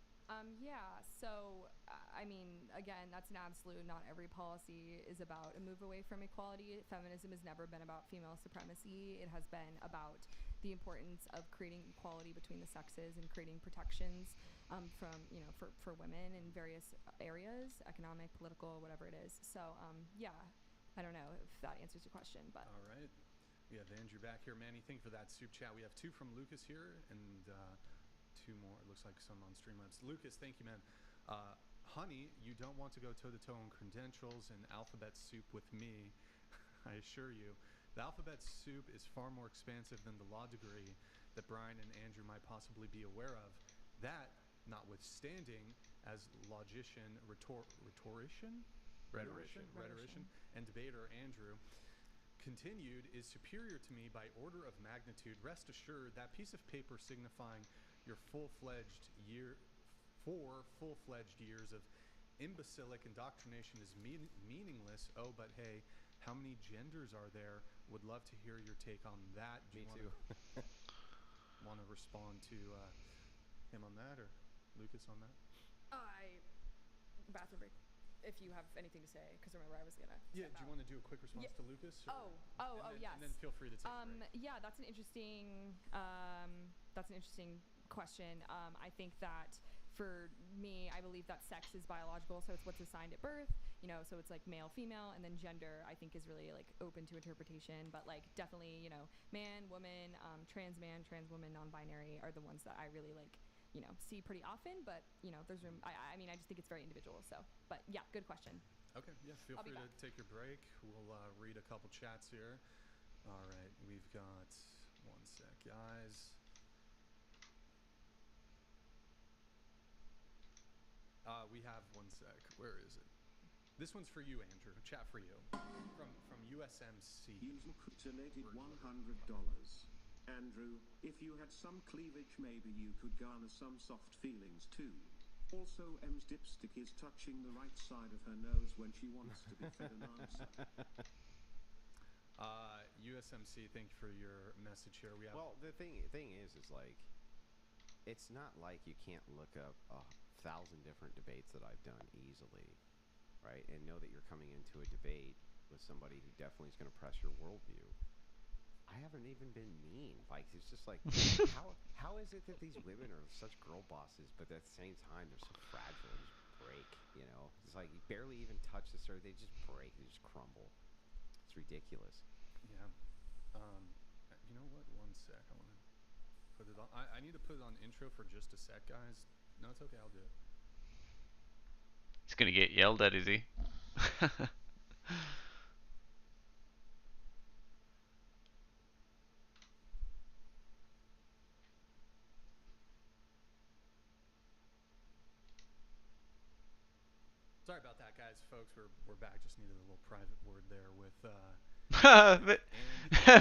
Yeah, so, I mean, again, that's an absolute, not every policy is about a move away from equality. Feminism has never been about female supremacy. It has been about the importance of creating equality between the sexes and creating protections from, for women in various areas, economic, political, whatever it is. So, yeah, I don't know if that answers your question, but. All right. We have Andrew back here. Manny, thank you for that soup chat. We have 2 from Lucas here and 2 more. It looks like some on Streamlabs. Lucas, thank you, man. Honey, you don't want to go toe-to-toe on credentials and alphabet soup with me. I assure you. The alphabet soup is far more expansive than the law degree that Brian and Andrew might possibly be aware of. That, notwithstanding, as logician, rhetorician, rhetorician, and debater Andrew continued is superior to me by order of magnitude. Rest assured, that piece of paper signifying your full-fledged years of imbecilic indoctrination is meaningless. Oh, but hey, how many genders are there? Would love to hear your take on that. Do you want to respond to him on that, or Lucas on that? Bathroom break. If you have anything to say, because remember I was gonna. Yeah. Do you want to do a quick response to Lucas? Or, Yes. And then feel free to take a break. Yeah, that's an interesting question. I think that for me, I believe that sex is biological, so it's what's assigned at birth. You know, so it's like male, female, and then gender. I think is really like open to interpretation, but like definitely, you know, man, woman, trans man, trans woman, non-binary are the ones that I really like. You know, see pretty often, but you know, there's room. I mean, I just think it's very individual. So, but yeah, good question. Okay, yeah, feel free to take your break. We'll read a couple chats here. All right, we've got one sec, guys. We have one sec. Where is it? This one's for you, Andrew. Chat for you. From USMC. User donated $100. Andrew, if you had some cleavage, maybe you could garner some soft feelings too. Also, M's dipstick is touching the right side of her nose when she wants to be fed an answer. USMC, thank you for your message here. Well, the thing is like, it's not like you can't look up 1,000 different debates that I've done easily, right? And know that you're coming into a debate with somebody who definitely is going to press your worldview. I haven't even been mean. Like, it's just like, how is it that these women are such girl bosses, but at the same time they're so fragile and just break? You know, it's like you barely even touch the surface; they just break, they just crumble. It's ridiculous. Yeah. You know what? One sec. I want to put it on. I need to put it on intro for just a sec, guys. No, it's okay. I'll do it. He's gonna get yelled at, is he? Sorry about that, guys. Folks, we're back. Just needed a little private word there with.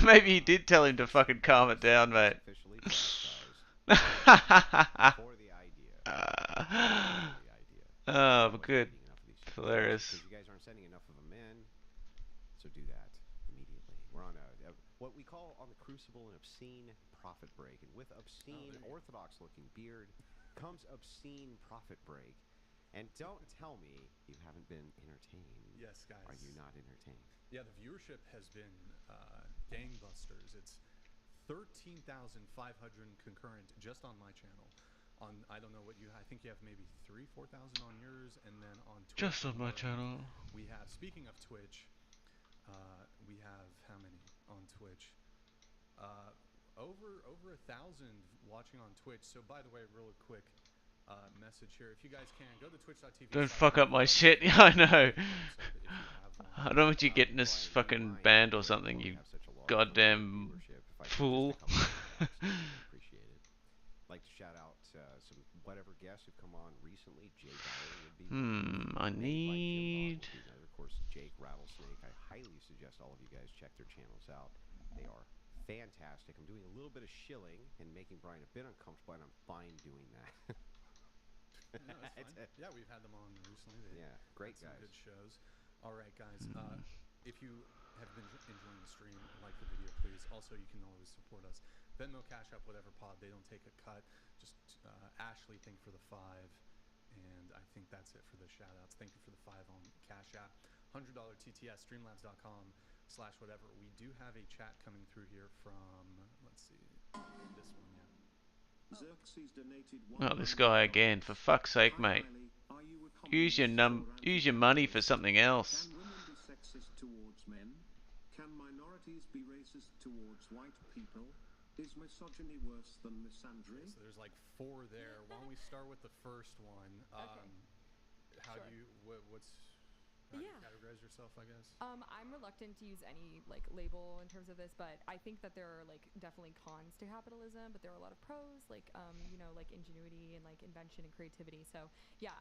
Maybe he did tell him to fucking calm it down, mate. Officially for the idea. Oh, but good. Hilarious. Because you guys aren't sending enough of them in, so do that immediately. We're on what we call on the Crucible an obscene profit break, and with obscene orthodox-looking beard comes obscene profit break. And don't tell me you haven't been entertained. Yes, guys. Are you not entertained? Yeah, the viewership has been gangbusters. It's 13,500 concurrent just on my channel. On I don't know what you. I think you have maybe 4,000 on yours, and then on Twitch. Just on my channel. We have. Speaking of Twitch, we have how many on Twitch? Over 1,000 watching on Twitch. So by the way, really quick. Message here. If you guys can go to twitch.tv. Don't fuck up my shit. Yeah, I know. I don't want you getting us fucking banned or something, you goddamn fool. Appreciate it. Like to shout out some whatever guests who've come on recently. Jay Dyer would be. I need. Of course, Jake Rattlesnake. I highly suggest all of you guys check their channels out. They are fantastic. I'm doing a little bit of shilling and making Brian a bit uncomfortable, and I'm fine doing that. No, it's fine. Yeah, we've had them on recently. Great guys. Good shows. All right, guys. If you have been enjoying the stream, like the video, please. Also, you can always support us. Venmo, Cash App, whatever pod. They don't take a cut. Just Ashley, thank you for the 5. And I think that's it for the shout-outs. Thank you for the 5 on Cash App. $100 TTS, streamlabs.com/whatever. We do have a chat coming through here from, let's see, this one, yeah. Xerxes donated Oh, this guy again. For fuck's sake, mate. Use your money for something else. Can women be sexist towards men? Can minorities be racist towards white people? Is misogyny worse than misandry? So there's like 4 there. Why don't we start with the first one? Okay. How Sure. do you? What's? how Yeah. you categorize yourself, I guess? I'm reluctant to use any like label in terms of this, but I think that there are like definitely cons to capitalism, but there are a lot of pros, like you know, like ingenuity and like invention and creativity. So yeah,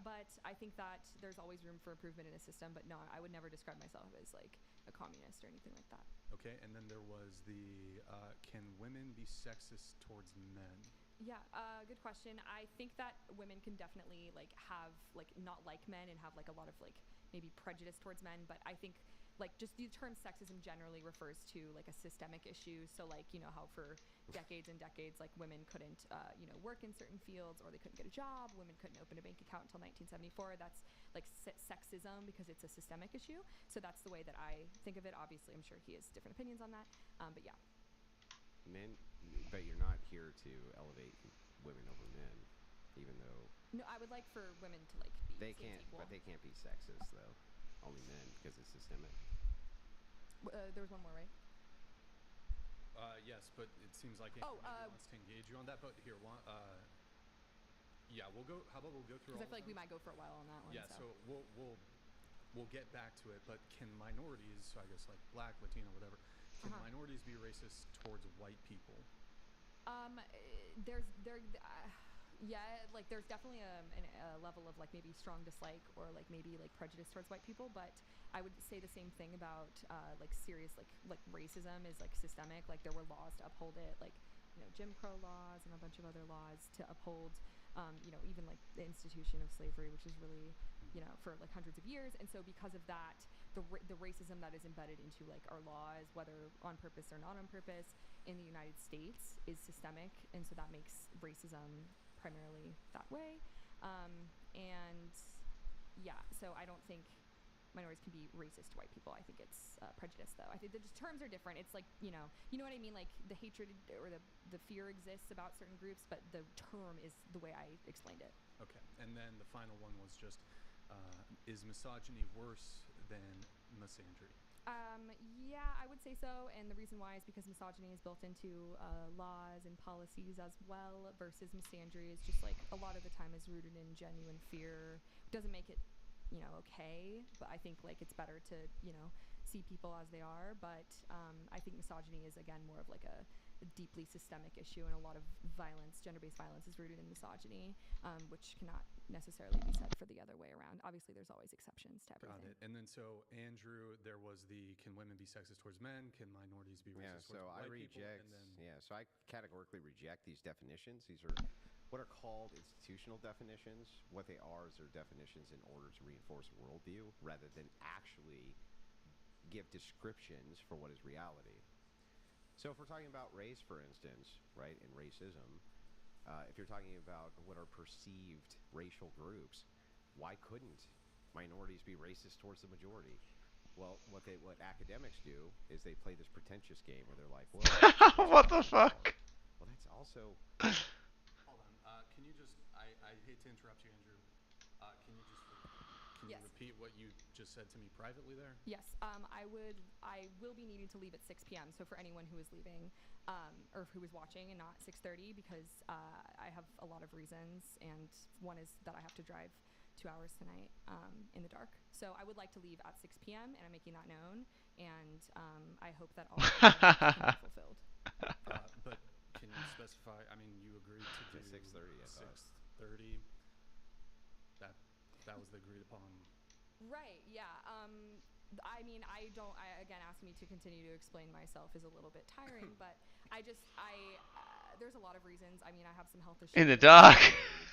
but I think that there's always room for improvement in a system. But no, I would never describe myself as like a communist or anything like that. Okay, and then there was the can women be sexist towards men? Yeah, good question. I think that women can definitely like have like not like men and have like a lot of like maybe prejudice towards men, but I think like just the term sexism generally refers to like a systemic issue. So like you know how for decades and decades like women couldn't you know work in certain fields or they couldn't get a job, women couldn't open a bank account until 1974. That's like sexism because it's a systemic issue. So that's the way that I think of it. Obviously, I'm sure he has different opinions on that, but yeah. Men, but you're not here to elevate women over men, even though No, I would like for women to like be they seen as can't. equal. But they can't be sexist though. Only men because it's systemic. There was one more, right? Yes, but it seems like Oh, Andrew wants to engage you on that. But here, yeah, we'll go. How about we'll go through? Because I all feel like of we them? might go for a while on that one. Yeah, so we'll get back to it. But can minorities, so I guess like black, Latino, whatever, can minorities be racist towards white people? Yeah, like there's definitely a level of like maybe strong dislike or like maybe like prejudice towards white people, but I would say the same thing about like serious like racism is like systemic. Like there were laws to uphold it, like you know Jim Crow laws and a bunch of other laws to uphold you know even like the institution of slavery, which is really you know for like hundreds of years. And so because of that, the racism that is embedded into like our laws, whether on purpose or not on purpose, in the United States is systemic, and so that makes racism primarily that way. And yeah, so I don't think minorities can be racist to white people. I think it's prejudice, though. I think the terms are different. It's like you know what I mean. Like the hatred or the fear exists about certain groups, but the term is the way I explained it. Okay, and then the final one was just is misogyny worse than misandry? Yeah, I would say so, and the reason why is because misogyny is built into laws and policies as well, versus misandry is just like a lot of the time is rooted in genuine fear. It doesn't make it, you know, okay, but I think like it's better to, you know, see people as they are. But I think misogyny is again more of like a deeply systemic issue, and a lot of violence, gender-based violence, is rooted in misogyny, which cannot necessarily be said for the other way around. Obviously, there's always exceptions to everything. Got it. And then so Andrew, there was the can women be sexist towards men? Can minorities be racist towards white people? And then So I categorically reject these definitions. These are what are called institutional definitions. What they are is they're definitions in order to reinforce a worldview rather than actually give descriptions for what is reality. So if we're talking about race, for instance, right, and racism, if you're talking about what are perceived racial groups, why couldn't minorities be racist towards the majority? Well, what academics do is they play this pretentious game where they're like, well, What the fuck? well, that's also. hold on. Can you just? I hate to interrupt you, Andrew. Can you just? Can Yes. you repeat what you just said to me privately there? Yes, I will be needing to leave at 6 p.m. So for anyone who is leaving, or who is watching and not 6:30, because I have a lot of reasons, and one is that I have to drive 2 hours tonight in the dark. So I would like to leave at 6 p.m. and I'm making that known, and I hope that all can be fulfilled. But can you specify? I mean, you agreed to do 6:30, I thought. 6:30. That was the agreed upon. Right. Yeah. I mean, again, asking me to continue to explain myself is a little bit tiring, but there's a lot of reasons. I mean, I have some health issues. In the dark.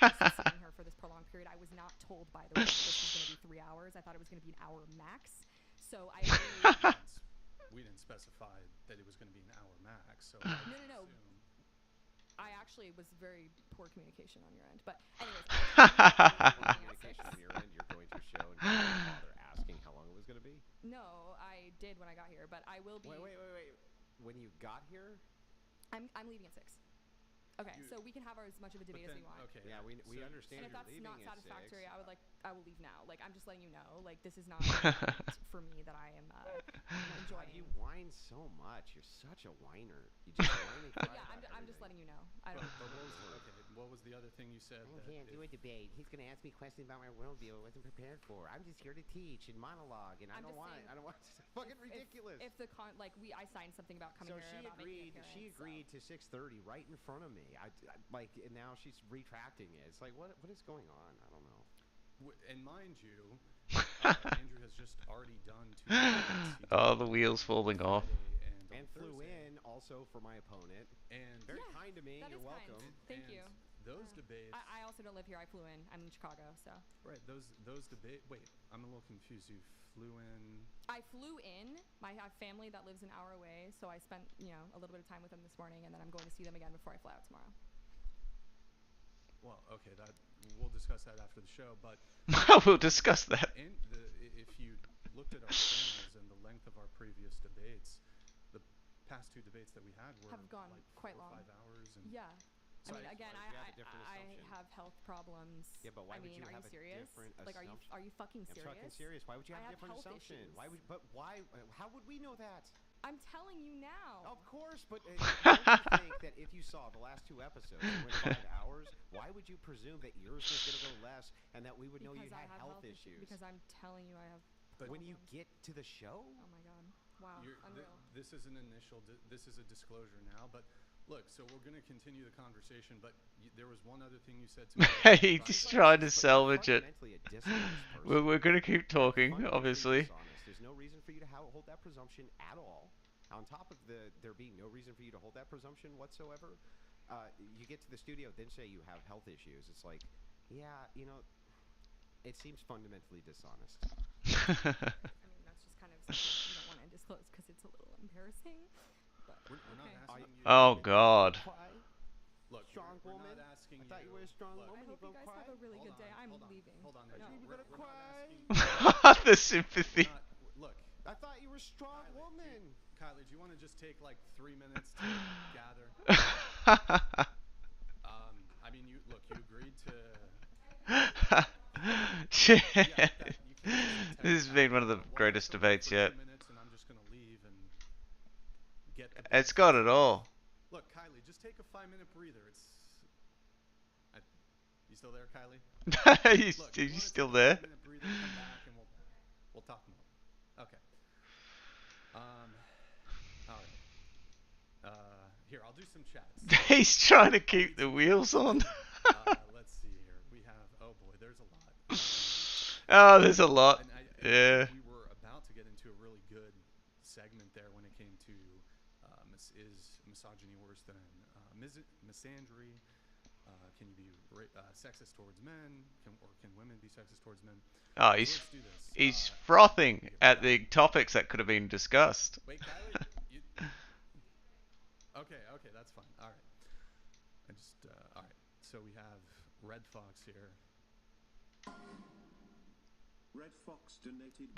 Sitting here for this prolonged period. I was not told, by the way, that this was going to be 3 hours. I thought it was going to be an hour max. So I really, We didn't specify that it was going to be an hour max. So No. I actually was very poor communication on your end. But anyways, Communication on your end, you're going to show and you didn't bother asking how long it was going to be? no, I did when I got here, but I will be. Wait. When you got here? I'm leaving at 6. Okay, so we can have as much of a debate as we want. Okay. Yeah, we And understand if you're that's leaving not at 6. satisfactory, I will leave now. Like, I'm just letting you know. Like, this is not for me that I am enjoying. You whine so much. You're such a whiner. You just whine and cry But yeah, about I'm just letting you know. I But, don't. but what was the other thing you said? I that can't do a debate. He's going to ask me questions about my worldview I wasn't prepared for. I'm just here to teach and monologue, and I I'm don't just want it. saying, I don't want it. It's fucking ridiculous. If the I signed something about coming So here she about making agreed. an She appearance, agreed to 6:30 right in front of me. Like, and now she's retracting it. It's like, what is going on? I don't know. And mind you, Andrew has just already done 2 debates. He Oh, did the one wheels on falling off. Friday And on flew Thursday. in also for my opponent. And Very Yeah, kind to me. that You're is kind. welcome. Thank and you. Those debates. I also don't live here. I flew in. I'm in Chicago, so. Right. Those debate. Wait, I'm a little confused. You flew in. I flew in. I have family that lives an hour away, so I spent a little bit of time with them this morning, and then I'm going to see them again before I fly out tomorrow. Well, okay. We'll discuss that after the show. But We'll discuss that. if you looked at our channels and the length of our previous debates, the past 2 debates that we had were Have gone like quite 4 or long. 5 hours. And Yeah. So I mean, again, you have a different I assumption. have health problems. Yeah, but why I would mean, you are have you a serious? different Like, are assumption? you fucking I'm serious? fucking serious. Why would you I have a have different health assumption? issues. Why would? But why? How would we know that? I'm telling you now. Of course, but don't you think that if you saw the last 2 episodes that went 5 hours, why would you presume that yours was going to go less and that we would know Because you'd I had have health issues? Because I'm telling you, I have. But when you problems. get to the show, Oh my god! Wow, You're- unreal. this is an initial. This is a disclosure now, but look. So we're going to continue the conversation. But there was one other thing you said to me. He's just trying to salvage it. fundamentally a dishonest person. We're gonna keep talking, Fundamentally obviously. dishonest. There's no reason for you to hold that presumption at all. On top of there being no reason for you to hold that presumption whatsoever, you get to the studio, then say you have health issues. It's like, yeah, it seems fundamentally dishonest. I mean, that's just kind of something you don't want to disclose because it's a little embarrassing. But We're not okay. asking you. Oh God. Why? Look, Strong we're woman? not asking I thought you were a strong look, woman. I hope you guys have a really hold good day. on, I'm hold on, leaving. Hold on, No. Andrew. You're gonna We're not cry? asking. The sympathy. Look, I thought you were a strong woman. Kylie, do you want to just take like 3 minutes to gather? I mean, you agreed to. Shit. Yeah, you can't just This has been one of the well, greatest someone debates for yet. 2 minutes and I'm just gonna leave and get. It's got it all. Look, Kylie, just take a 5-minute breather. You still there, Kylie? he's Look, you wanna still take a there. 5-minute breather, come back, and we'll talk more. Okay. All right. Here, I'll do some chats. He's trying to keep the wheels on. Let's see here. We have. Oh boy, there's a lot. Oh, there's a lot. And Yeah. we were about to get into a really good segment there when it came to is misogyny worse than misandry? Can you be sexist towards men? Can women be sexist towards men? Oh, So he's let's do this. he's frothing at the topics that could have been discussed. Wait, Kylie. Okay, that's fine. All right. All right. So we have Red Fox here. Red Fox donated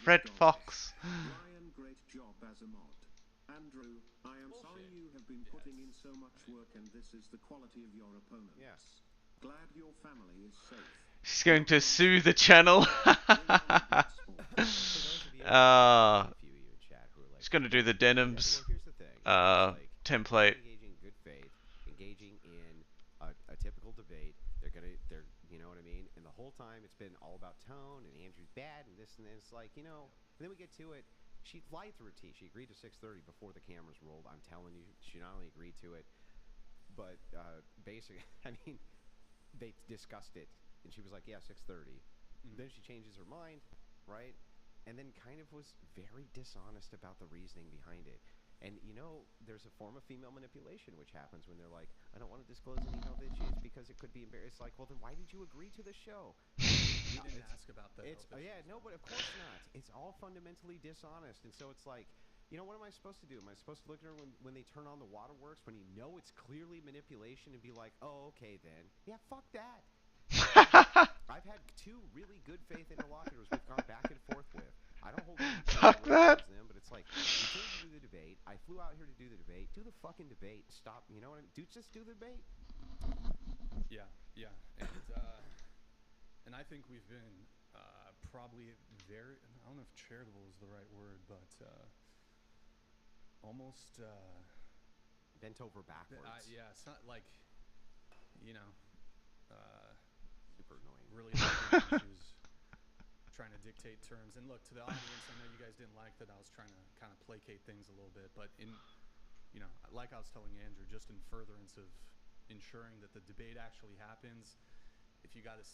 Red $100. Fox. Ryan, great job as a mod. Andrew, I am sorry Bullshit. you have been putting in so much work and this is the quality of your opponents. Yes. Glad your family is safe. She's going to sue the channel. A few of you in chat who are like, She's going to do the denims well, here's the thing. template. Engaging in good faith, engaging in a typical debate. They're you know what I mean? And the whole time it's been all about tone and Andrew's bad and this and then it's like, and then we get to it. She lied through her teeth. She agreed to 6:30 before the cameras rolled. I'm telling you, she not only agreed to it, but basically, I mean, they discussed it, and she was like, "Yeah, 6:30." Then she changes her mind, right? And then kind of was very dishonest about the reasoning behind it. And there's a form of female manipulation which happens when they're like, "I don't want to disclose any health issues because it could be embarrassing." It's like, well, then why did you agree to the show? We didn't ask about that. No, but of course not. It's all fundamentally dishonest, and so it's like, what am I supposed to do? Am I supposed to look at her when they turn on the waterworks when it's clearly manipulation and be like, "Oh, okay then." Yeah, fuck that. I've had 2 really good faith interlocutors we've gone back and forth with. I don't hold any Fuck that. towards them, but it's like, you came to do the debate. I flew out here to do the debate. Do the fucking debate. Stop. You know what I mean? Just do the debate. Yeah, and I think we've been probably very, I don't know if charitable is the right word, but almost Bent over backwards. yeah, it's not like, you know, Super annoying. really like she was trying to dictate terms. And look, to the audience, I know you guys didn't like that I was trying to kind of placate things a little bit, but like I was telling Andrew, just in furtherance of ensuring that the debate actually happens, if you got to,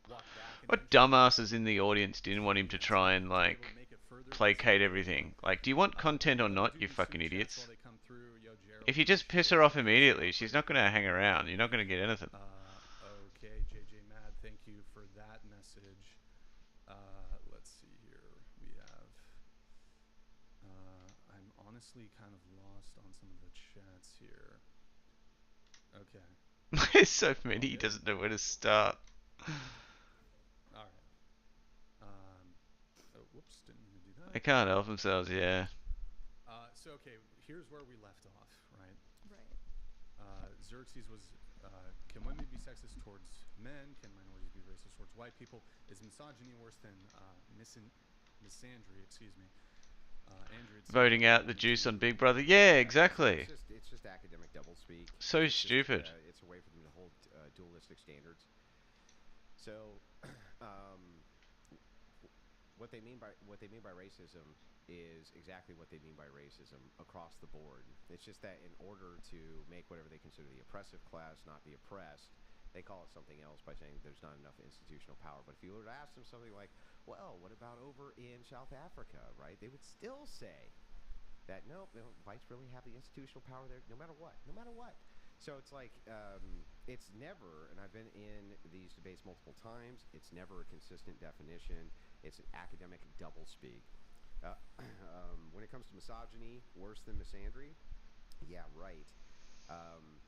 walk back an What inch, dumbasses in the audience didn't want him to try and to be able like to make it further placate considerably, everything? Like, do you want content or what not, we'll you do in fucking super chats idiots? while they come through, Gerald, If you just piss her off immediately, she's not gonna hang around. You're not gonna get anything. Okay, JJ Mad, thank you for that message. Let's see here. We have. I'm honestly kind of lost on some of the chats here. Okay. There's so many, he doesn't know where to start. All right. Oh, whoops, didn't mean to do They that. can't help themselves, yeah. So okay, here's where we left off, right? Right. Xerxes was, can women be sexist towards men? Can minorities be racist towards white people? Is misogyny worse than misandry? Excuse me. Andrew, Voting out the juice on Big Brother. Yeah, exactly. It's just academic doublespeak. So It's just, stupid. it's a way for them to hold dualistic standards. So, what they mean by racism is exactly what they mean by racism across the board. It's just that in order to make whatever they consider the oppressive class not be oppressed, they call it something else by saying there's not enough institutional power. But if you were to ask them something like, well, what about over in South Africa, right? They would still say that, no, whites really have the institutional power there no matter what. So it's like, it's never, and I've been in these debates multiple times, it's never a consistent definition. It's an academic doublespeak. When it comes to misogyny, worse than misandry, yeah, right.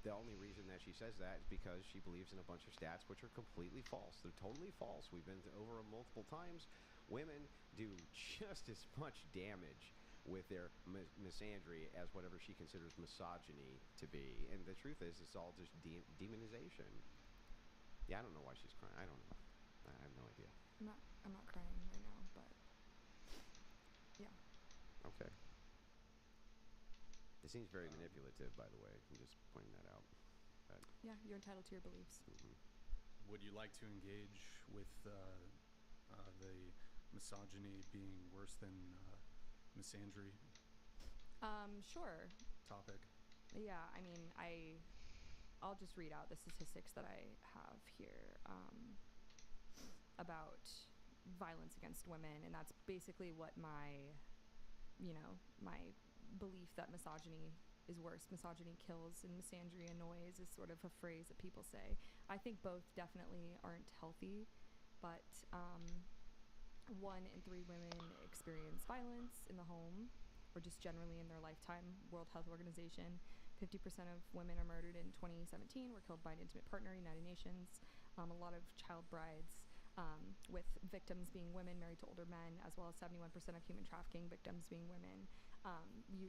The only reason that she says that is because she believes in a bunch of stats which are completely false. They're totally false. We've been over them multiple times. Women do just as much damage with their misandry as whatever she considers misogyny to be. And the truth is, it's all just demonization. Yeah, I don't know why she's crying. I don't know. I have no idea. I'm not crying right now, but yeah. Okay. It seems very manipulative, by the way. I'm just pointing that out. But, Yeah, you're entitled to your beliefs. Would you like to engage with the misogyny being worse than misandry Sure. topic? Yeah, I mean, I'll just read out the statistics that I have here about violence against women, and that's basically what my belief that misogyny is worse. Misogyny kills and misandry annoys is sort of a phrase that people say. I think both definitely aren't healthy, but 1 in 3 women experience violence in the home or just generally in their lifetime. World Health Organization, 50% of women are murdered in 2017 were killed by an intimate partner. United Nations, a lot of child brides, with victims being women married to older men, as well as 71% of human trafficking victims being women,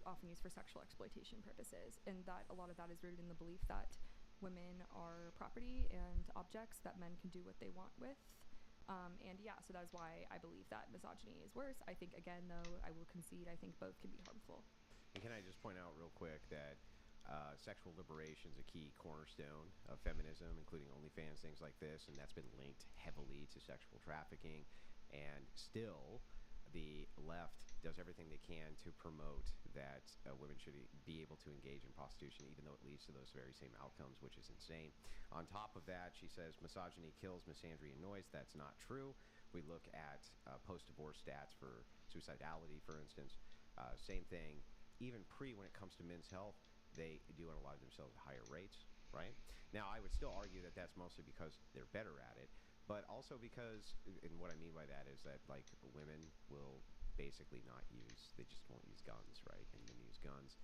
often used for sexual exploitation purposes. And that a lot of that is rooted in the belief that women are property and objects that men can do what they want with. And yeah, so that is why I believe that misogyny is worse. I think, again, though, I will concede, I think both can be harmful. And can I just point out real quick that sexual liberation is a key cornerstone of feminism, including OnlyFans, things like this, and that's been linked heavily to sexual trafficking. And still, the left does everything they can to promote that women should be able to engage in prostitution, even though it leads to those very same outcomes, which is insane. On top of that, she says misogyny kills, misandry annoys. That's not true. We look at post-divorce stats for suicidality, for instance. Same thing. Even when it comes to men's health, they do analyze themselves at higher rates, right? Now, I would still argue that that's mostly because they're better at it, but also because, and what I mean by that is that, like, women will basically not use, they just won't use guns, right? And men use guns.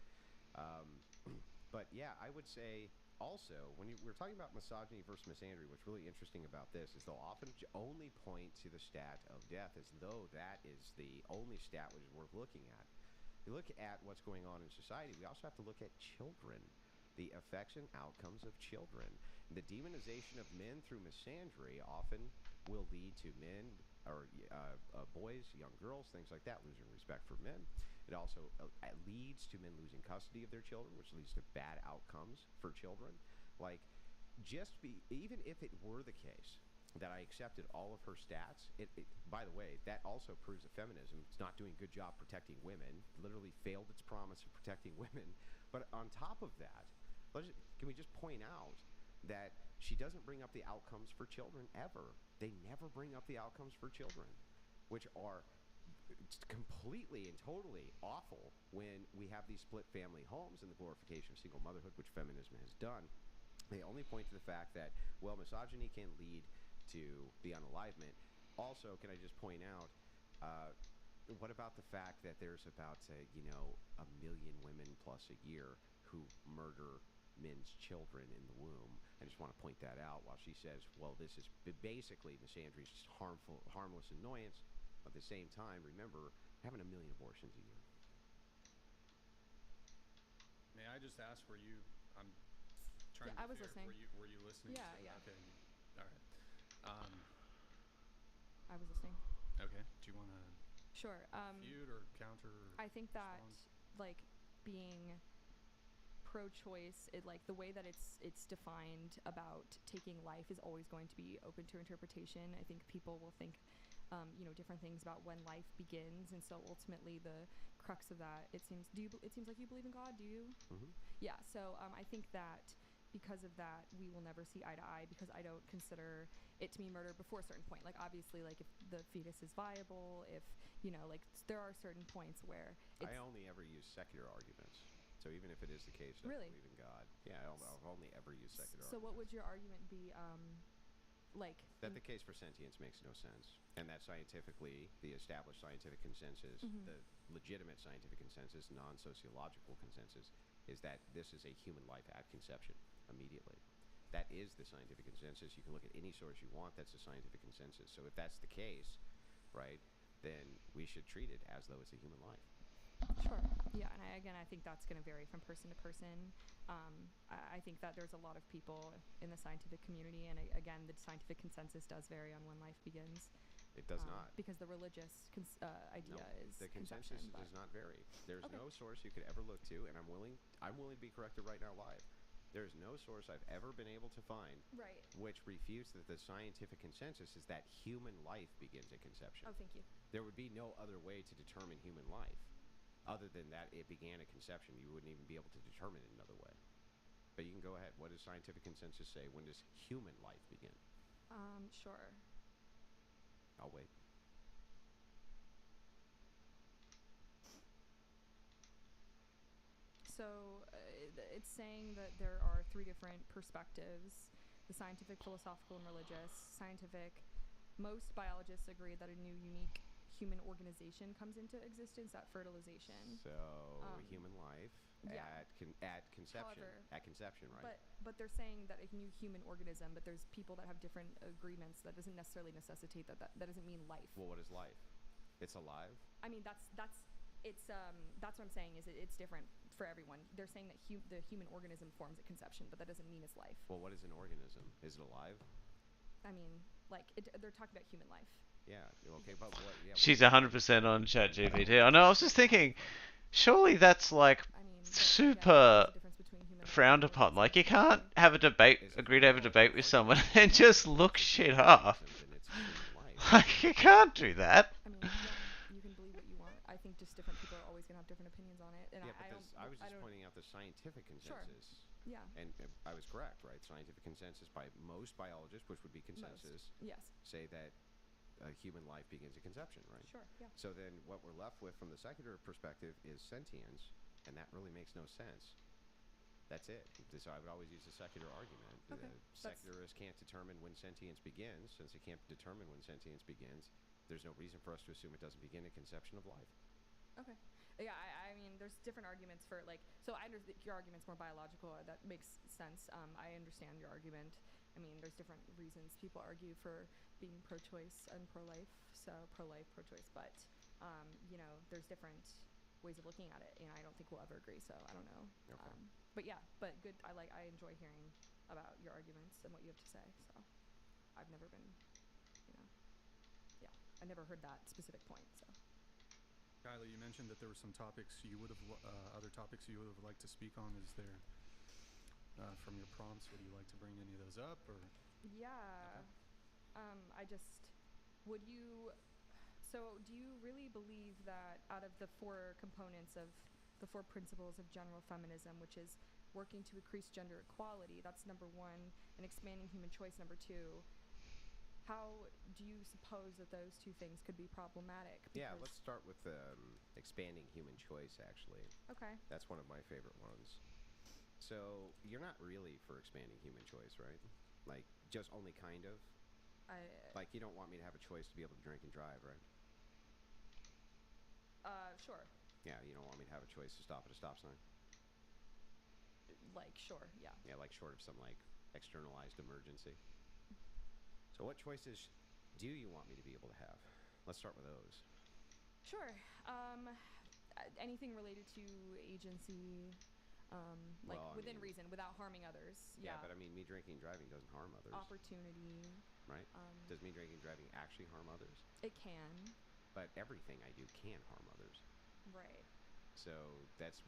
But yeah, I would say also, when we're talking about misogyny versus misandry, what's really interesting about this is they'll often only point to the stat of death as though that is the only stat which is worth looking at. We look at what's going on in society, we also have to look at children, the effects and outcomes of children. The demonization of men through misandry often will lead to men or boys, young girls, things like that, losing respect for men. It also leads to men losing custody of their children, which leads to bad outcomes for children. Like, even if it were the case that I accepted all of her stats, by the way, that also proves that feminism is not doing a good job protecting women, literally failed its promise of protecting women. But on top of that, can we just point out that she doesn't bring up the outcomes for children ever? They never bring up the outcomes for children, which are completely and totally awful when we have these split family homes and the glorification of single motherhood, which feminism has done. They only point to the fact that, well, misogyny can lead to the unalivement. Also, can I just point out, what about the fact that there's about, 1 million women plus a year who murder men's children in the womb? I just want to point that out while she says, well, this is basically misandry, just harmless annoyance. At the same time, remember, having 1 million abortions a year. May I just ask, I'm trying to I was listening. Were you listening? Yeah, yeah. Okay. All right. I was listening. Okay. Do you want to Sure. refute or counter? I think that respond? like being pro-choice, the way that it's defined about taking life is always going to be open to interpretation. I think people will think different things about when life begins, and so ultimately the crux of that, it seems like you believe in God. Do you? Mm-hmm. Yeah. So I think that because of that, we will never see eye to eye, because I don't consider it to be murder before a certain point. Like, obviously, like, if the fetus is viable, if there are certain points where I only ever use secular arguments. So even if it is the case that Really? I believe in God, yeah, I'll only ever use secular so arguments. what would your argument be? That the case for sentience makes no sense, and that scientifically, the established scientific consensus, the legitimate scientific consensus, non-sociological consensus, is that this is a human life at conception immediately. That is the scientific consensus. You can look at any source you want. That's the scientific consensus. So if that's the case, right, then we should treat it as though it's a human life. Sure. Yeah, and I think that's going to vary from person to person. I think that there's a lot of people in the scientific community, and again, the scientific consensus does vary on when life begins. It does not. Because the religious idea is the consensus does not vary. There's no source you could ever look to, and I'm willing to be corrected right now live. There's no source I've ever been able to find which refutes that the scientific consensus is that human life begins at conception. Oh, thank you. There would be no other way to determine human life. Other than that, it began at conception. You wouldn't even be able to determine it another way. But you can go ahead. What does scientific consensus say? When does human life begin? Sure. I'll wait. So it's saying that there are 3 different perspectives: the scientific, philosophical, and religious. Scientific, most biologists agree that a new, unique human organization comes into existence at fertilization. So human life at conception. However, at conception, right? But they're saying that a new human organism, but there's people that have different agreements. That doesn't necessarily necessitate that doesn't mean life. Well, what is life? It's alive? I mean, that's what I'm saying, is it's different for everyone. They're saying that the human organism forms at conception, but that doesn't mean it's life. Well, what is an organism? Is it alive? I mean, they're talking about human life. Yeah. Okay, but what? Yeah. She's 100% on ChatGPT. I know. I was just thinking, surely that's like super frowned upon. Like, you can't have a debate, agree to have a debate with someone and just look shit up. Like, you can't do that. I mean, yeah, you can believe what you want. I think just different people are always going to have different opinions on it. And I was just pointing out the scientific consensus. Sure. Yeah. And I was correct, right? Scientific consensus by most biologists, which would be consensus, yes, say that human life begins at conception, right? Sure, yeah. So then what we're left with from the secular perspective is sentience, and that really makes no sense. That's it. So I would always use the secular argument. Okay. Secularists can't determine when sentience begins. Since it can't determine when sentience begins, there's no reason for us to assume it doesn't begin at conception of life. Okay. Yeah, I mean, there's different arguments for, so I understand your argument's more biological. That makes sense. I understand your argument. I mean, there's different reasons people argue for being pro-choice and pro-life. So pro-life, pro-choice, but there's different ways of looking at it, and I don't think we'll ever agree. So I don't know. Okay. But yeah, but good. I enjoy hearing about your arguments and what you have to say. So I've never been, I never heard that specific point. So. Kylie, you mentioned that there were some topics you would have, other topics you would have liked to speak on. Is there, from your prompts, would you like to bring any of those up, or? Yeah. I just, would you, so do you really believe that out of the 4 components of the 4 principles of general feminism, which is working to increase gender equality, that's number 1, and expanding human choice, number 2, how do you suppose that those 2 things could be problematic? Yeah, let's start with expanding human choice, actually. Okay. That's one of my favorite ones. So you're not really for expanding human choice, right? Like, just only kind of? Like, you don't want me to have a choice to be able to drink and drive, right? Sure. Yeah, you don't want me to have a choice to stop at a stop sign? Like, sure, yeah. Yeah, like short of some, like, externalized emergency. So what choices do you want me to be able to have? Let's start with those. Sure. Anything related to agency, like Well, I within mean- reason, without harming others. Yeah. But I mean, me drinking and driving doesn't harm others, Opportunity. right? Does me drinking and driving actually harm others? It can. But everything I do can harm others. Right. So that's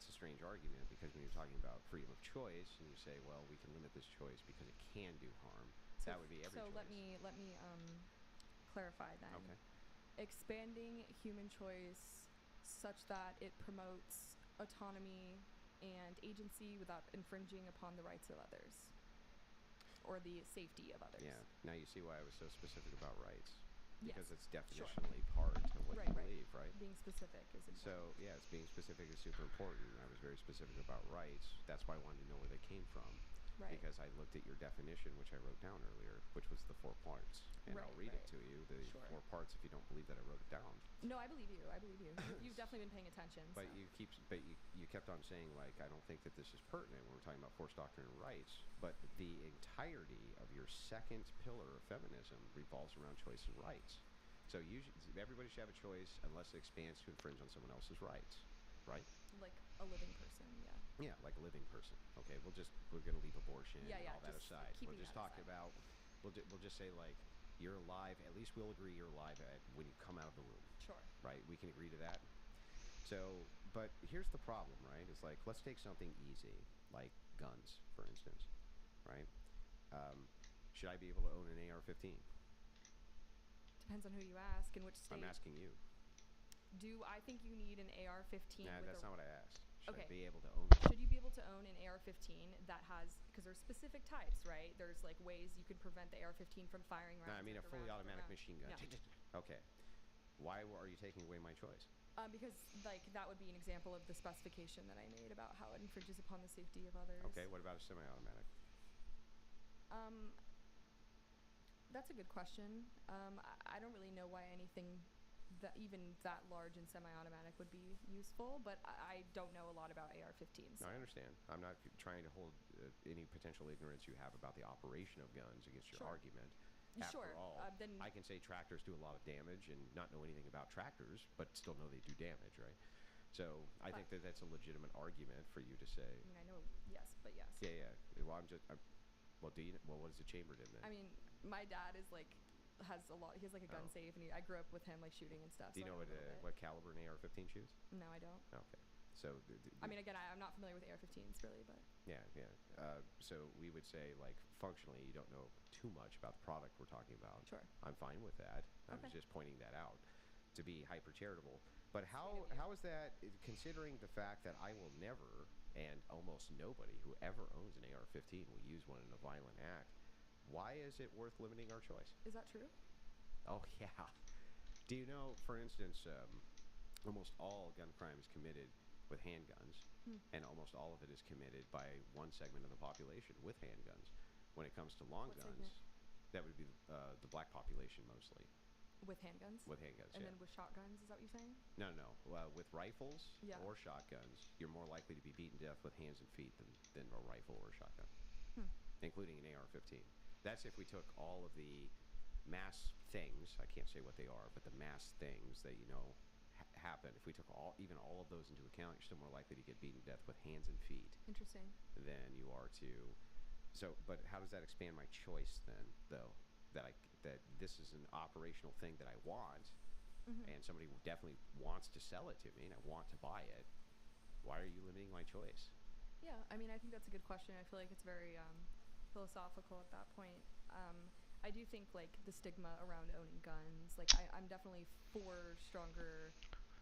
a strange argument, because when you're talking about freedom of choice and you say, well, we can limit this choice because it can do harm, So that would be every so choice. let me clarify then. Okay. Expanding human choice such that it promotes autonomy and agency without infringing upon the rights of others or the safety of others. Yeah. Now you see why I was so specific about rights. Because Yes, it's sure. definitionally part of what Right, you right. believe, right? Being specific is important. So, yeah, it's being specific is super important. I was very specific about rights. That's why I wanted to know where they came from. Right. Because I looked at your definition, which I wrote down earlier, which was the 4 parts. And I'll Right, read it right. to you, the Sure. 4 parts, if you don't believe that I wrote it down. No, I believe you. I believe you. You've definitely been paying attention. But so. you kept on saying, like, I don't think that this is pertinent when we're talking about force doctrine and rights. But the entirety of your second pillar of feminism revolves around choice and rights. So everybody should have a choice unless it expands to infringe on someone else's rights, right? Like a living person, yeah. Yeah, like a living person. Okay, we're gonna leave abortion Yeah, and yeah, all that just aside. We're keeping just that talking aside. about we'll just say, like, you're alive. At least we'll agree you're alive when you come out of the womb, Sure. right? We can agree to that. So, but here's the problem, right? It's like, let's take something easy, like guns, for instance, right? Should I be able to own an AR-15? Depends on who you ask and which state. I'm asking you. Do I think you need an AR-15? Nah, with that's not what I asked. Should I Okay. be able to own it? Should you be able to own an AR-15 that has, because there's specific types, right? There's like ways you can prevent the AR-15 from firing No, rounds. I mean a after fully round after automatic round. machine gun. Yeah. Okay. Why are you taking away my choice? Because like that would be an example of the specification that I made about how it infringes upon the safety of others. Okay, what about a semi-automatic? That's a good question. I don't really know why anything that even that large and semi-automatic would be useful, but I don't know a lot about AR-15s. No, I understand. I'm not trying to hold any potential ignorance you have about the operation of guns against your Sure. argument. After Sure. all, Then I can say tractors do a lot of damage and not know anything about tractors, but still know they do damage, right? So I think that that's a legitimate argument for you to say. I mean, I know, yes, but yes. Yeah. Well, well, what is it chambered in then? I mean, my dad is like has a lot. He has like a gun Oh. safe, and I grew up with him like shooting and stuff. Do you so know I a little bit. what caliber an AR-15 shoots? No, I don't. Okay. So I mean, again, I'm not familiar with AR-15s really, but yeah. So we would say, like, functionally, you don't know too much about the product we're talking about. sure. I'm fine with that. I was Okay. just pointing that out to be hyper charitable. But Sweet how of you. how is that, considering the fact that I will never, and almost nobody who ever owns an AR-15 will use one in a violent act? Why is it worth limiting our choice? Is that true? Oh yeah. Do you know, for instance, almost all gun crime is committed with handguns, and almost all of it is committed by one segment of the population with handguns. When it comes to long What guns, segment? that would be the black population mostly With handguns? with handguns. And yeah. then with shotguns, is that what you're saying? No. With rifles Yeah. or shotguns, you're more likely to be beaten to death with hands and feet than a rifle or a shotgun, including an AR-15. That's if we took all of the mass things, I can't say what they are, but the mass things that happen. If we took even all of those into account, you're still more likely to get beaten to death with hands and feet Interesting. than you are to. So, but how does that expand my choice then, though? That that this is an operational thing that I want, Mm-hmm. and somebody definitely wants to sell it to me, and I want to buy it, why are you limiting my choice? Yeah, I mean, I think that's a good question. I feel like it's very philosophical at that point. I do think like the stigma around owning guns, like I'm definitely for stronger.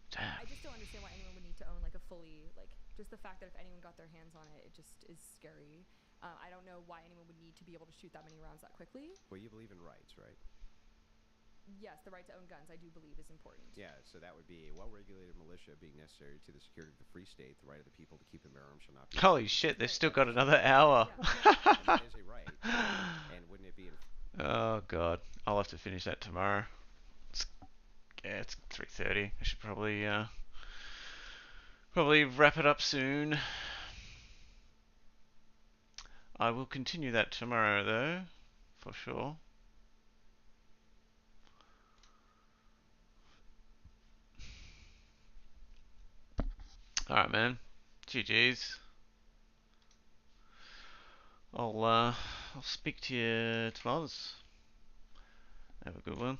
Damn. I just don't understand why anyone would need to own like a fully like just the fact that if anyone got their hands on it, it just is scary. I don't know why anyone would need to be able to shoot that many rounds that quickly. Well, you believe in rights, right? Yes, the right to own guns I do believe is important. Yeah, so that would be a well-regulated militia being necessary to the security of the free state. The right of the people to keep and bear arms shall not be. Holy shit, they've still got another hour. And that is a right. And wouldn't it be? Oh god, I'll have to finish that tomorrow. It's 3:30. I should probably wrap it up soon. I will continue that tomorrow though, for sure. Alright, man. GG's. I'll speak to you tomorrow. Have a good one.